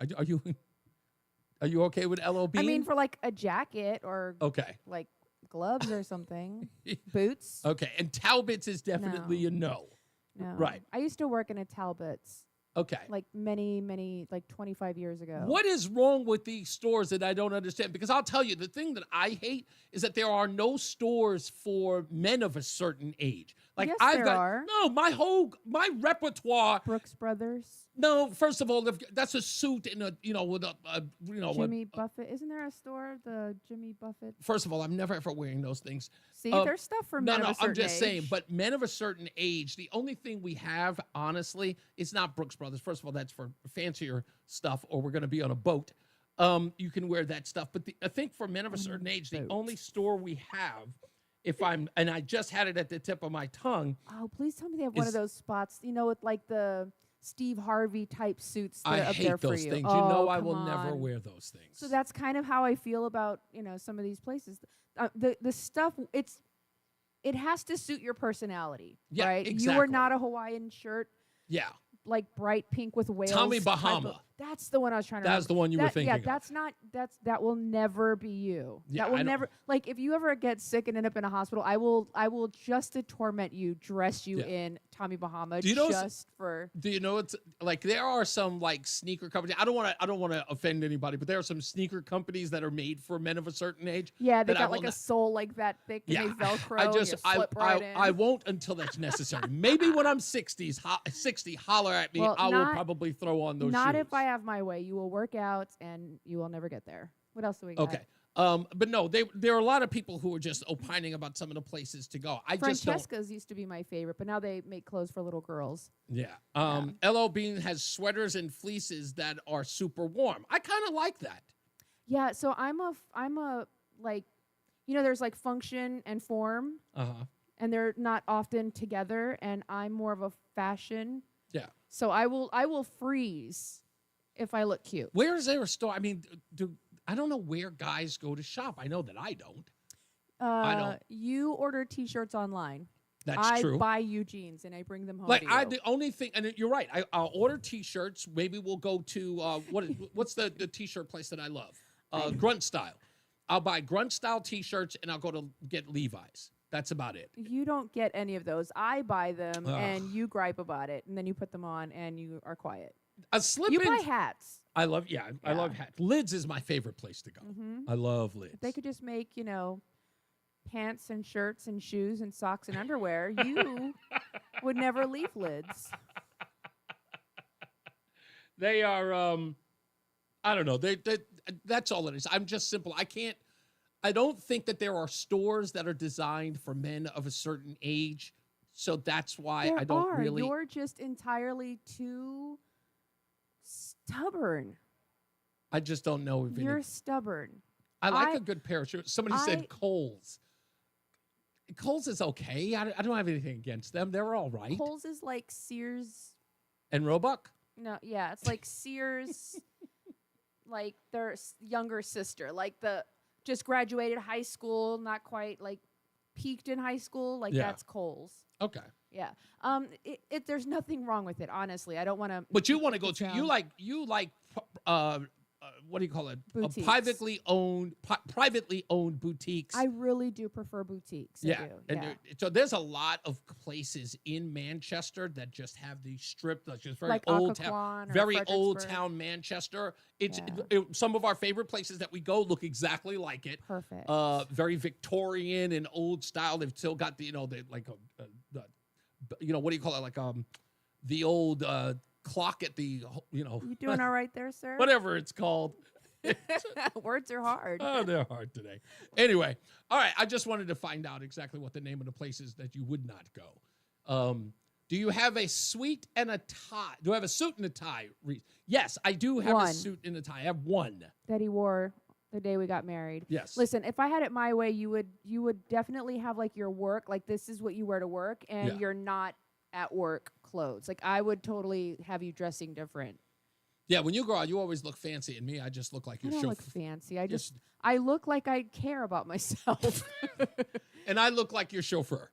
Are you okay with LL Bean? I mean, for like a jacket or okay, like gloves or something, boots. Okay, and Talbot's is definitely a no. No, right. I used to work in a Talbot's. Okay. Like many, like 25 years ago. What is wrong with these stores that I don't understand? Because I'll tell you, the thing that I hate is that there are no stores for men of a certain age. Like yes, I've there got are. no, my repertoire. Brooks Brothers. No, first of all, that's a suit and with a Jimmy Buffett. Isn't there a store, the Jimmy Buffett? First of all, I'm never ever wearing those things. See, there's stuff for men of a certain I'm just age. saying, but men of a certain age, the only thing we have, honestly, is not Brooks Brothers. First of all, that's for fancier stuff, or we're going to be on a boat. You can wear that stuff. But I think for men of a certain age, the only store we have, and I just had it at the tip of my tongue. Oh, please tell me they have one of those spots, with like the Steve Harvey type suits that are up there for you. I hate those things. Oh, I will come never on. wear those things. So that's kind of how I feel about, some of these places. The stuff, it has to suit your personality, Yeah, right? exactly. You are not a Hawaiian shirt. Yeah. Like bright pink with whales. Tommy type Bahama. of- that's the one I was trying to That's remember. the one you were thinking Yeah, of. that will never be you. Yeah, that will I don't- never, like, if you ever get sick and end up in a hospital, I will just to torment you, dress you Yeah. in Tommy Bahama Do you know just for. Do you know it's like there are some like sneaker companies? I don't want to offend anybody, but there are some sneaker companies that are made for men of a certain age. Yeah, they that I got will like a not- sole like that thick and they Velcro. I and just you slip right in. I won't until that's necessary. Maybe when I'm 60, holler at me. Well, I will not- probably throw on those Not shoes. if I have my way. You will work out and you will never get there. What else do we got? Okay. But no, there are a lot of people who are just opining about some of the places to go. I just don't. Francesca's used to be my favorite, but now they make clothes for little girls. Yeah. LL Bean has sweaters and fleeces that are super warm. I kind of like that. Yeah, so I'm a like, there's like function and form, and they're not often together, and I'm more of a fashion. Yeah. So I will freeze if I look cute. Where is there a store? I mean, I don't know where guys go to shop. I know that I don't. I don't. You order T-shirts online. That's true. I buy you jeans and I bring them home. Like to you. the only thing, and you're right. I'll order T-shirts. Maybe we'll go to what's the T-shirt place that I love? Grunt Style. I'll buy Grunt Style T-shirts and I'll go to get Levi's. That's about it. You don't get any of those. I buy them Ugh. and you gripe about it, and then you put them on and you are quiet. A slip. You buy hats. I love hats. Lids is my favorite place to go. Mhm. I love Lids. If they could just make, pants and shirts and shoes and socks and underwear, you would never leave Lids. They are. I don't know. That's all it is. I'm just simple. I don't think that there are stores that are designed for men of a certain age. So that's why There I don't are. really. You're just entirely too stubborn. I just don't know if You're stubborn. I like a good pair of shoes. Somebody I- said Kohl's. Kohl's is okay. I don't have anything against them. They're all right. Kohl's is like Sears. And Roebuck? No, yeah, it's like Sears, like their younger sister, like the just graduated high school, not quite like peaked in high school. Like Yeah. that's Kohl's. Okay. Yeah. There's nothing wrong with it, honestly. I don't want to. But you want to go to you like what do you call it? Boutiques. Privately owned boutiques. I really do prefer boutiques. I do. And so there's a lot of places in Manchester that just have these strip, that's just very Like old Occoquan town, or very old Fredericksburg. town Manchester. Some of our favorite places that we go look exactly like it. Perfect. Very Victorian and old style. They've still got the what do you call it? Like the old clock at the You doing all right there, sir? whatever it's called. Words are hard. Oh, they're hard today. Anyway, all right. I just wanted to find out exactly what the name of the place is that you would not go. Do you have a suit and a tie? Do I have a suit and a tie? Reese? Yes, I do have a One. suit and a tie. I have one. That he wore the day we got married. Yes. Listen, if I had it my way, you would definitely have like your work, like this is what you wear to work, and Yeah. you're not at work clothes. Like I would totally have you dressing different. Yeah, when you go out, you always look fancy, and me, I just look like I your don't chauffeur. look fancy. I look like I care about myself. And I look like your chauffeur.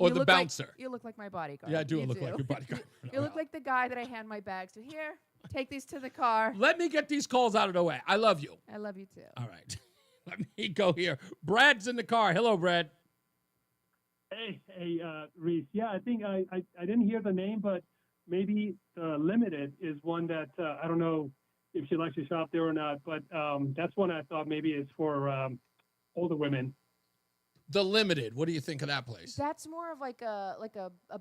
Or the look bouncer. Like, you look like my bodyguard. Yeah, I do You look like your bodyguard. You look like the guy that I hand my bags to. Here, take these to the car. Let me get these calls out of the way. I love you. I love you too. All right. Let me go here. Brad's in the car. Hello, Brad. Hey, Reese. Yeah, I think I didn't hear the name, but maybe the Limited is one that I don't know if she likes to shop there or not, but that's one I thought maybe is for older women. The Limited. What do you think of that place? That's more of like a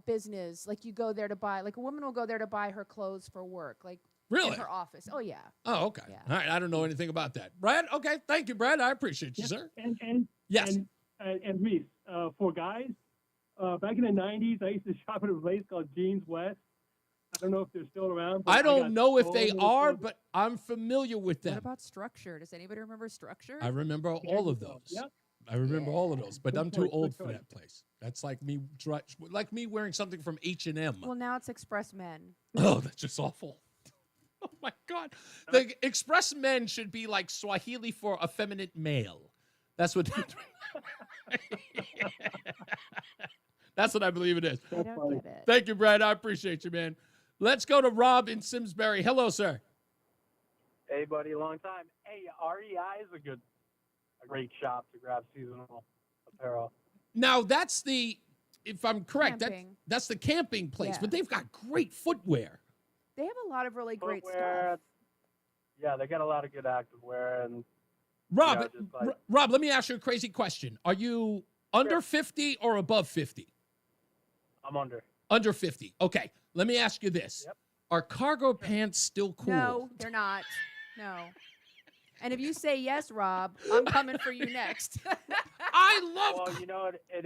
business. Like you go there to buy. Like a woman will go there to buy her clothes for work. Like Really? in her office. Oh yeah. Oh, okay. All right. I don't know anything about that. Brad, okay. Thank you, Brad. I appreciate you, sir. And Yes. And Reese, for guys, back in the 90s, I used to shop at a place called Jeans West. I don't know if they're still around. But I don't got know if so they many are, clothes. but I'm familiar with them. What about Structure? Does anybody remember Structure? I remember all of those. Yep. I remember all of those, but Good I'm too choice, good old for choice. that place. That's like me wearing something from H&M. Well, now it's Express Men. Oh, that's just awful. Oh my God. The Express Men should be like Swahili for effeminate male. That's what that's what I believe it is. I don't get it. Thank you, Brad. I appreciate you, man. Let's go to Rob in Simsbury. Hello, sir. Hey, buddy, long time. Hey, REI is a great shop to grab seasonal apparel. Now, that's if I'm correct, Camping. that's the camping place, Yeah. but they've got great footwear. They have a lot of really great Footwear, stuff. Yeah, they got a lot of good activewear and Rob, just like- Rob, let me ask you a crazy question. Are you under 50 or above 50? I'm under. Under 50. Okay. Let me ask you this. Yep. Are cargo pants still cool? No, they're not. No. And if you say yes, Rob, I'm coming for you next. I love. Well, you know, it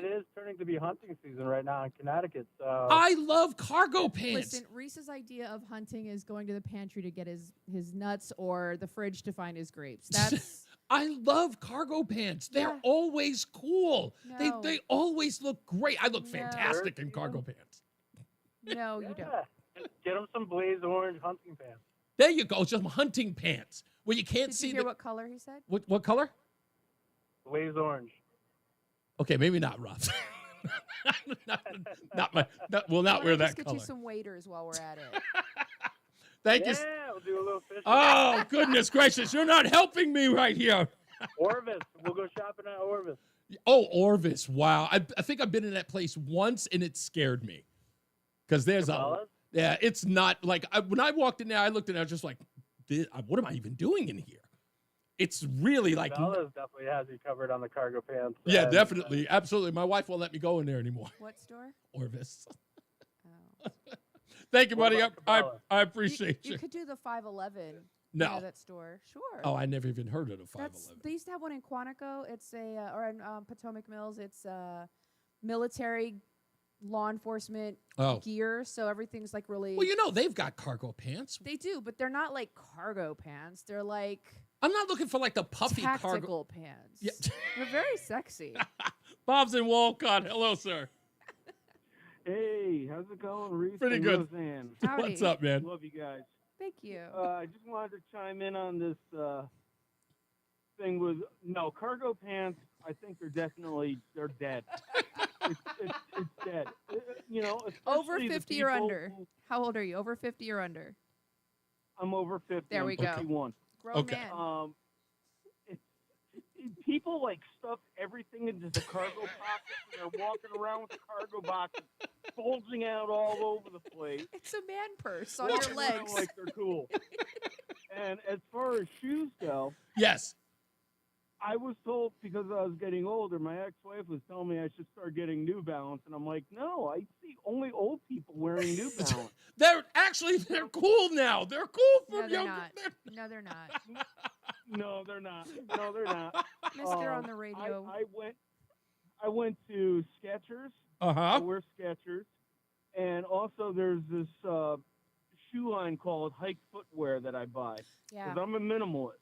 is turning to be hunting season right now in Connecticut. So I love cargo pants. Listen, Reese's idea of hunting is going to the pantry to get his nuts or the fridge to find his grapes. That's I love cargo pants. They're Yeah. always cool. No. They always look great. I look No. fantastic in cargo pants. no, you don't. yeah, get them some blaze orange hunting pants. There you go. Some hunting pants where you can't Did see you hear what color he said? what color? Blaze orange. Okay, maybe not Rob. not wear Why that don't I just get color. you some waders while we're at it. Thank you. Yeah, we'll do a little fishing. Oh, goodness gracious. You're not helping me right here. Orvis. We'll go shopping at Orvis. Oh, Orvis. Wow. I think I've been in that place once and it scared me. Because there's Cabela's? yeah, it's not like, when I walked in there, I looked in there, I was just like, what am I even doing in here? It's really like, Cabela's definitely has you covered on the cargo pants. yeah, and, definitely. Absolutely. My wife won't let me go in there anymore. What store? Orvis. Oh. Thank you, What buddy. about I Cabela? appreciate you. You could do the 511. No. You know that store. Sure. Oh, I never even heard of the 511. They used to have one in Quantico. It's or in Potomac Mills. It's military law enforcement gear. So everything's like really. Well, you know, they've got cargo pants. They do, but they're not like cargo pants. They're like I'm not looking for like the puffy tactical cargo. pants. Yeah. They're very sexy. Bob's in Walcott. Hello, sir. Hey, how's it going, Reese? Pretty and good. Roseanne? Howdy. What's up, man? Love you guys. Thank you. I just wanted to chime in on this thing with cargo pants. I think they're dead. It's dead. Over especially the 50 or people under. who- How old are you? Over 50 or under? I'm over 50. There we I'm go. 51. Grown Okay. man. People like stuff everything into the cargo pockets, and they're walking around with the cargo box bulging out all over the place. It's a man purse on Walking your around legs. like they're cool. And as far as shoes go, Yes. I was told because I was getting older, my ex-wife was telling me I should start getting New Balance, and I'm like, no, I see only old people wearing New Balance. They're cool now. They're cool for No, they're younger. not. No, they're not. No, they're not. No, they're not. Mister on the radio. I went to Skechers. Uh-huh. I wear Skechers, and also there's this shoe line called Hike Footwear that I buy. Yeah. Because I'm a minimalist,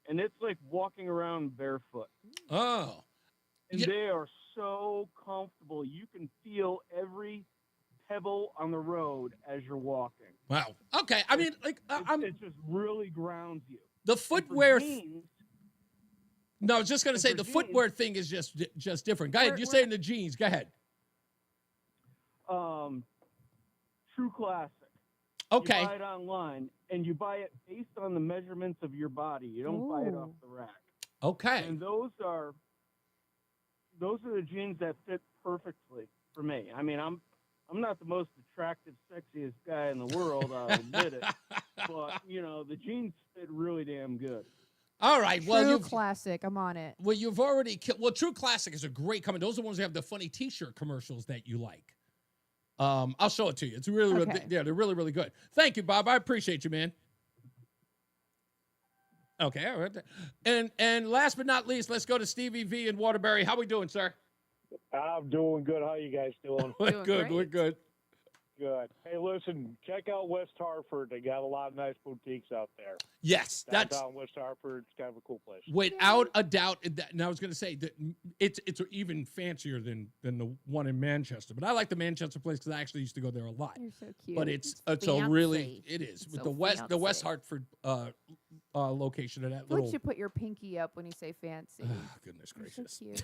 and it's like walking around barefoot. Oh. And they are so comfortable. You can feel every pebble on the road as you're walking. Wow. Okay. I mean, like, it just really grounds you. the footwear. Jeans, No, I was just going to and say for the jeans- footwear thing is just different. Go ahead. You're saying the jeans. Go ahead. True Classic. Okay. You buy it online, and you buy it based on the measurements of your body. You don't buy it off the rack. Okay. And those are the jeans that fit perfectly for me. I mean, I'm not the most attractive, sexiest guy in the world. I'll admit it. But the jeans fit really damn good. All right. Well, True you've Classic. I'm on it. well you've already well, True Classic is a great company. Those are the ones that have the funny T-shirt commercials that you like. I'll show it to you. It's really, Okay. yeah, they're really, really good. Thank you, Bob. I appreciate you, man. Okay, all right. And last but not least, let's go to Stevie V in Waterbury. How we doing, sir? I'm doing good. How you guys doing? We're good. We're good. Good. Hey, listen, check out West Hartford. They got a lot of nice boutiques out there. Yes, that's Downtown West Hartford. It's kind of a cool place. without a doubt. And I was going to say that it's even fancier than the one in Manchester. But I like the Manchester place because I actually used to go there a lot. You're so cute. But it's a really it is with So the West fancy. Hartford location of that I feel like little. you should put your pinky up when you say fancy. Goodness You're gracious. so cute.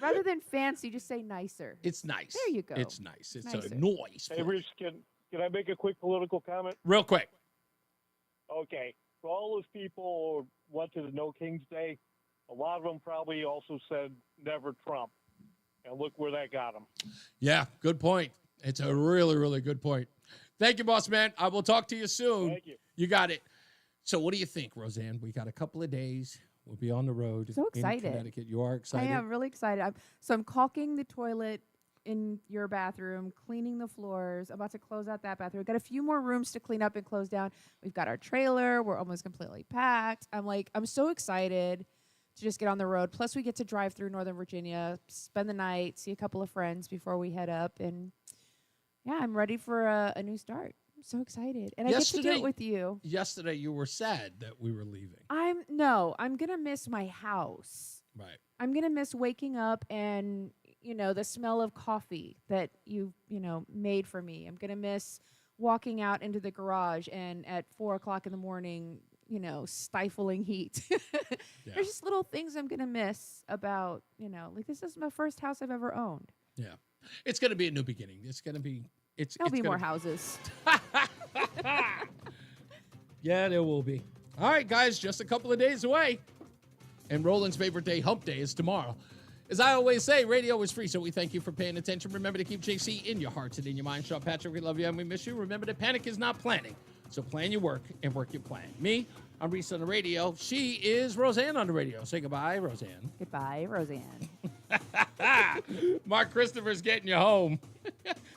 Rather than fancy, just say nicer. It's nice. There you go. It's nice. It's Nicer. a noise. Hey, Reese, can I make a quick political comment? Real quick. Okay. So all those people went to the No Kings Day. A lot of them probably also said never Trump. And look where that got them. Yeah, good point. It's a really, really good point. Thank you, boss man. I will talk to you soon. Thank you. You got it. So what do you think, Roseanne? We got a couple of days. We'll be on the road So excited. in Connecticut. You are excited? I am really excited. I'm caulking the toilet in your bathroom, cleaning the floors, about to close out that bathroom. We've got a few more rooms to clean up and close down. We've got our trailer. We're almost completely packed. I'm so excited to just get on the road. Plus, we get to drive through Northern Virginia, spend the night, see a couple of friends before we head up. And yeah, I'm ready for a new start. I'm so excited. And I get to do it with you. Yesterday, you were sad that we were leaving. I'm going to miss my house. Right. I'm going to miss waking up and, the smell of coffee that you made for me. I'm going to miss walking out into the garage and at 4:00 in the morning, stifling heat. There's just little things I'm going to miss about, this is my first house I've ever owned. Yeah. It's going to be a new beginning. It's going to be There'll be more houses. Yeah, there will be. All right, guys, just a couple of days away. And Roland's favorite day, hump day, is tomorrow. As I always say, radio is free, so we thank you for paying attention. Remember to keep JC in your hearts and in your mind. Sean Patrick, we love you and we miss you. Remember that panic is not planning. So plan your work and work your plan. Me, I'm Reese on the radio. She is Roseanne on the radio. Say goodbye, Roseanne. Goodbye, Roseanne. Mark Christopher's getting you home.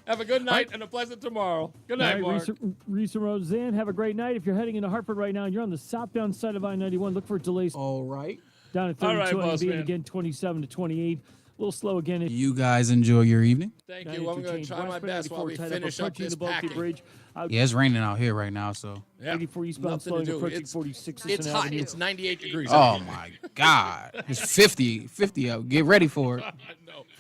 Have a good night and a pleasant tomorrow. Good night, All Mark. right, Reese and Roseanne, have a great night. If you're heading into Hartford right now and you're on the southbound side of I-91, look for delays. All right. Down at All 32 right, and boss being man. again 27 to 28. A little slow again. You guys enjoy your evening. Thank you. I'm going to try my best while we finish up this packing. Bridge. Yeah, it's raining out here right now, so. Yeah. 84 eastbound, Nothing to slowing, do. approaching It's 46. It's hot. It's 98 degrees. Oh out here. my God. It's 50 out. Get ready for it.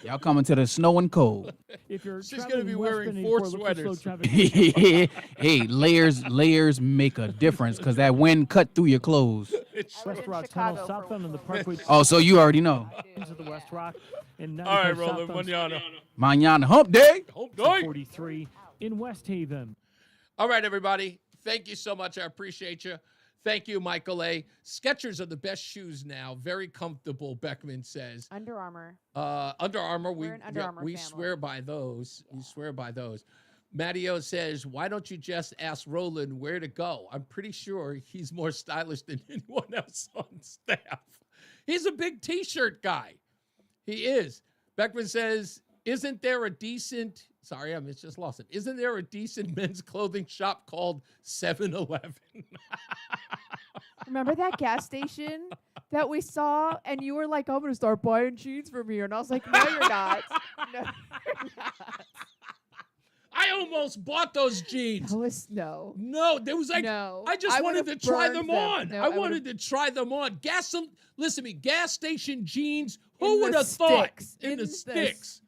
Y'all coming to the snow and cold. If you're She's going to be wearing westbound 84, 4 look for slow sweaters. traffic. Hey, layers make a difference because that wind cut through your clothes. West Rock Tunnel, southbound on the Parkway. Oh, so you already know. Into the West Rock. And All right, 95 Roland, southbound manana. Mañana hump day. Hump day. 43 in West Haven. All right, everybody. Thank you so much. I appreciate you. Thank you, Michael A. Skechers are the best shoes now. Very comfortable, Beckman says. Under Armour. Under Armour. We're an Under Armour we family. swear by those. Yeah. We swear by those. Matteo says, why don't you just ask Roland where to go? I'm pretty sure he's more stylish than anyone else on staff. He's a big T-shirt guy. He is. Beckman says, isn't there a decent men's clothing shop called 7-Eleven? Remember that gas station that we saw, and you were like, I'm going to start buying jeans from here. And I was like, no, you're not. No, you're not. I almost bought those jeans. No, there was like, no. I just wanted to try them on. No, I wanted to try them on. Listen to me, gas station jeans. Who would have thought? In the sticks.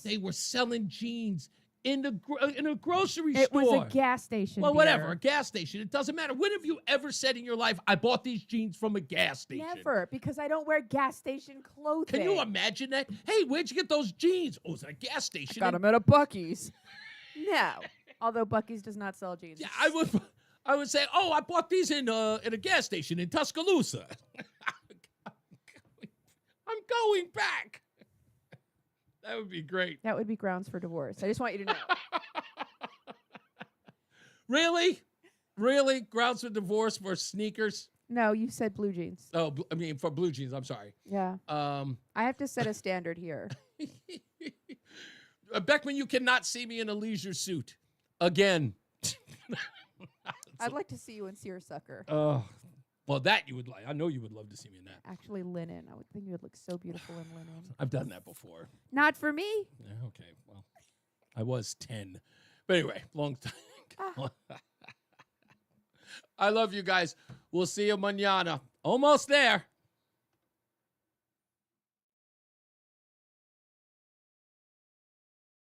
They were selling jeans in a grocery store. It was a gas station. Well, whatever, a gas station. It doesn't matter. When have you ever said in your life, I bought these jeans from a gas station? Never, because I don't wear gas station clothing. Can you imagine that? Hey, where'd you get those jeans? Oh, it's at a gas station. I got them at a Buc-ee's. No, although Buc-ee's does not sell jeans. Yeah, I would say, oh, I bought these in a gas station in Tuscaloosa. I'm going back. That would be great. That would be grounds for divorce. I just want you to know. Really? Really? Grounds for divorce for sneakers? No, you said blue jeans. Oh, I mean, for blue jeans. I'm sorry. Yeah. I have to set a standard here. Beckman, you cannot see me in a leisure suit again. I'd like to see you in seersucker. Oh, well, that you would like. I know you would love to see me in that. Actually, linen. I would think you would look so beautiful in linen. I've done that before. Not for me. Yeah, okay, well, I was 10. But anyway, long time. I love you guys. We'll see you mañana. Almost there.